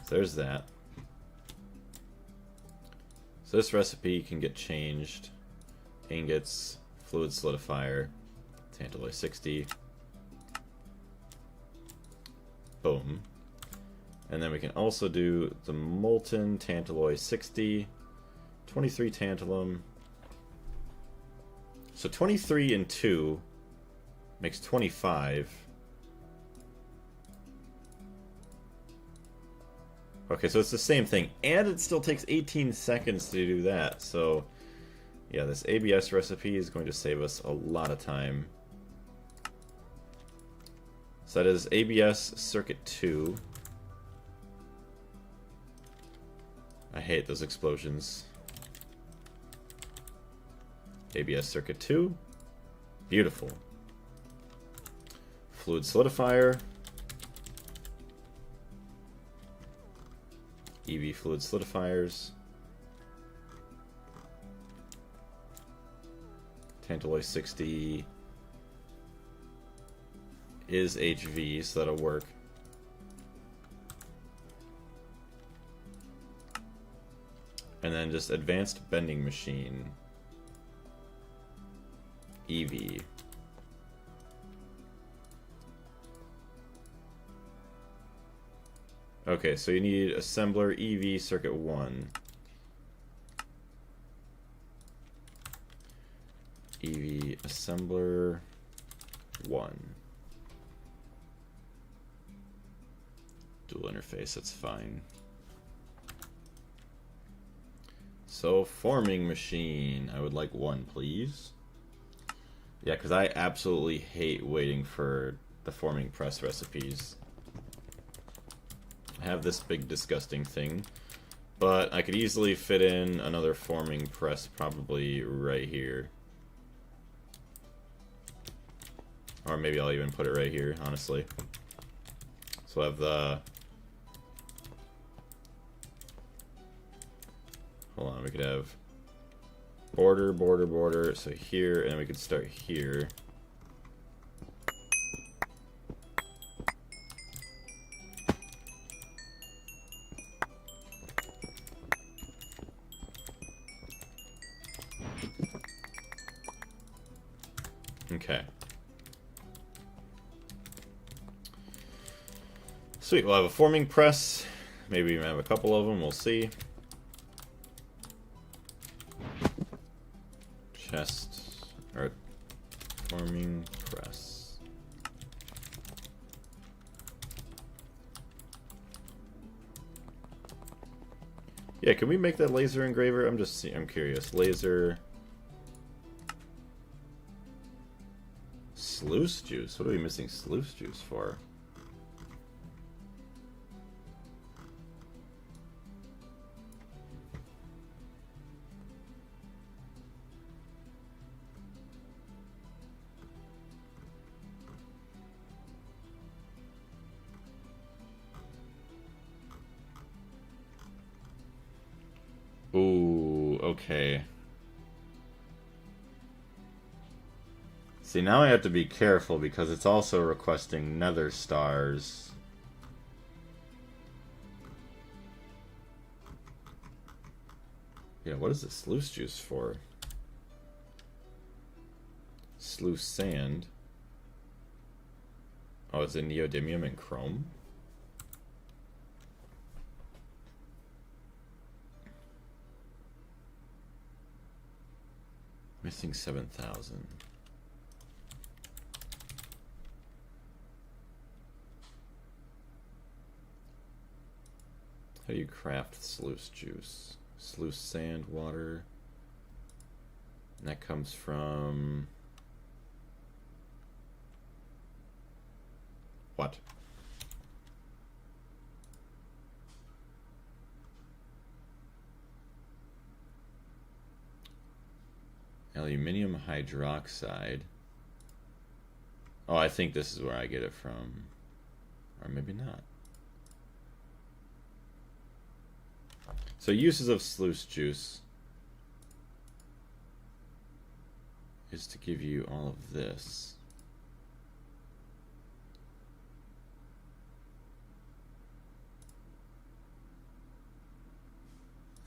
So there's that. So this recipe can get changed. Ingots, fluid solidifier, Tantalloy 60. Boom. And then we can also do the molten tantalloy 60, 23 tantalum. So 23 and 2 makes 25. Okay, so it's the same thing, and it still takes 18 seconds to do that. So yeah, this ABS recipe is going to save us a lot of time. So that is ABS circuit 2. I hate those explosions. ABS circuit 2. Beautiful. Fluid solidifier. EV fluid solidifiers. Tantalloy 60 is HV, so that'll work. And then just advanced bending machine. EV. Okay, so you need assembler EV circuit 1. EV assembler 1. Dual interface, that's fine. So, forming machine. I would like 1, please. Yeah, because I absolutely hate waiting for the forming press recipes. I have this big disgusting thing, but I could easily fit in another forming press probably right here. Or maybe I'll even put it right here, honestly. So I have the... Hold on, we could have border, border, border, so here, and then we could start here. Okay. Sweet, we'll have a forming press. Maybe even have a couple of them, we'll see. Chest, or forming press. Yeah, can we make that laser engraver? I'm curious. Laser. Sluice juice? What are we missing sluice juice for? Ooh, okay. See, now I have to be careful because it's also requesting nether stars. Yeah, what is this sluice juice for? Sluice sand. Oh, it's in neodymium and chrome? Missing 7,000. How do you craft sluice juice? Sluice sand, water. And that comes from... what? Aluminium hydroxide. Oh, I think this is where I get it from. Or maybe not. So uses of sluice juice is to give you all of this.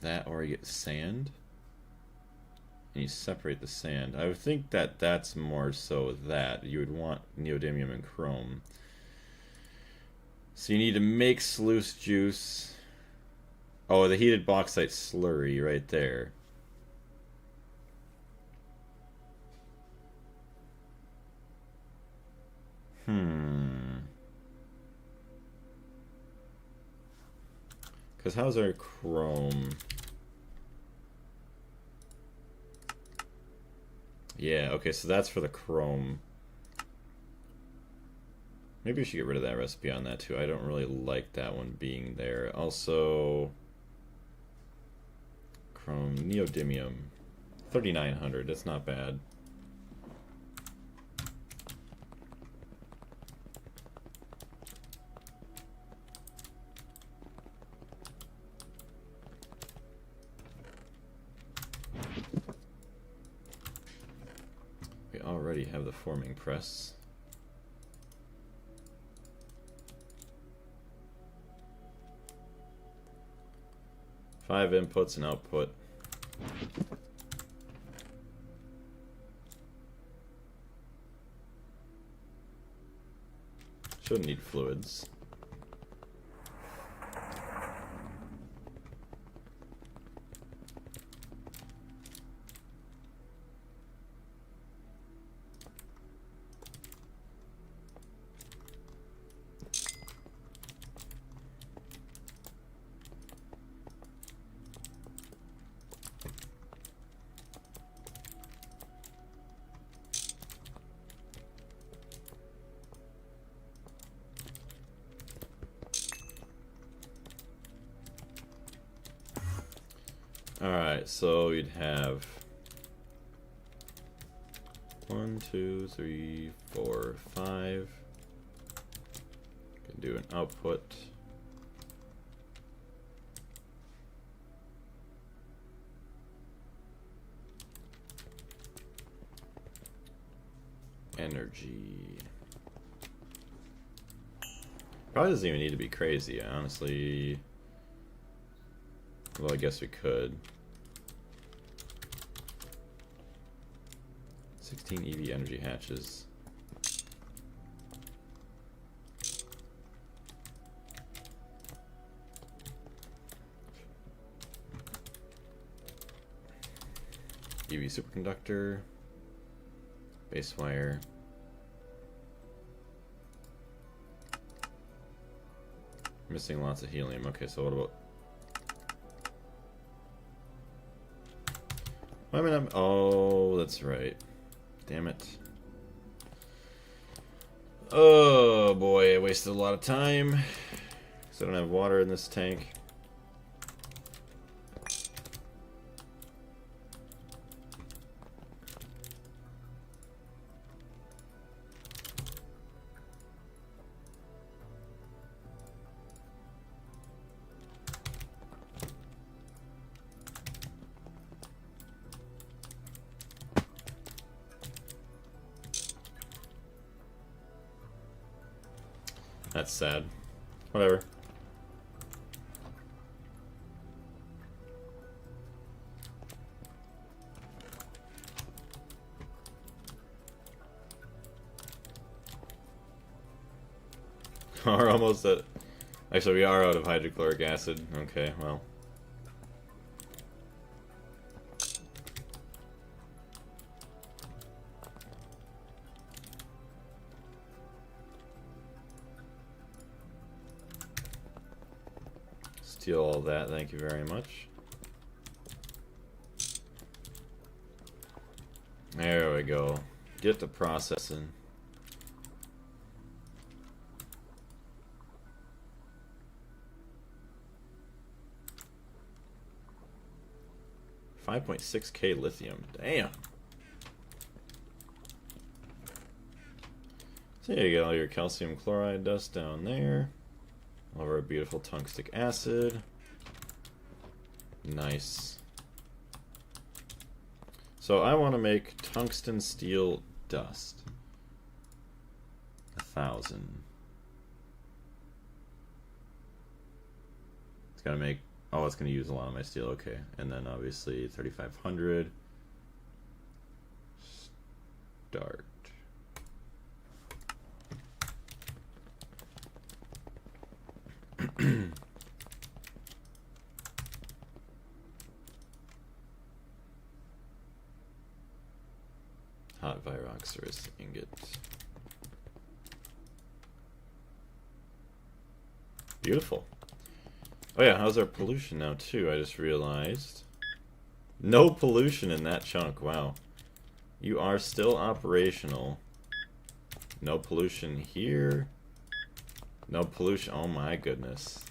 That, or you get sand. And you separate the sand. I would think that that's more so that. You would want neodymium and chrome. So you need to make sluice juice. Oh, the heated bauxite slurry right there. Because how's our chrome? Yeah, okay, so that's for the chrome. Maybe we should get rid of that recipe on that too. I don't really like that one being there. Also... chrome, neodymium, 3,900. That's not bad. We already have the forming press. Five inputs and output. Shouldn't need fluids. Alright, so you'd have 1, 2, 3, 4, 5. Can do an output. Energy. Probably doesn't even need to be crazy, honestly. Well, I guess we could. 16 EV energy hatches. EV superconductor. Base wire. Missing lots of helium. Okay, so what about... Why am I not... Oh, that's right. Damn it. Oh boy, I wasted a lot of time. Because I don't have water in this tank. That's sad. Whatever. We're almost at... Actually, we are out of hydrochloric acid. Okay, well. Steal all that, thank you very much. There we go. Get to processing. $5.6K lithium. Damn. So there you go, all your calcium chloride dust down there. All of our beautiful tungstic acid. Nice. So I want to make tungsten steel dust. 1,000. It's gonna make... Oh, it's gonna use a lot of my steel, okay. And then obviously 3,500. Start. Hot Viroxorus ingot. Beautiful. Oh yeah, how's our pollution now too? I just realized. No pollution in that chunk, wow. You are still operational. No pollution here. No pollution, oh my goodness.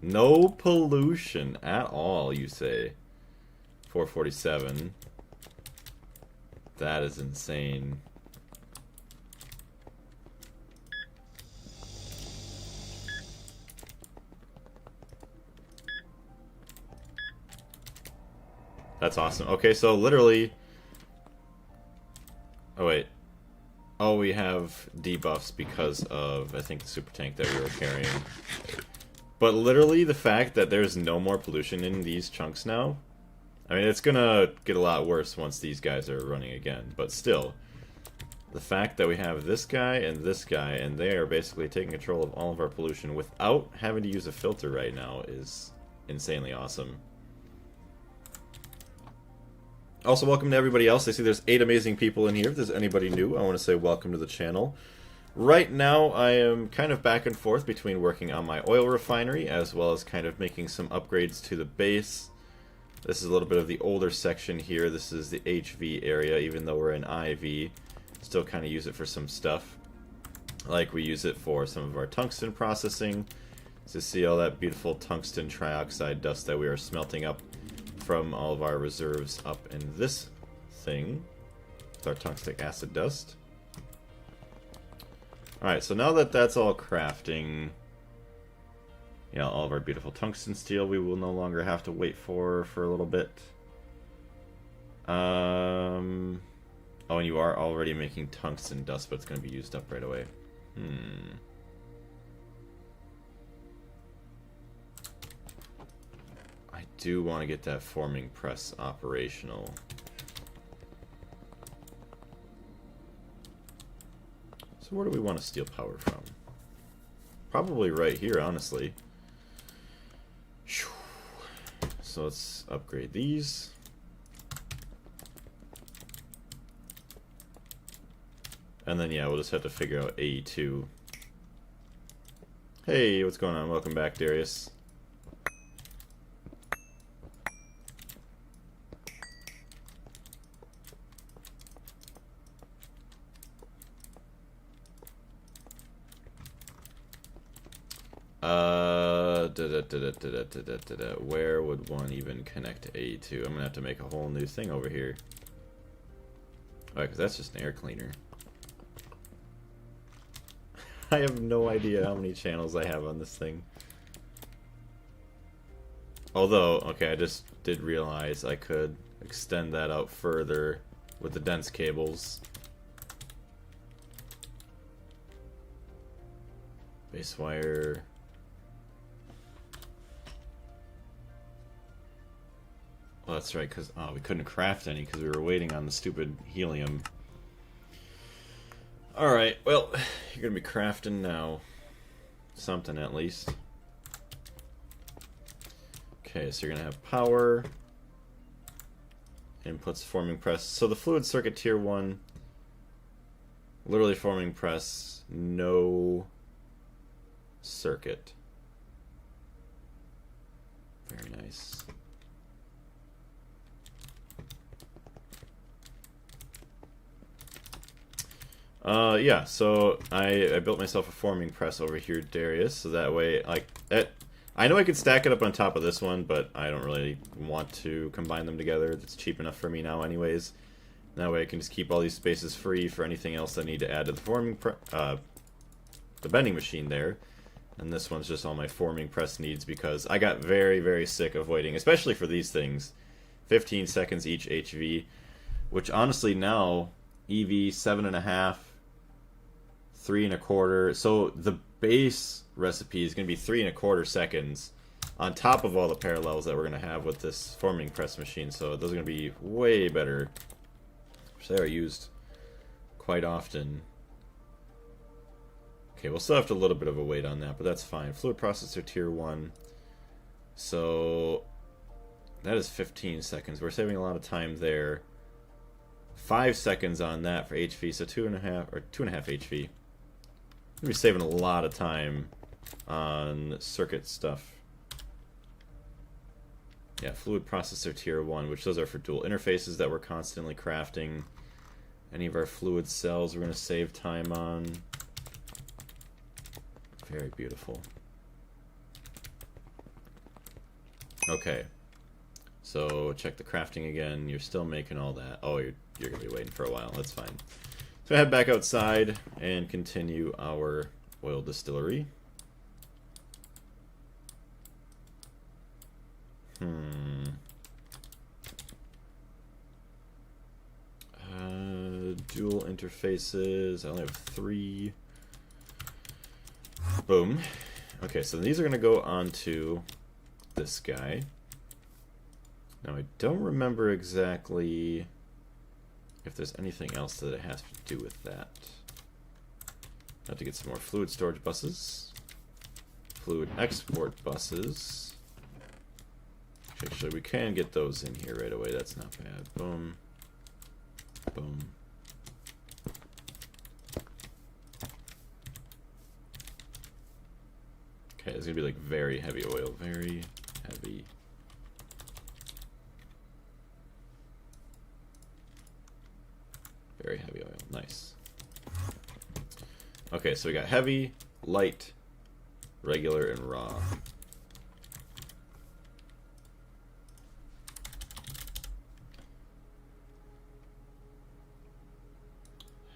No pollution at all, you say. 447. That is insane. That's awesome. Okay, so literally... Oh, wait. Oh, we have debuffs because of, I think, the super tank that we were carrying. But literally, the fact that there's no more pollution in these chunks now... I mean, it's gonna get a lot worse once these guys are running again. But still, the fact that we have this guy, and they are basically taking control of all of our pollution without having to use a filter right now is insanely awesome. Also, welcome to everybody else. I see there's 8 amazing people in here. If there's anybody new, I want to say welcome to the channel. Right now, I am kind of back and forth between working on my oil refinery, as well as kind of making some upgrades to the base. This is a little bit of the older section here. This is the HV area, even though we're in IV. Still kind of use it for some stuff. Like we use it for some of our tungsten processing. To see all that beautiful tungsten trioxide dust that we are smelting up from all of our reserves up in this thing. With our tungstic acid dust. Alright, so now that that's all crafting... Yeah, all of our beautiful tungsten steel we will no longer have to wait for a little bit. Oh, and you are already making tungsten dust, but it's going to be used up right away. I do want to get that forming press operational. So where do we want to steal power from? Probably right here, honestly. So let's upgrade these. And then, yeah, we'll just have to figure out AE2. Hey, what's going on? Welcome back, Darius. Where would one even connect to AE2? I'm gonna have to make a whole new thing over here. Alright, because that's just an air cleaner. I have no idea how many channels I have on this thing. Although, okay, I just did realize I could extend that out further with the dense cables. Base wire. Well, that's right, because we couldn't craft any because we were waiting on the stupid helium. Alright, well, you're going to be crafting now. Something, at least. Okay, so you're going to have power. Inputs, forming press. So the fluid circuit tier 1, literally forming press, no circuit. Very nice. Yeah, so I built myself a forming press over here, Darius, so that way, like, I know I could stack it up on top of this one, but I don't really want to combine them together. It's cheap enough for me now anyways. That way I can just keep all these spaces free for anything else I need to add to the the bending machine there. And this one's just all my forming press needs because I got very, very sick of waiting, especially for these things. 15 seconds each HV, which honestly now, EV 7.5, 3 1/4. So the base recipe is going to be 3 1/4 seconds on top of all the parallels that we're going to have with this forming press machine. So those are going to be way better, which they are used quite often. Okay, we'll still have a little bit of a wait on that, but that's fine. Fluid processor tier 1. So that is 15 seconds. We're saving a lot of time there. 5 seconds on that for HV, so 2.5 or 2.5 HV. We'll be saving a lot of time on circuit stuff. Yeah, fluid processor tier 1, which those are for dual interfaces that we're constantly crafting. Any of our fluid cells we're going to save time on. Very beautiful. Okay. So check the crafting again. You're still making all that. Oh, you're going to be waiting for a while. That's fine. So head back outside and continue our oil distillery. Dual interfaces. I only have 3. Boom. Okay, so these are going to go onto this guy. Now, I don't remember exactly if there's anything else that it has to do with that. I have to get some more fluid storage buses. Fluid export buses. Actually, we can get those in here right away. That's not bad. Boom. Boom. Okay, it's going to be like very heavy oil. Very heavy. Very heavy oil. Nice. Okay, so we got heavy, light, regular, and raw.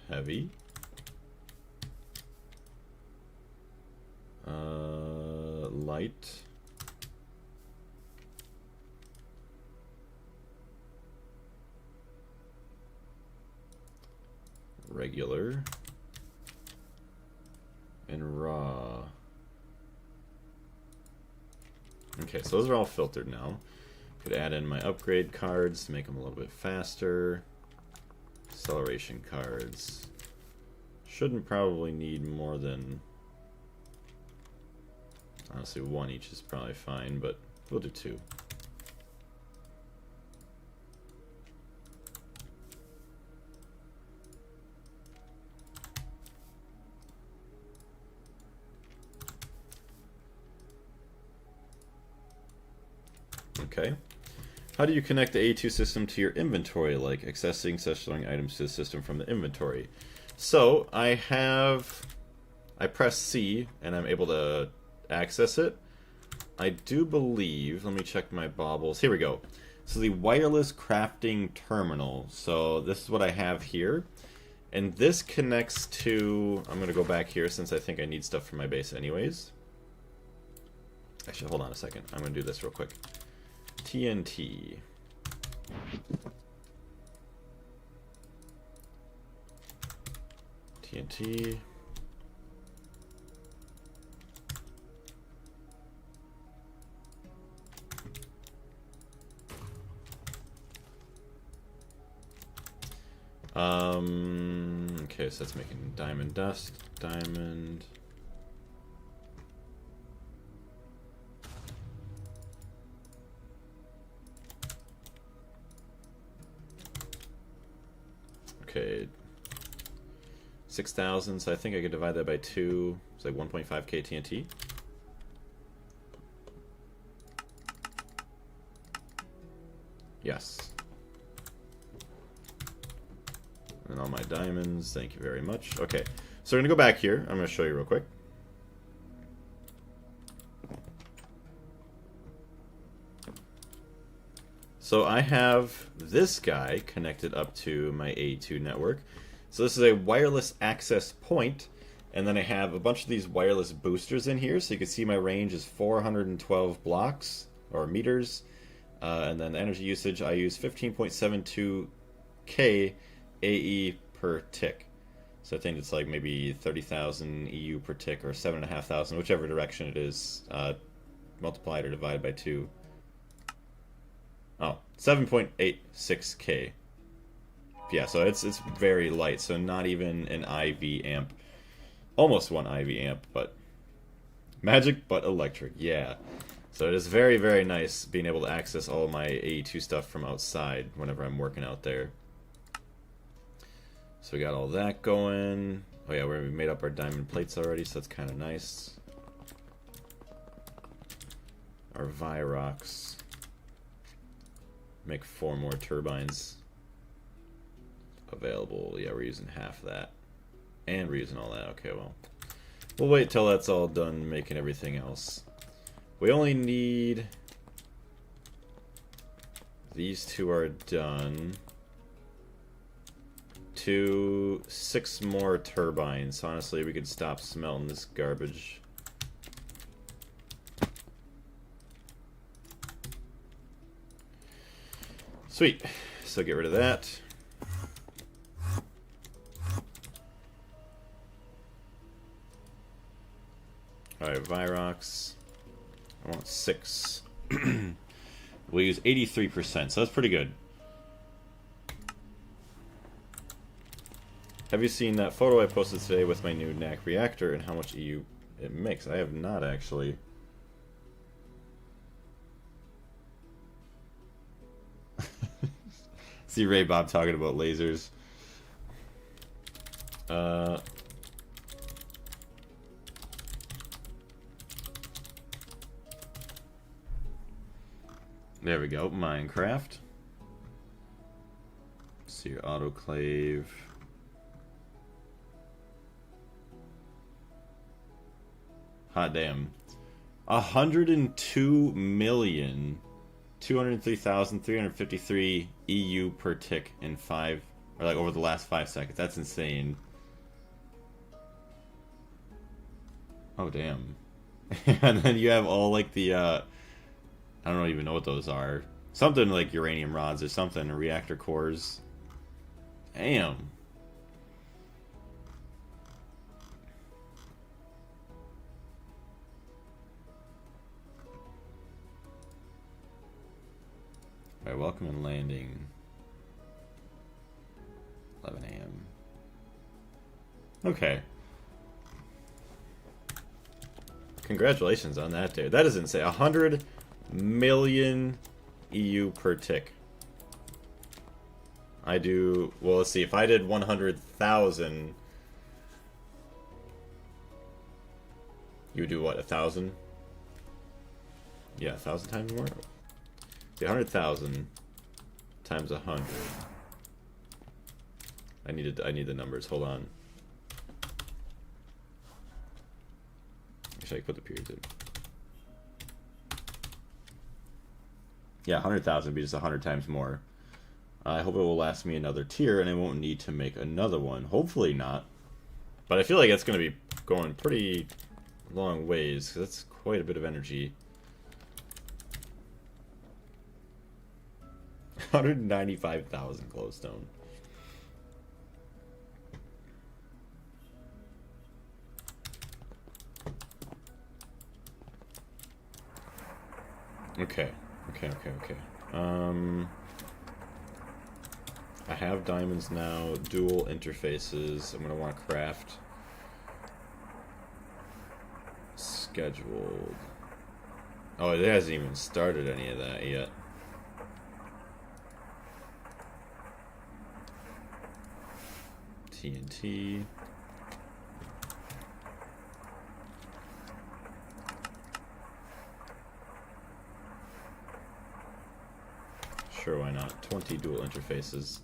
Heavy. Light. Regular. And raw. Okay, so those are all filtered now. Could add in my upgrade cards to make them a little bit faster. Acceleration cards. Shouldn't probably need more than... Honestly, 1 each is probably fine, but we'll do 2. Okay. How do you connect the A2 system to your inventory, like accessing such storing items to the system from the inventory? So, I press C, and I'm able to access it. I do believe, let me check my baubles. Here we go. So the wireless crafting terminal. So this is what I have here. And this connects to, I'm going to go back here since I think I need stuff for my base anyways. Actually, hold on a second. I'm going to do this real quick. TNT. TNT. Okay, so that's making diamond dust, diamond. Okay, 6,000, so I think I could divide that by 2. It's like 1.5k TNT. Yes. And all my diamonds, thank you very much. Okay, so we're gonna go back here. I'm gonna show you real quick. So I have this guy connected up to my A2 network. So this is a wireless access point, and then I have a bunch of these wireless boosters in here. So you can see my range is 412 blocks or meters, and then the energy usage I use 15.72k AE per tick. So I think it's like maybe 30,000 EU per tick, or 7,500, whichever direction it is, multiplied or divided by 2. Oh, 7.86k. Yeah, so it's very light, so not even an IV amp. Almost 1 IV amp, but magic but electric, yeah. So it is very, very nice being able to access all of my AE2 stuff from outside whenever I'm working out there. So we got all that going. Oh yeah, we made up our diamond plates already, so that's kind of nice. Our Virox. Make 4 more turbines available. Yeah, we're using half that. And we're using all that. Okay, well. We'll wait till that's all done making everything else. We only need... These 2 are done. 6 more turbines. Honestly, we could stop smelting this garbage. Sweet. So get rid of that. Alright, Virox. I want 6. We'll use 83%, so that's pretty good. Have you seen that photo I posted today with my new NAC reactor and how much EU it makes? I have not, actually. See Ray Bob talking about lasers. There we go, Minecraft. See your autoclave. Hot damn. 102,203,353 EU per tick in 5, or like over the last 5 seconds. That's insane. Oh damn. And then you have all like the I don't even know what those are. Something like uranium rods or something, or reactor cores. Damn. Alright, welcome and landing. 11 a.m. Okay. Congratulations on that, dude. That is insane. 100 million EU per tick. I do... Well, let's see. If I did 100,000... You would do what? 1,000? Yeah, 1,000 times more? See, 100,000 times 100. I need the numbers. Hold on. Actually, I put the periods in. Yeah, 100,000 would be just 100 times more. I hope it will last me another tier and I won't need to make another one. Hopefully not. But I feel like it's going to be going pretty long ways, because that's quite a bit of energy. 195,000 glowstone. Okay. I have diamonds now, dual interfaces. I'm gonna want to craft scheduled. Oh, it hasn't even started any of that yet. TNT. Sure, why not? 20 dual interfaces.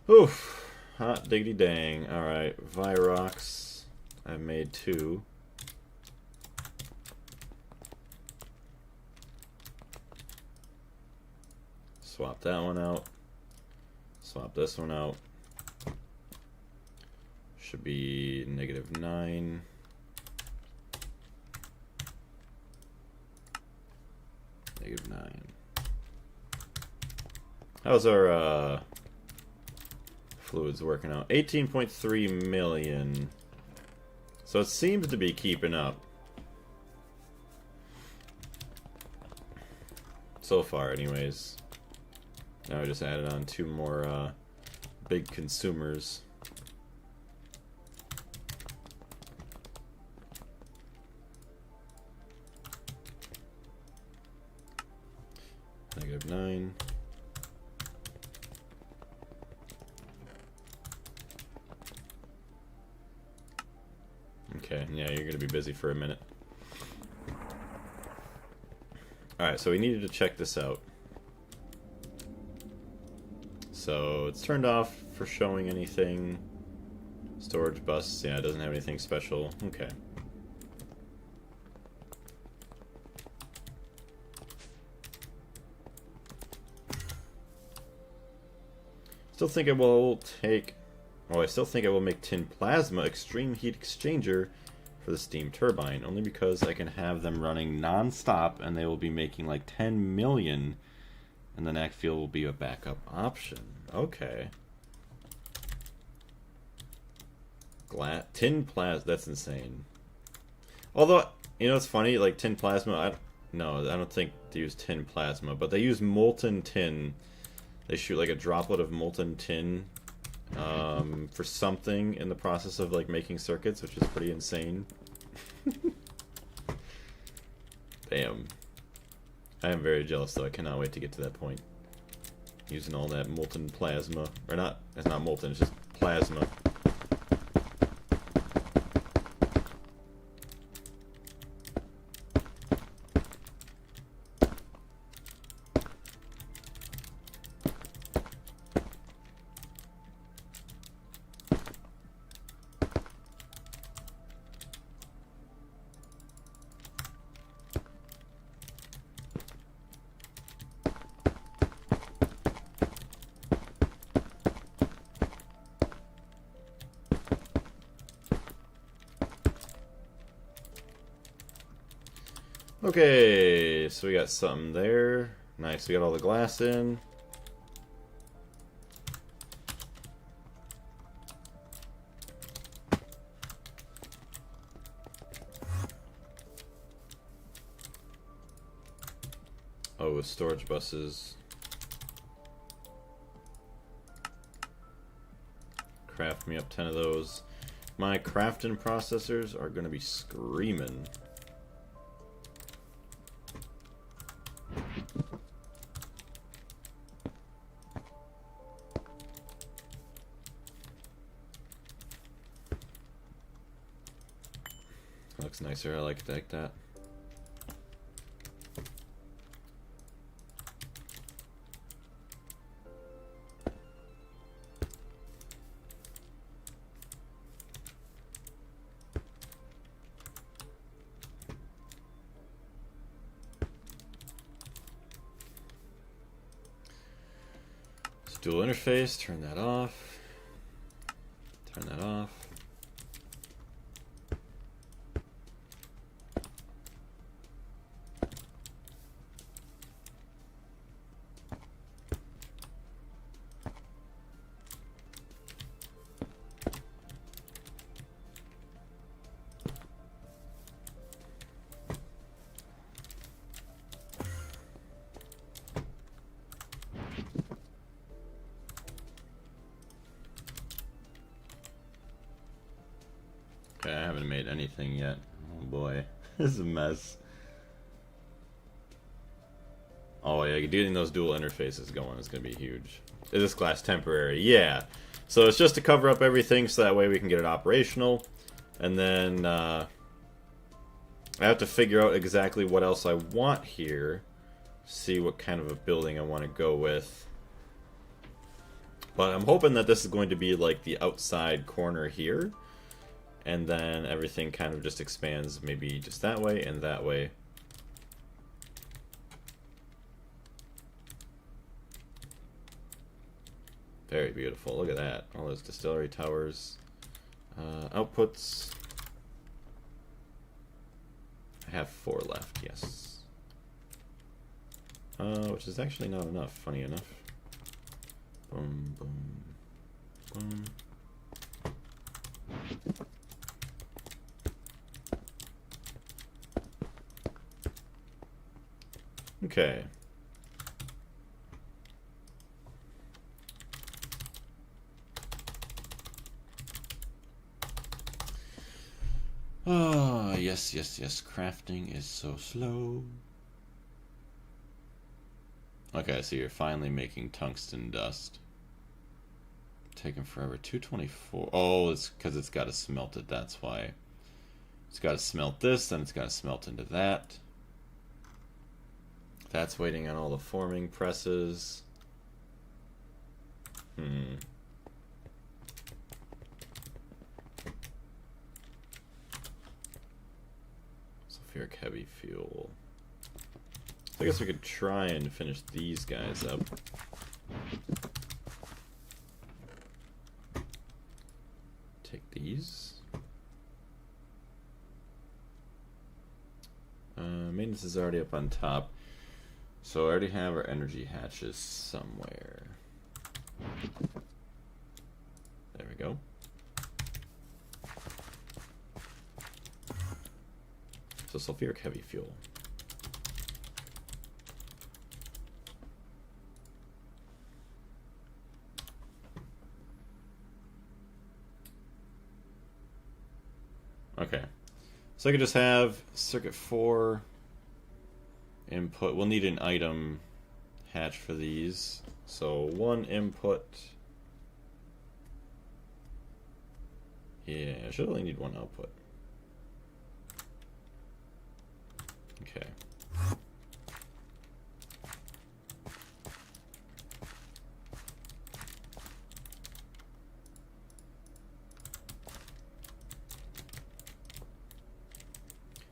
Oof! Hot diggity dang. Alright, Virox. I've made 2. Swap that one out. Swap this one out. Should be -9. -9. How's our fluids working out? 18.3 million. So it seems to be keeping up. So far, anyways. Now I just added on 2 more big consumers. -9. Okay, yeah, you're gonna be busy for a minute. Alright, so we needed to check this out. So it's turned off for showing anything. Storage bus, yeah, it doesn't have anything special. Okay. Still think it will take... Oh, I still think I will make tin plasma extreme heat exchanger for the steam turbine, only because I can have them running non-stop and they will be making like 10 million, and the NAC fuel will be a backup option. Okay. Tin plasma, that's insane. Although, you know, it's funny, like tin plasma, I don't think they use tin plasma, but they use molten tin. They shoot like a droplet of molten tin for something in the process of like making circuits, which is pretty insane. Damn. I am very jealous though. I cannot wait to get to that point. Using all that molten plasma. Or not, it's not molten, it's just plasma. Okay, so we got something there. Nice, we got all the glass in. Oh, with storage buses. craft me up 10 of those. My crafting processors are going to be screaming. Looks nicer. I like that. Dual interface, turn that off. Turn that off. Okay, I haven't made anything yet. Oh boy, this is a mess. Oh yeah, getting those dual interfaces going is going to be huge. Is this class temporary? Yeah. So it's just to cover up everything so that way we can get it operational. And then I have to figure out exactly what else I want here. See what kind of a building I want to go with. But I'm hoping that this is going to be like the outside corner here. And then everything kind of just expands maybe just that way and that way. Very beautiful. Look at that. All those distillery towers. Outputs. I have 4 left, yes. Which is actually not enough, funny enough. Boom, boom, boom. Okay. Ah, yes, yes, yes. Crafting is so slow. Okay, so you're finally making tungsten dust. Taking forever. 224. Oh, it's because it's got to smelt it. That's why. It's got to smelt this, then it's got to smelt into that. That's waiting on all the forming presses. Sulfuric heavy fuel. So I guess we could try and finish these guys up. Take these. Maintenance is already up on top. So I already have our energy hatches somewhere. There we go. So sulfuric heavy fuel. Okay. So I could just have circuit 4 input. We'll need an item hatch for these. So 1 input. Yeah, I should only need 1 output. Okay.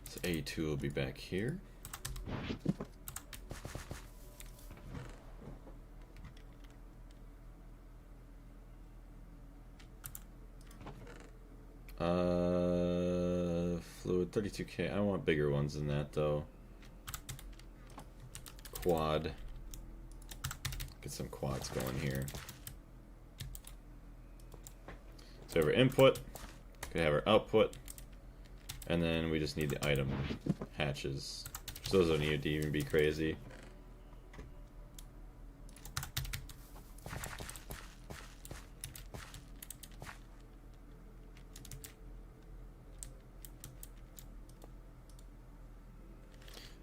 So A2 will be back here. Fluid 32K. I want bigger ones than that though. Quad. Get some quads going here. So we have our input, we have our output, and then we just need the item hatches. So those don't need to even be crazy.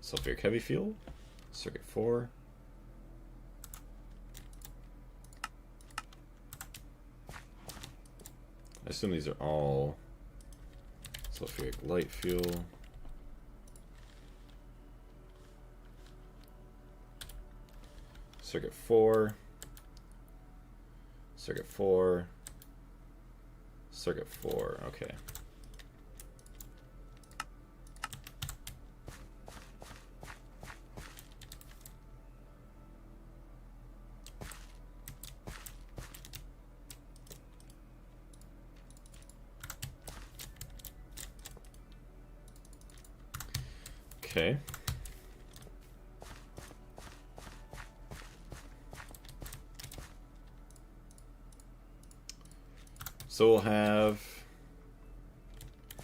sulfuric heavy fuel, circuit 4. I assume these are all sulfuric light fuel. Circuit 4. Circuit 4. Circuit 4. Okay. Okay. So we'll have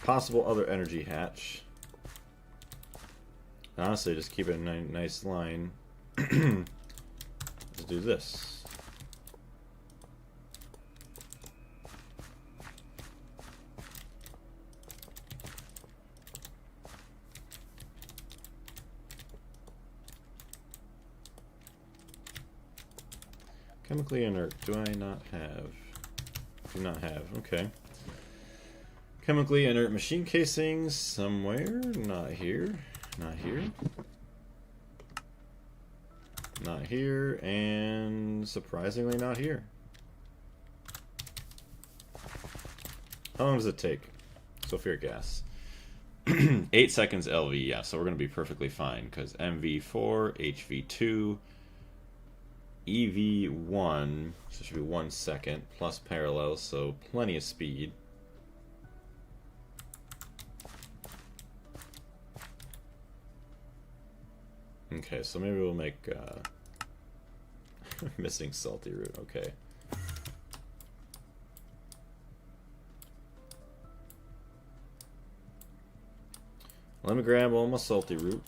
possible other energy hatch. Honestly, just keep it in a nice line. Let's do this. Chemically inert, do I not have? Do not have, okay. Chemically inert machine casings somewhere, not here, not here. Not here, and surprisingly not here. How long does it take? Sulfuric gas. 8 seconds LV, yeah, so we're going to be perfectly fine, because MV4, HV2, EV1, so it should be 1 second, plus parallel, so plenty of speed. Okay, so maybe we'll make missing salty root, okay. Let me grab all my salty root.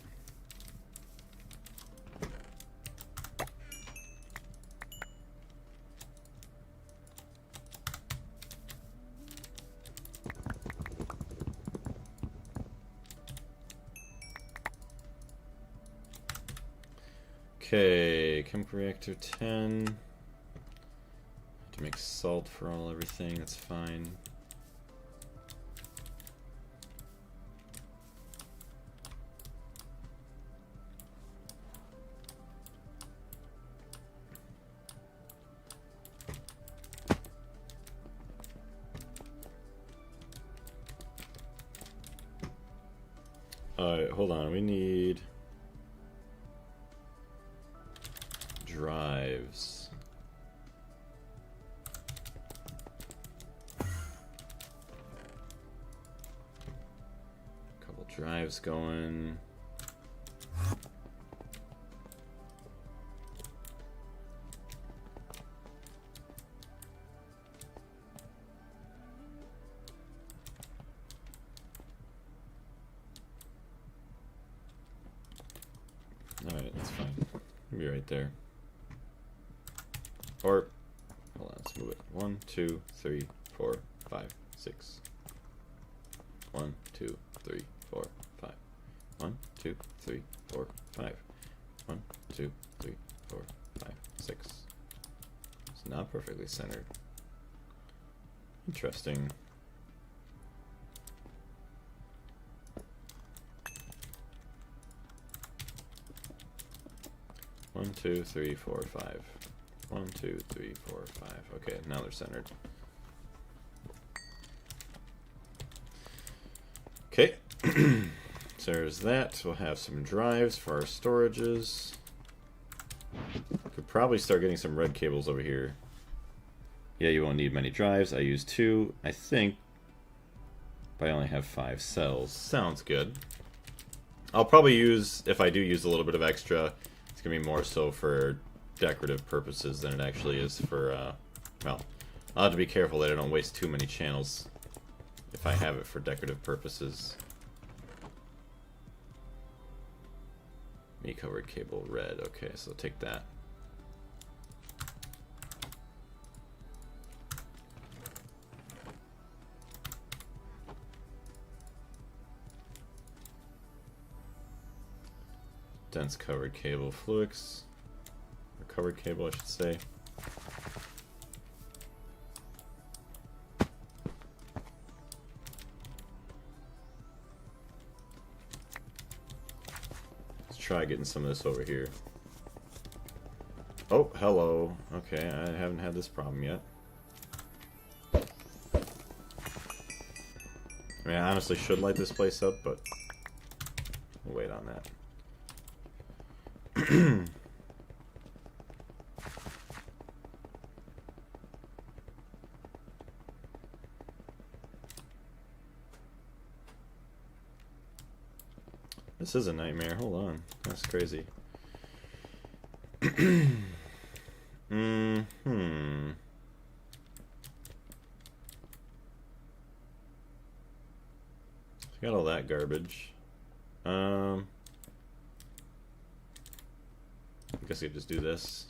Okay, chemical reactor 10. Have to make salt for everything, that's fine. Alright, hold on, we need drives. Couple drives going. Alright, that's fine. We'll be right there. Or, hold on, let's move it. 1, 2, 3, 4, 5, 6. 1, 2, 3, 4, 5. 1, 2, 3, 4, 5. 1, 2, 3, 4, 5, 6. It's not perfectly centered. Interesting. One, 2, 3, 4, 5. 1, 2, 3, 4, 5. Okay, now they're centered. Okay, so there's that. We'll have some drives for our storages. Could probably start getting some red cables over here. Yeah, you won't need many drives. I use 2, I think, but I only have 5 cells. Sounds good. I'll probably use, if I do use a little bit of extra, it's going to be more so for decorative purposes than it actually is for, well, I'll have to be careful that I don't waste too many channels if I have it for decorative purposes. Me covered cable red, okay, so take that. dense covered cable, Fluix, or covered cable, I should say. Let's try getting some of this over here. Oh, hello. Okay, I haven't had this problem yet. I mean, I honestly should light this place up, but we'll wait on that. This is a nightmare. Hold on. That's crazy. Got all that garbage. I guess I could just do this.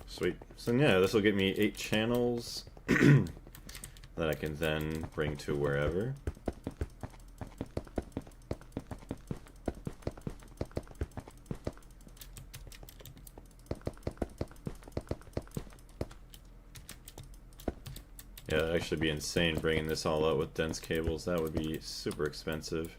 Sweet. So yeah, this will get me 8 channels that I can then bring to wherever. Yeah, that'd actually be insane bringing this all out with dense cables. That would be super expensive.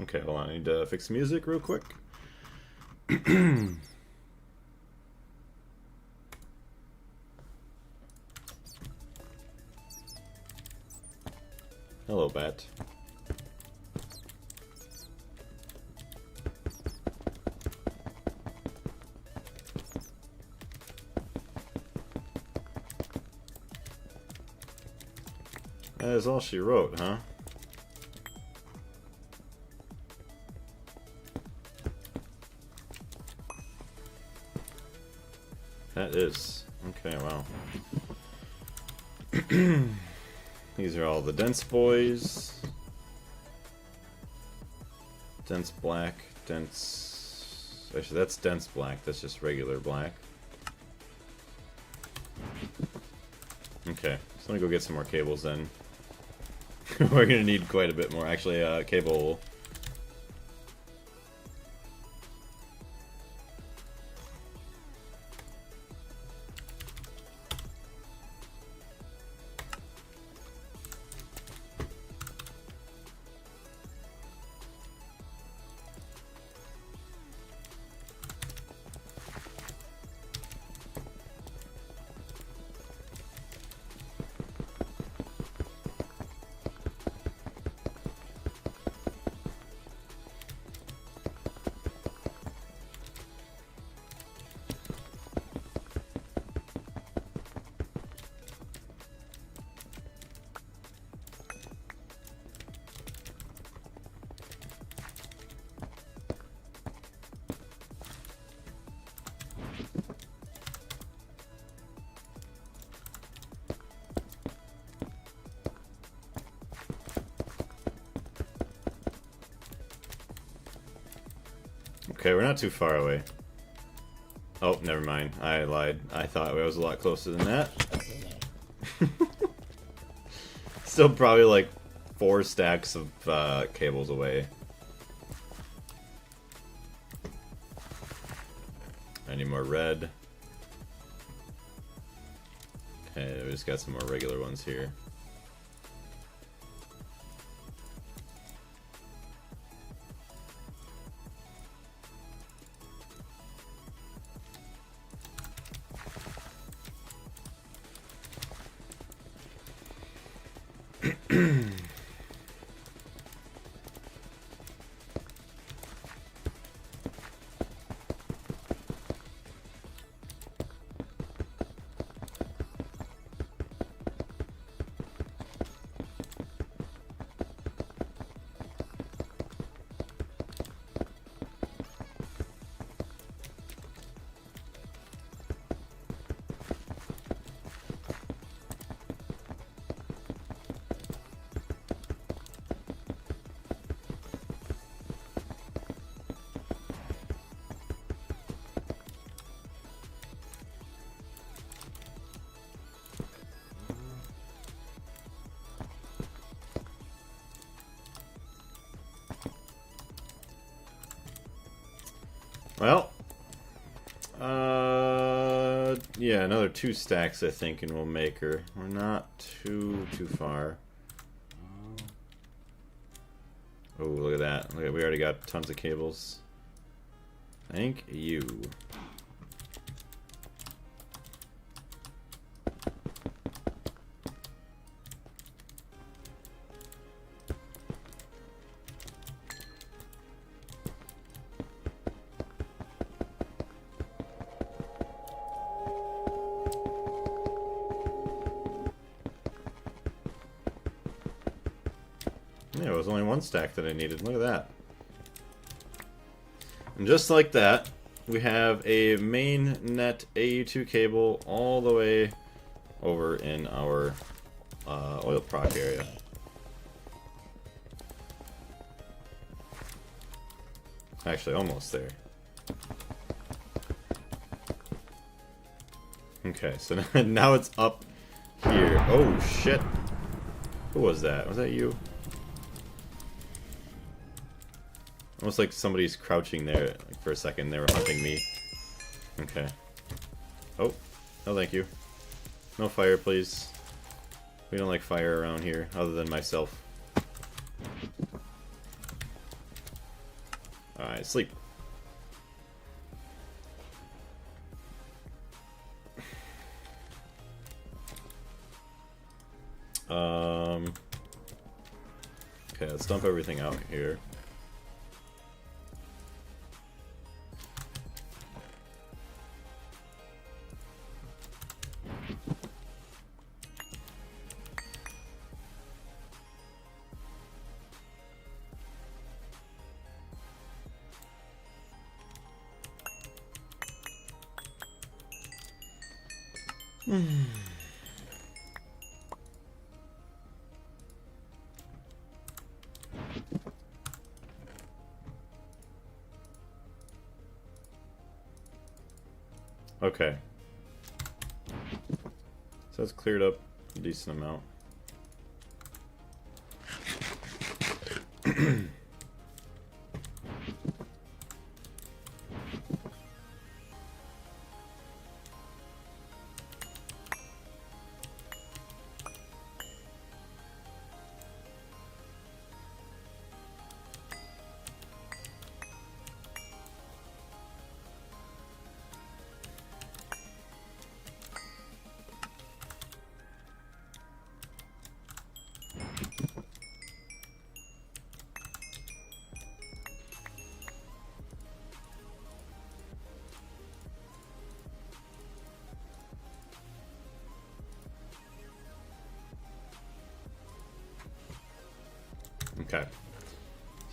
Okay, hold on. I need to fix the music real quick. Hello, Bat. That is all she wrote, huh? That is. Okay, wow. These are all the dense boys. Dense black, dense... Actually, that's dense black. That's just regular black. Okay, so let me go get some more cables then. We're gonna need quite a bit more. Actually, cable... Okay, we're not too far away. Oh, never mind. I lied. I thought I was a lot closer than that. Still probably like 4 stacks of cables away. I need more red. Okay, we just got some more regular ones here. Yeah, another 2 stacks, I think, and we'll make her. We're not too far. Oh, look at that. Look at, we already got tons of cables. Thank you. Yeah, it was only 1 stack that I needed. Look at that. And just like that, we have a main net AU2 cable all the way over in our oil proc area. Actually, almost there. Okay, so now it's up here. Oh, shit. Who was that? Was that you? Almost like somebody's crouching there. Like for a second, they were hunting me. Okay. Oh. No, thank you. No fire, please. We don't like fire around here, other than myself. Alright, sleep. Okay, let's dump everything out here. Okay. So it's cleared up a decent amount. Okay.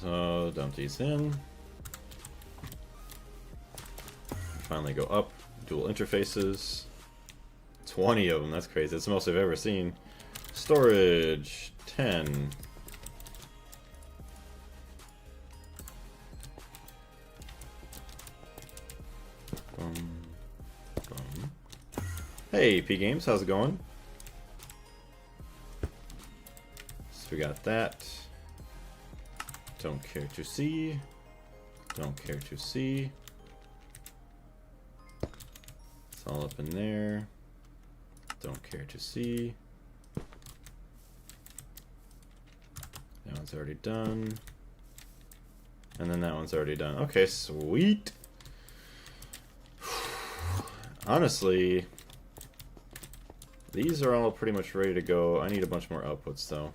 So dump these in. Finally go up. Dual interfaces. 20 of them, that's crazy. That's the most I've ever seen. Storage 10. Hey, P Games, how's it going? So we got that. Don't care to see. Don't care to see. It's all up in there. Don't care to see. That one's already done. And then that one's already done. Okay, sweet. Honestly, these are all pretty much ready to go. I need a bunch more outputs though.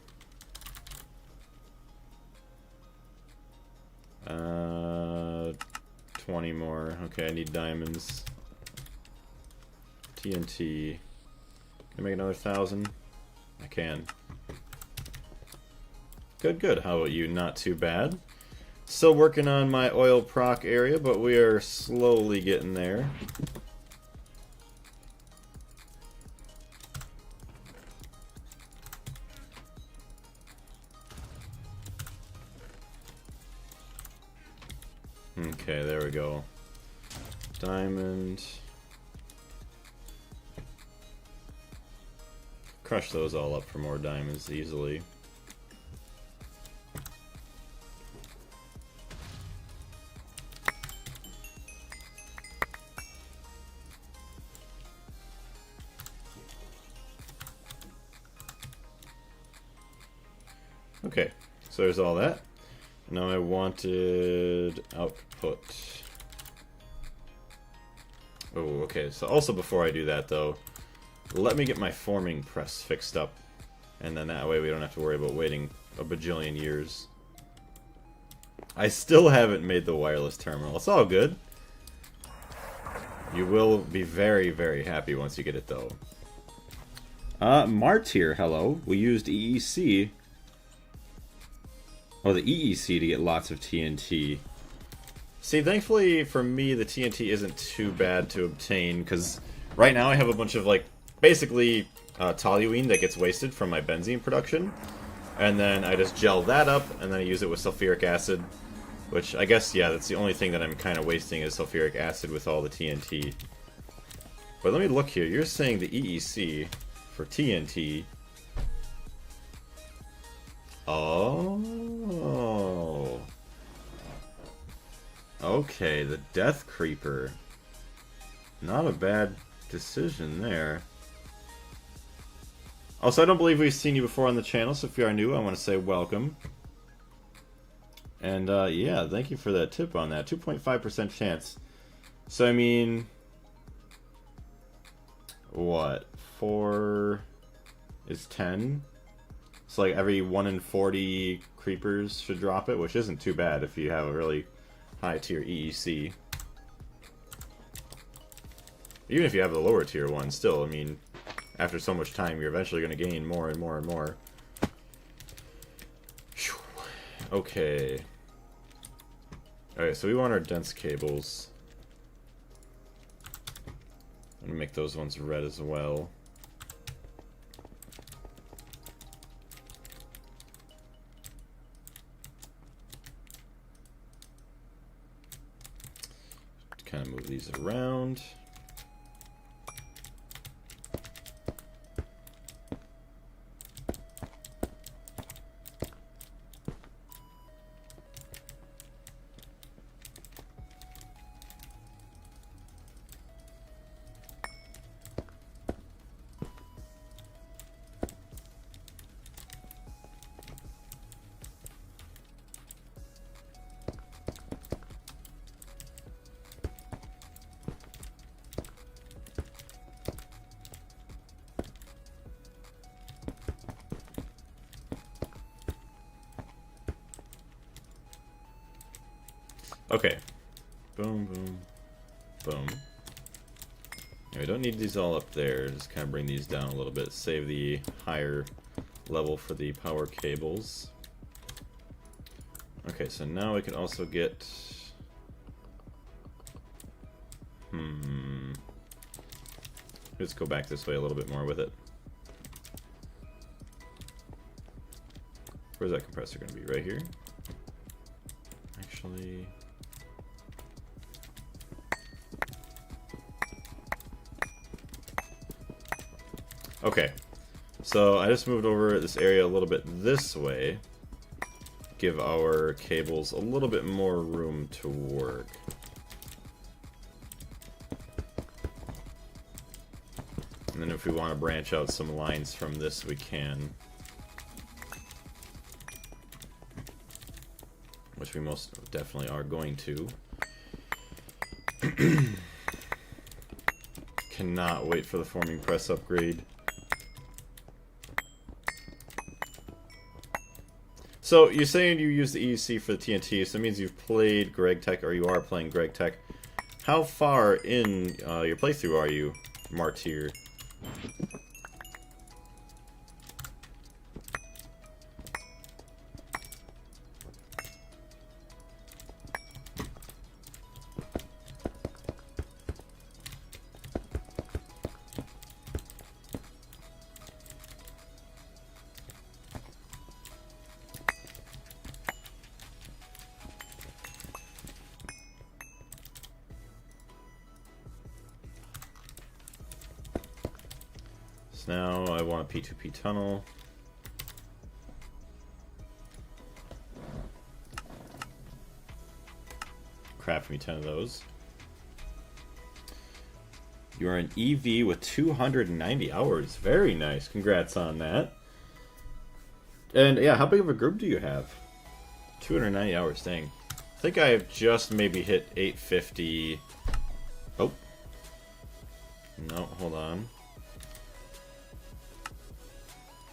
20 more. Okay, I need diamonds. TNT. Can I make another 1,000? I can. Good, good. How about you? Not too bad. Still working on my oil proc area, but we are slowly getting there. Okay, there we go. Diamond. Crush those all up for more diamonds easily. Okay, so there's all that. Now I wanted output. Oh, okay. So also before I do that, though, let me get my forming press fixed up. And then that way we don't have to worry about waiting a bajillion years. I still haven't made the wireless terminal. It's all good. You will be very, very happy once you get it, though. Martyr, hello. We used EEC. Oh, the EEC to get lots of TNT. See, thankfully for me, the TNT isn't too bad to obtain, because right now I have a bunch of, like, basically toluene that gets wasted from my benzene production. And then I just gel that up, and then I use it with sulfuric acid. Which, I guess, yeah, that's the only thing that I'm kind of wasting is sulfuric acid with all the TNT. But let me look here. You're saying the EEC for TNT. Oh. Okay, the Death Creeper. Not a bad decision there. Also, I don't believe we've seen you before on the channel, so if you are new, I want to say welcome. And, yeah, thank you for that tip on that. 2.5% chance. So, I mean... What? 4 is 10? So, like, every 1 in 40 creepers should drop it, which isn't too bad if you have a really high tier EEC. Even if you have the lower tier one, still, I mean, after so much time, you're eventually going to gain more and more and more. Okay. Alright, so we want our dense cables. I'm going to make those ones red as well. Kind of move these around. Okay. Boom, boom, boom. Now, we don't need these all up there. Just kind of bring these down a little bit. Save the higher level for the power cables. Okay, so now we can also get... Let's go back this way a little bit more with it. Where's that compressor going to be? Right here? Actually... Okay, so I just moved over this area a little bit this way. Give our cables a little bit more room to work. And then if we want to branch out some lines from this, we can. Which we most definitely are going to. Cannot wait for the forming press upgrade. So, you're saying you use the EEC for the TNT, so that means you've played Gregtech, or you are playing Gregtech. How far in your playthrough are you, Martyr? Now I want a P2P tunnel. Craft me 10 of those. You are an EV with 290 hours. Very nice. Congrats on that. And yeah, how big of a group do you have? 290 hours, dang. I think I have just maybe hit 850. Oh. No, hold on.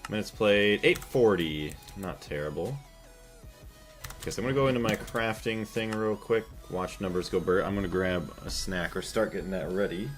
Minutes played, 840. Not terrible. Guess I'm gonna go into my crafting thing real quick. Watch numbers go burr. I'm gonna grab a snack or start getting that ready.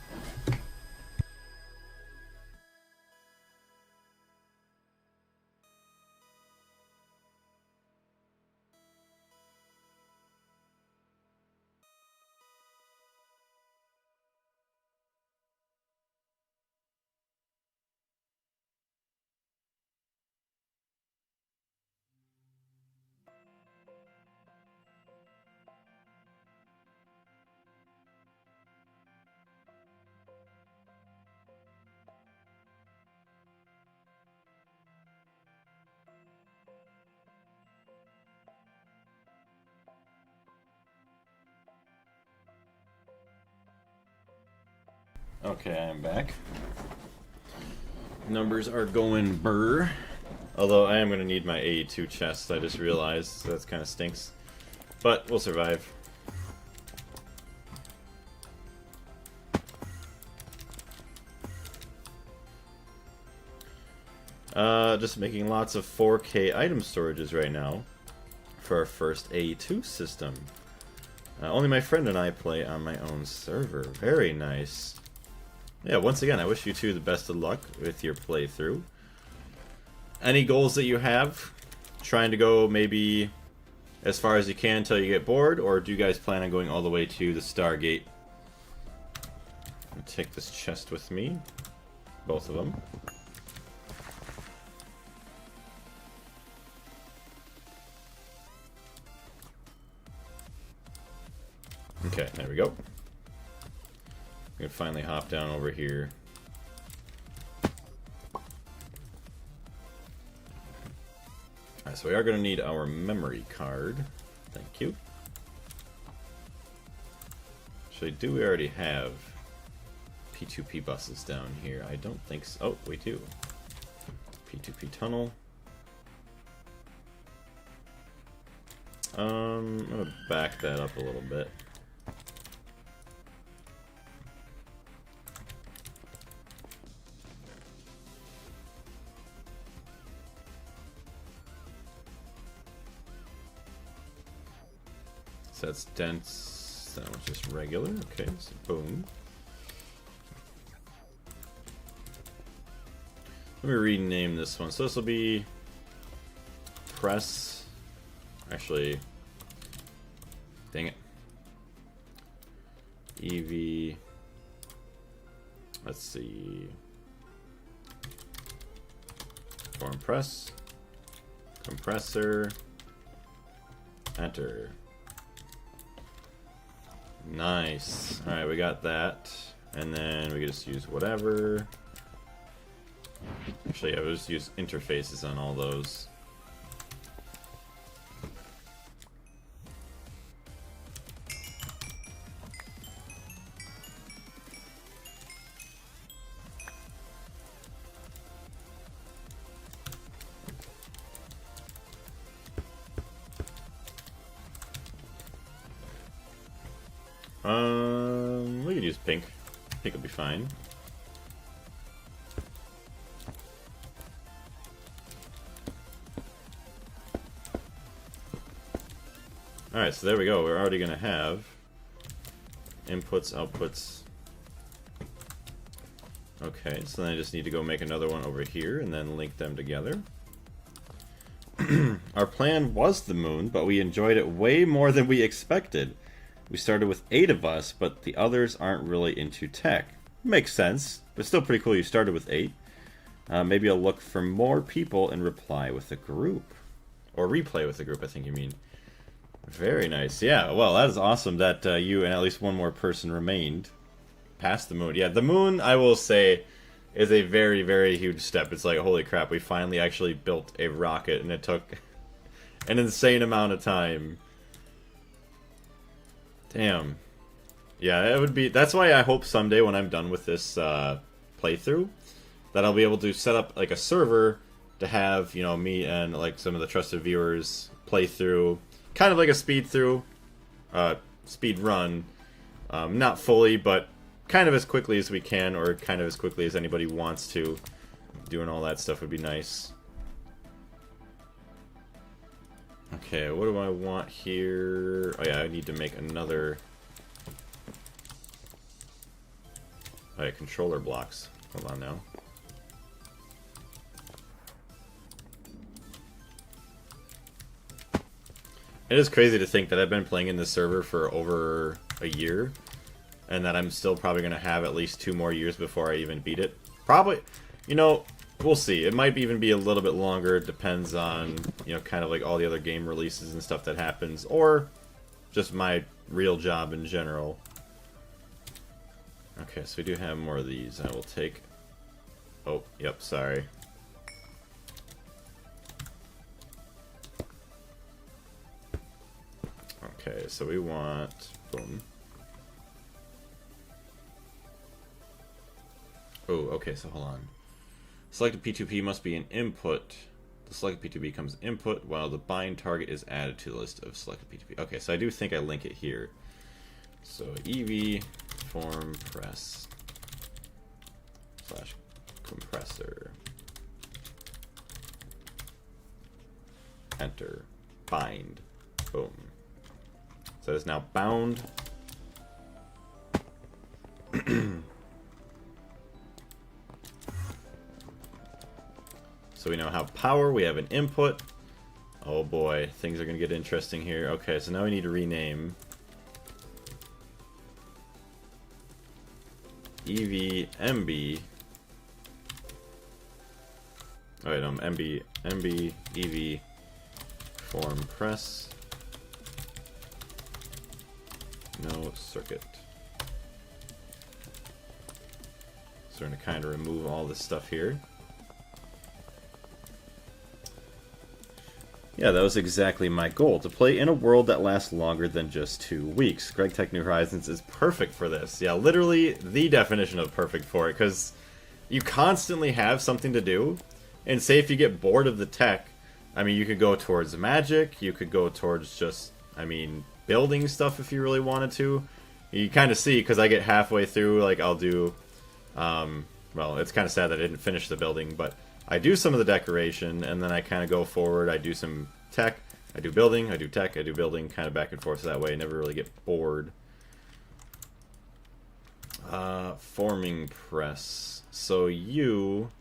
Okay, I'm back. Numbers are going burr. Although I am going to need my AE2 chest, I just realized, so that kind of stinks. But we'll survive. Just making lots of 4K item storages right now for our first AE2 system. Only my friend and I play on my own server. Very nice. Yeah, once again, I wish you two the best of luck with your playthrough. Any goals that you have? Trying to go maybe as far as you can until you get bored, or do you guys plan on going all the way to the Stargate? I'll take this chest with me. Both of them. Okay, there we go. We can finally hop down over here. Alright, so we are going to need our memory card. Thank you. Actually, do we already have P2P buses down here? I don't think so. Oh, we do. P2P tunnel. I'm going to back that up a little bit. So that's dense, that was just regular. Okay, so boom. Let me rename this one. So this will be press. Actually, dang it. EV. Let's see. Form press. Compressor. Enter. Nice. Alright, we got that. And then we can just use whatever. Actually, I would just use interfaces on all those. We could use pink. Pink will be fine. Alright, so there we go. We're already going to have inputs, outputs. Okay, so then I just need to go make another one over here and then link them together. Our plan was the moon, but we enjoyed it way more than we expected. We started with 8 of us, but the others aren't really into tech. Makes sense, but still pretty cool you started with 8. Maybe I'll look for more people and reply with a group. Or replay with a group, I think you mean. Very nice. Yeah, well, that is awesome that you and at least one more person remained past the moon. Yeah, the moon, I will say, is a very, very huge step. It's like, holy crap, we finally actually built a rocket, and it took an insane amount of time. Damn. Yeah, it would be. That's why I hope someday when I'm done with this playthrough, that I'll be able to set up like a server to have, you know, me and like some of the trusted viewers play through, kind of like a speed run, not fully, but kind of as quickly as we can, or kind of as quickly as anybody wants to. Doing all that stuff would be nice. Okay, what do I want here? Oh yeah, I need to make another... Alright, controller blocks. Hold on now. It is crazy to think that I've been playing in this server for over a year, and that I'm still probably going to have at least 2 more years before I even beat it. Probably, you know, we'll see. It might even be a little bit longer. It depends on, you know, kind of like all the other game releases and stuff that happens, or just my real job in general. Okay, so we do have more of these. I will take... Oh, yep, sorry. Okay, so we want... Boom. Oh, okay, so hold on. Selected P2P must be an input. The selected P2P becomes input while the bind target is added to the list of selected P2P. Okay, so I do think I link it here. So EV form press / compressor. Enter. Bind. Boom. So it's now bound. So we now have power, we have an input. Oh boy, things are going to get interesting here. Okay, so now we need to rename EV MB. Oh wait, MB EV form press. No circuit. So we're going to kind of remove all this stuff here. Yeah, that was exactly my goal, to play in a world that lasts longer than just 2 weeks. Gregtech New Horizons is perfect for this. Yeah, literally the definition of perfect for it, because you constantly have something to do, and say if you get bored of the tech, I mean, you could go towards magic, you could go towards just, I mean, building stuff if you really wanted to. You kind of see, because I get halfway through, like, I'll do, well, it's kind of sad that I didn't finish the building, but I do some of the decoration, and then I kind of go forward, I do some tech, I do building, I do tech, I do building, kind of back and forth, so that way I never really get bored. Forming press. So you...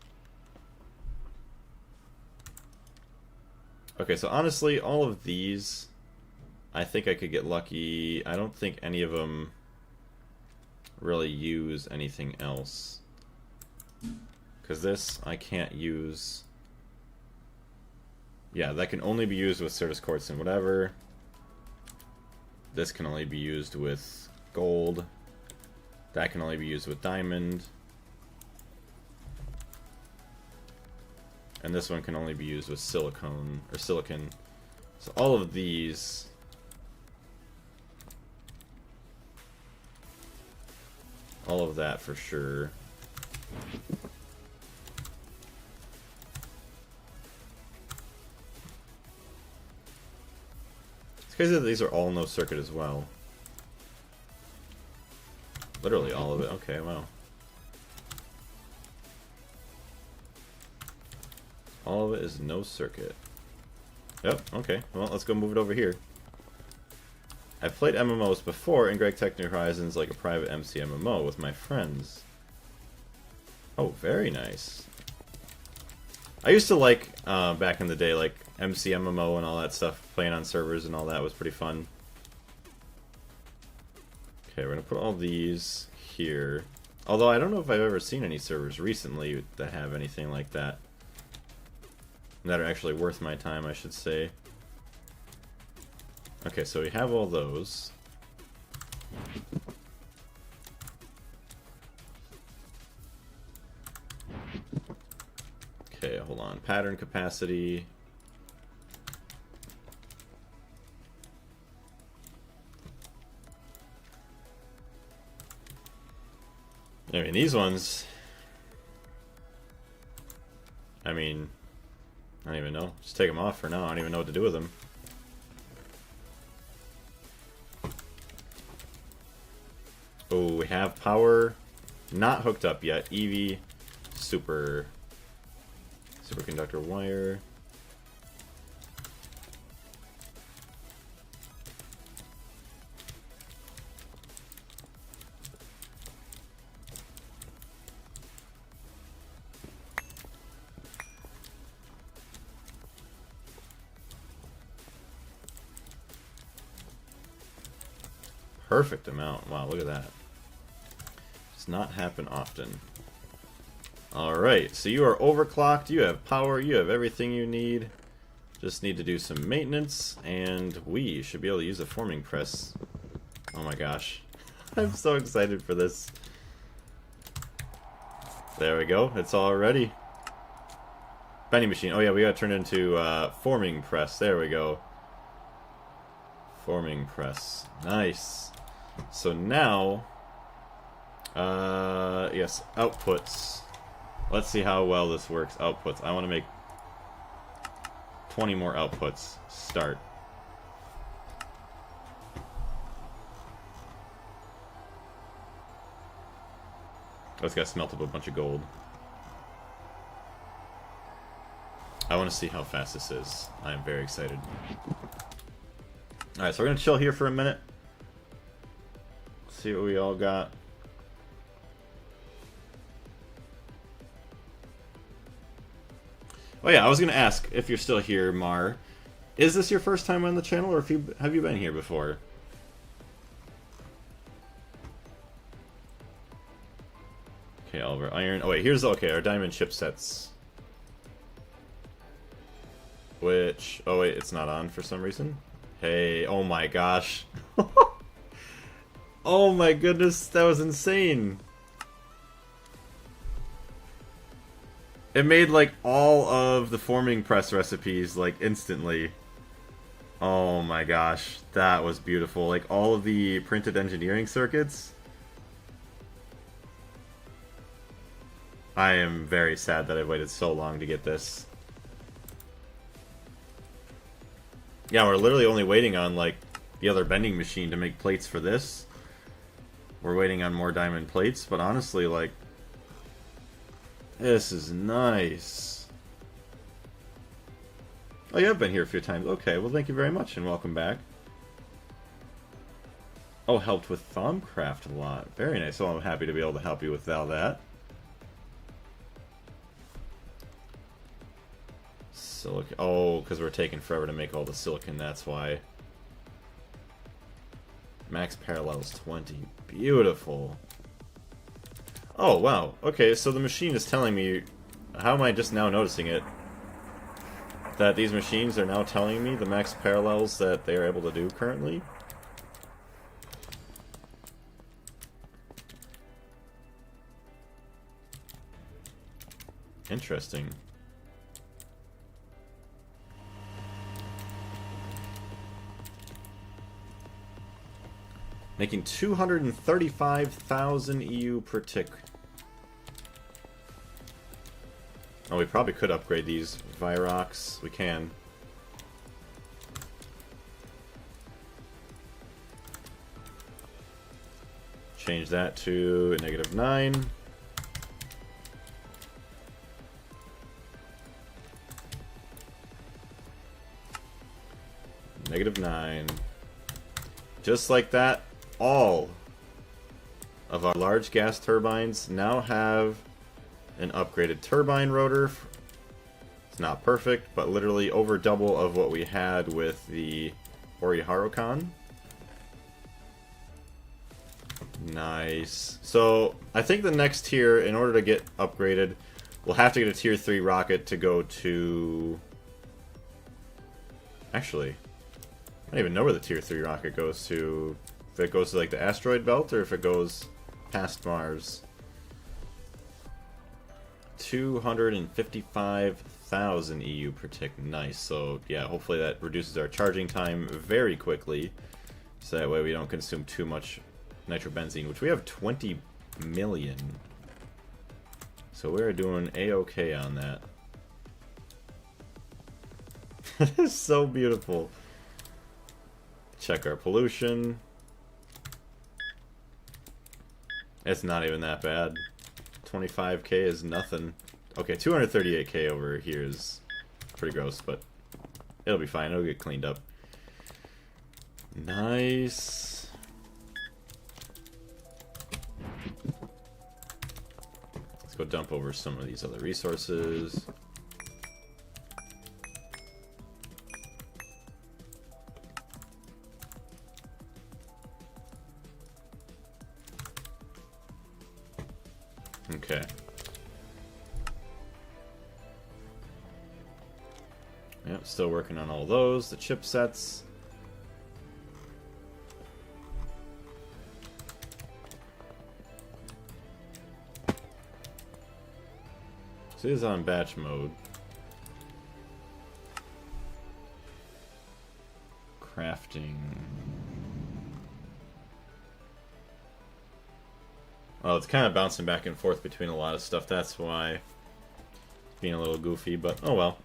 Okay, so honestly, all of these, I think I could get lucky. I don't think any of them really use anything else. Because this, I can't use... Yeah, that can only be used with service quartz and whatever. This can only be used with gold. That can only be used with diamond. And this one can only be used with silicone, or silicon. So all of these... All of that for sure. It's crazy that these are all no circuit as well. Literally all of it. Okay, wow. All of it is no circuit. Yep, okay. Well, let's go move it over here. I've played MMOs before in Gregtech New Horizons, like a private MC MMO with my friends. Oh, very nice. I used to like, back in the day, like MC MMO and all that stuff, playing on servers and all that was pretty fun. Okay, we're gonna put all these here. Although I don't know if I've ever seen any servers recently that have anything like that. That are actually worth my time, I should say. Okay, so we have all those. Okay, hold on. Pattern capacity. I mean, these ones... I mean, I don't even know. Just take them off for now. I don't even know what to do with them. Oh, we have power not hooked up yet. EV superconductor wire. Perfect amount. Wow, look at that. Does not happen often. Alright, so you are overclocked, you have power, you have everything you need. Just need to do some maintenance, and we should be able to use a forming press. Oh my gosh. I'm so excited for this. There we go, it's all ready. Bending machine. Oh yeah, we gotta turn it into forming press. There we go. Forming press. Nice. So now, yes, outputs. Let's see how well this works. Outputs. I want to make 20 more outputs. Start. Let's gotta smelt up a bunch of gold. I want to see how fast this is. I am very excited. Alright, so we're gonna chill here for a minute. See what we all got. Oh yeah, I was gonna ask if you're still here, Mar. Is this your first time on the channel, or have you been here before? Okay, all of our iron. Oh wait, here's okay our diamond chipsets. Which oh wait, it's not on for some reason. Hey, oh my gosh. Oh my goodness, that was insane. It made like all of the forming press recipes like instantly. Oh my gosh, that was beautiful. Like all of the printed engineering circuits. I am very sad that I waited so long to get this. Yeah, we're literally only waiting on like the other bending machine to make plates for this. We're waiting on more diamond plates, but honestly, like, this is nice. Oh, you have been here a few times. Okay, well, thank you very much, and welcome back. Oh, helped with Thumbcraft a lot. Very nice. So I'm happy to be able to help you with all that. Silicon. Oh, because we're taking forever to make all the silicon, that's why. Max parallels 20. Beautiful. Oh, wow. Okay, so the machine is telling me... How am I just now noticing it? That these machines are now telling me the max parallels that they are able to do currently? Interesting. Making 235,000 EU per tick. Oh, we probably could upgrade these Virox. We can. Change that to a -9. -9. Just like that. All of our large gas turbines now have an upgraded turbine rotor. It's not perfect, but literally over double of what we had with the Oriharukan. Nice. So I think the next tier, in order to get upgraded, we'll have to get a tier 3 rocket to go to... Actually, I don't even know where the tier 3 rocket goes to. If it goes to like the asteroid belt or if it goes past Mars. 255,000 EU per tick. Nice. So yeah, hopefully that reduces our charging time very quickly. So that way we don't consume too much nitrobenzene, which we have 20 million. So we're doing a-okay on that. It is so beautiful. Check our pollution. It's not even that bad. 25k is nothing. Okay, 238k over here is pretty gross, but it'll be fine. It'll get cleaned up. Nice. Let's go dump over some of these other resources. Okay. Yep, still working on all those. The chipsets. So it is on batch mode. Crafting. Well, it's kind of bouncing back and forth between a lot of stuff. That's why it's being a little goofy, but oh well.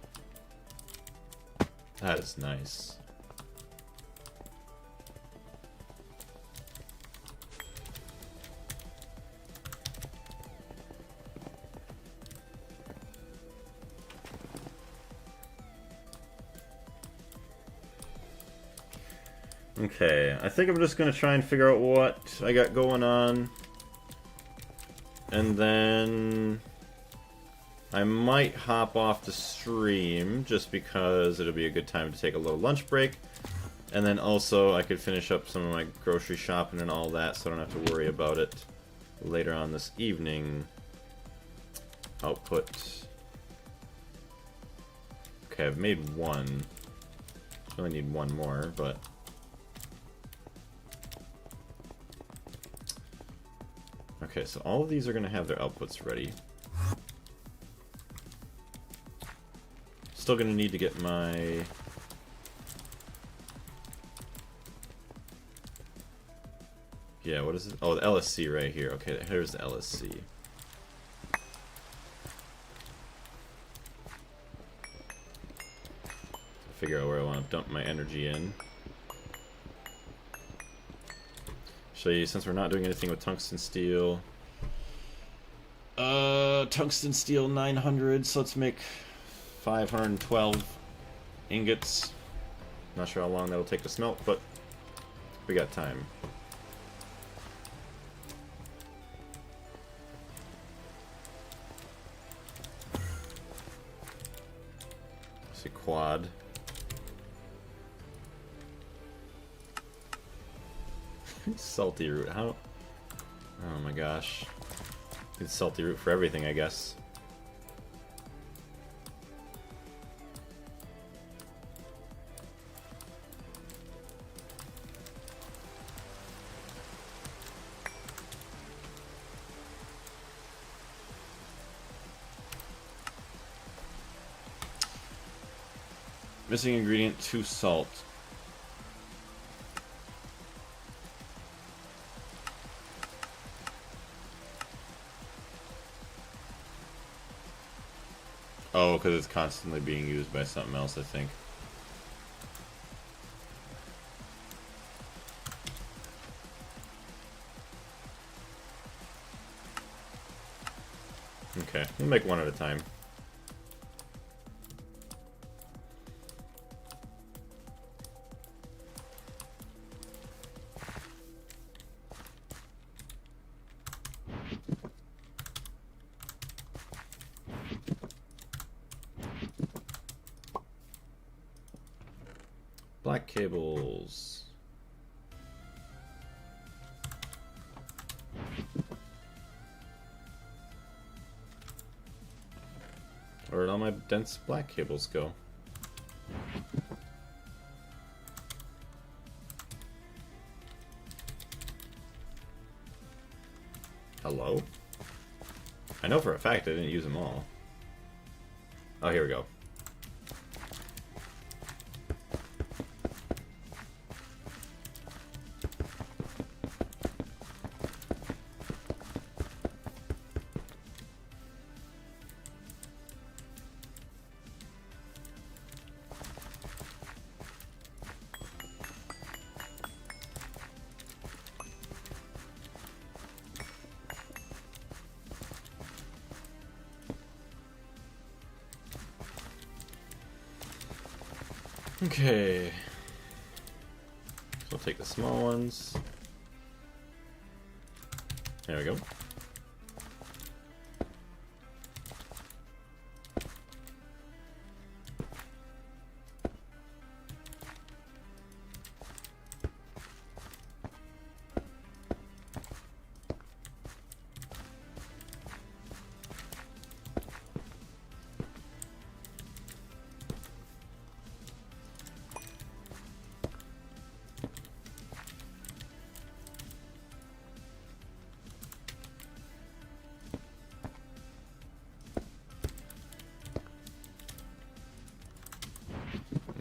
That is nice. Okay, I think I'm just going to try and figure out what I got going on. And then I might hop off the stream just because it'll be a good time to take a little lunch break. And then also I could finish up some of my grocery shopping and all that so I don't have to worry about it later on this evening. Output. Okay, I've made one. I only need one more, but... Okay, so all of these are going to have their outputs ready. Still going to need to get my... Yeah, what is it? Oh, the LSC right here. Okay, here's the LSC. Figure out where I want to dump my energy in. Show you, since we're not doing anything with tungsten steel. Tungsten steel 900, so let's make 512 ingots. Not sure how long that'll take to smelt, but we got time. Let's see, quad. Salty root, how? Oh my gosh. It's salty root for everything, I guess. Missing ingredient 2 salt. Oh, because it's constantly being used by something else, I think. Okay, we'll make one at a time. Black cables. Where did all my dense black cables go? Hello? I know for a fact I didn't use them all. Oh, here we go. Okay. So we'll take the small ones. There we go.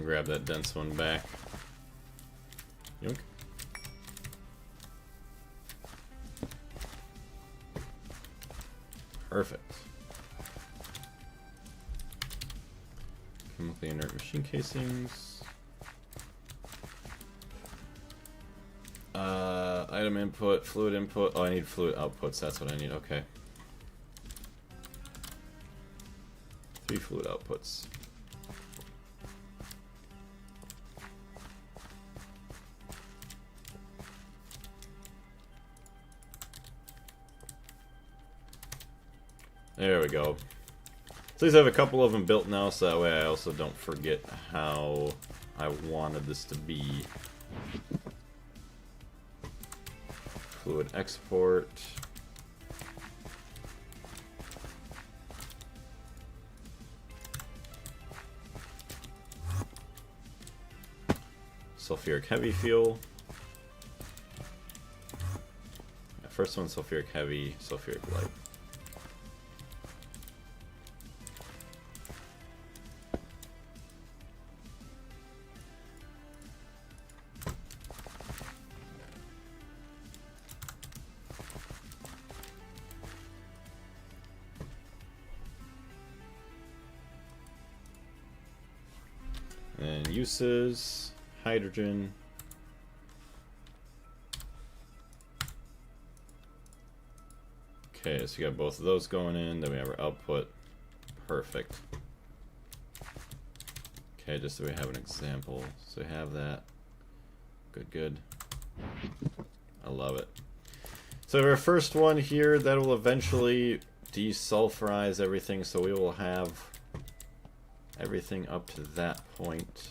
Grab that dense one back. Yoink. Perfect. Chemically inert machine casings. Item input, fluid input. Oh, I need fluid outputs. That's what I need. Okay. 3 fluid outputs. There we go. So these have a couple of them built now, so that way I also don't forget how I wanted this to be. Fluid export. Sulfuric heavy fuel. First one sulfuric heavy, sulfuric light. And uses, hydrogen. Okay, so we got both of those going in, then we have our output. Perfect. Okay, just so we have an example. So we have that. Good, good. I love it. So our first one here, that will eventually desulfurize everything, so we will have everything up to that point.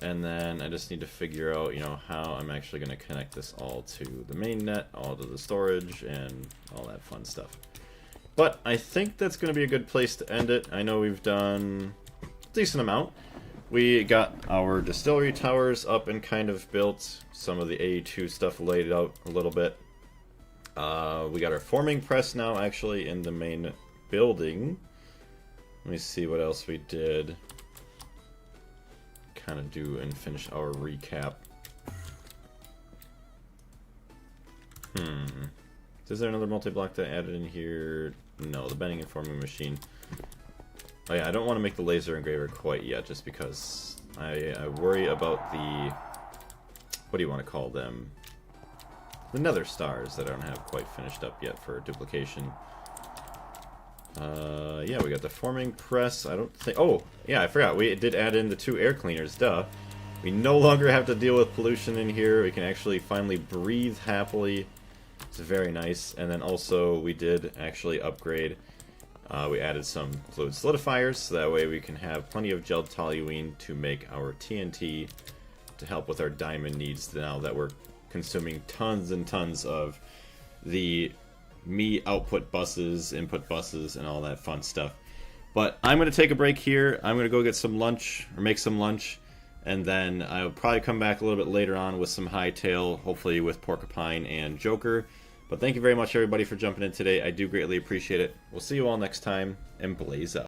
And then I just need to figure out, you know, how I'm actually going to connect this all to the main net, all to the storage, and all that fun stuff. But I think that's going to be a good place to end it. I know we've done a decent amount. We got our distillery towers up and kind of built. Some of the AE2 stuff laid out a little bit. We got our forming press now actually in the main building. Let me see what else we did. Kind of do and finish our recap. Is there another multi-block that I added in here? No, the bending and forming machine. Oh yeah, I don't want to make the laser engraver quite yet, just because I worry about the... What do you want to call them? The nether stars that I don't have quite finished up yet for duplication. Yeah, we got the forming press. I don't think... Oh, yeah, I forgot. We did add in the 2 air cleaners, duh. We no longer have to deal with pollution in here. We can actually finally breathe happily. It's very nice. And then also, we did actually upgrade. We added some fluid solidifiers, so that way we can have plenty of gel toluene to make our TNT to help with our diamond needs now that we're consuming tons and tons of the me output buses, input buses, and all that fun stuff. But I'm going to take a break here. I'm going to go get some lunch, or make some lunch, and then I'll probably come back a little bit later on with some Hytale, hopefully with Porcupine and Joker. But thank you very much, everybody, for jumping in today. I do greatly appreciate it. We'll see you all next time, and blaze up.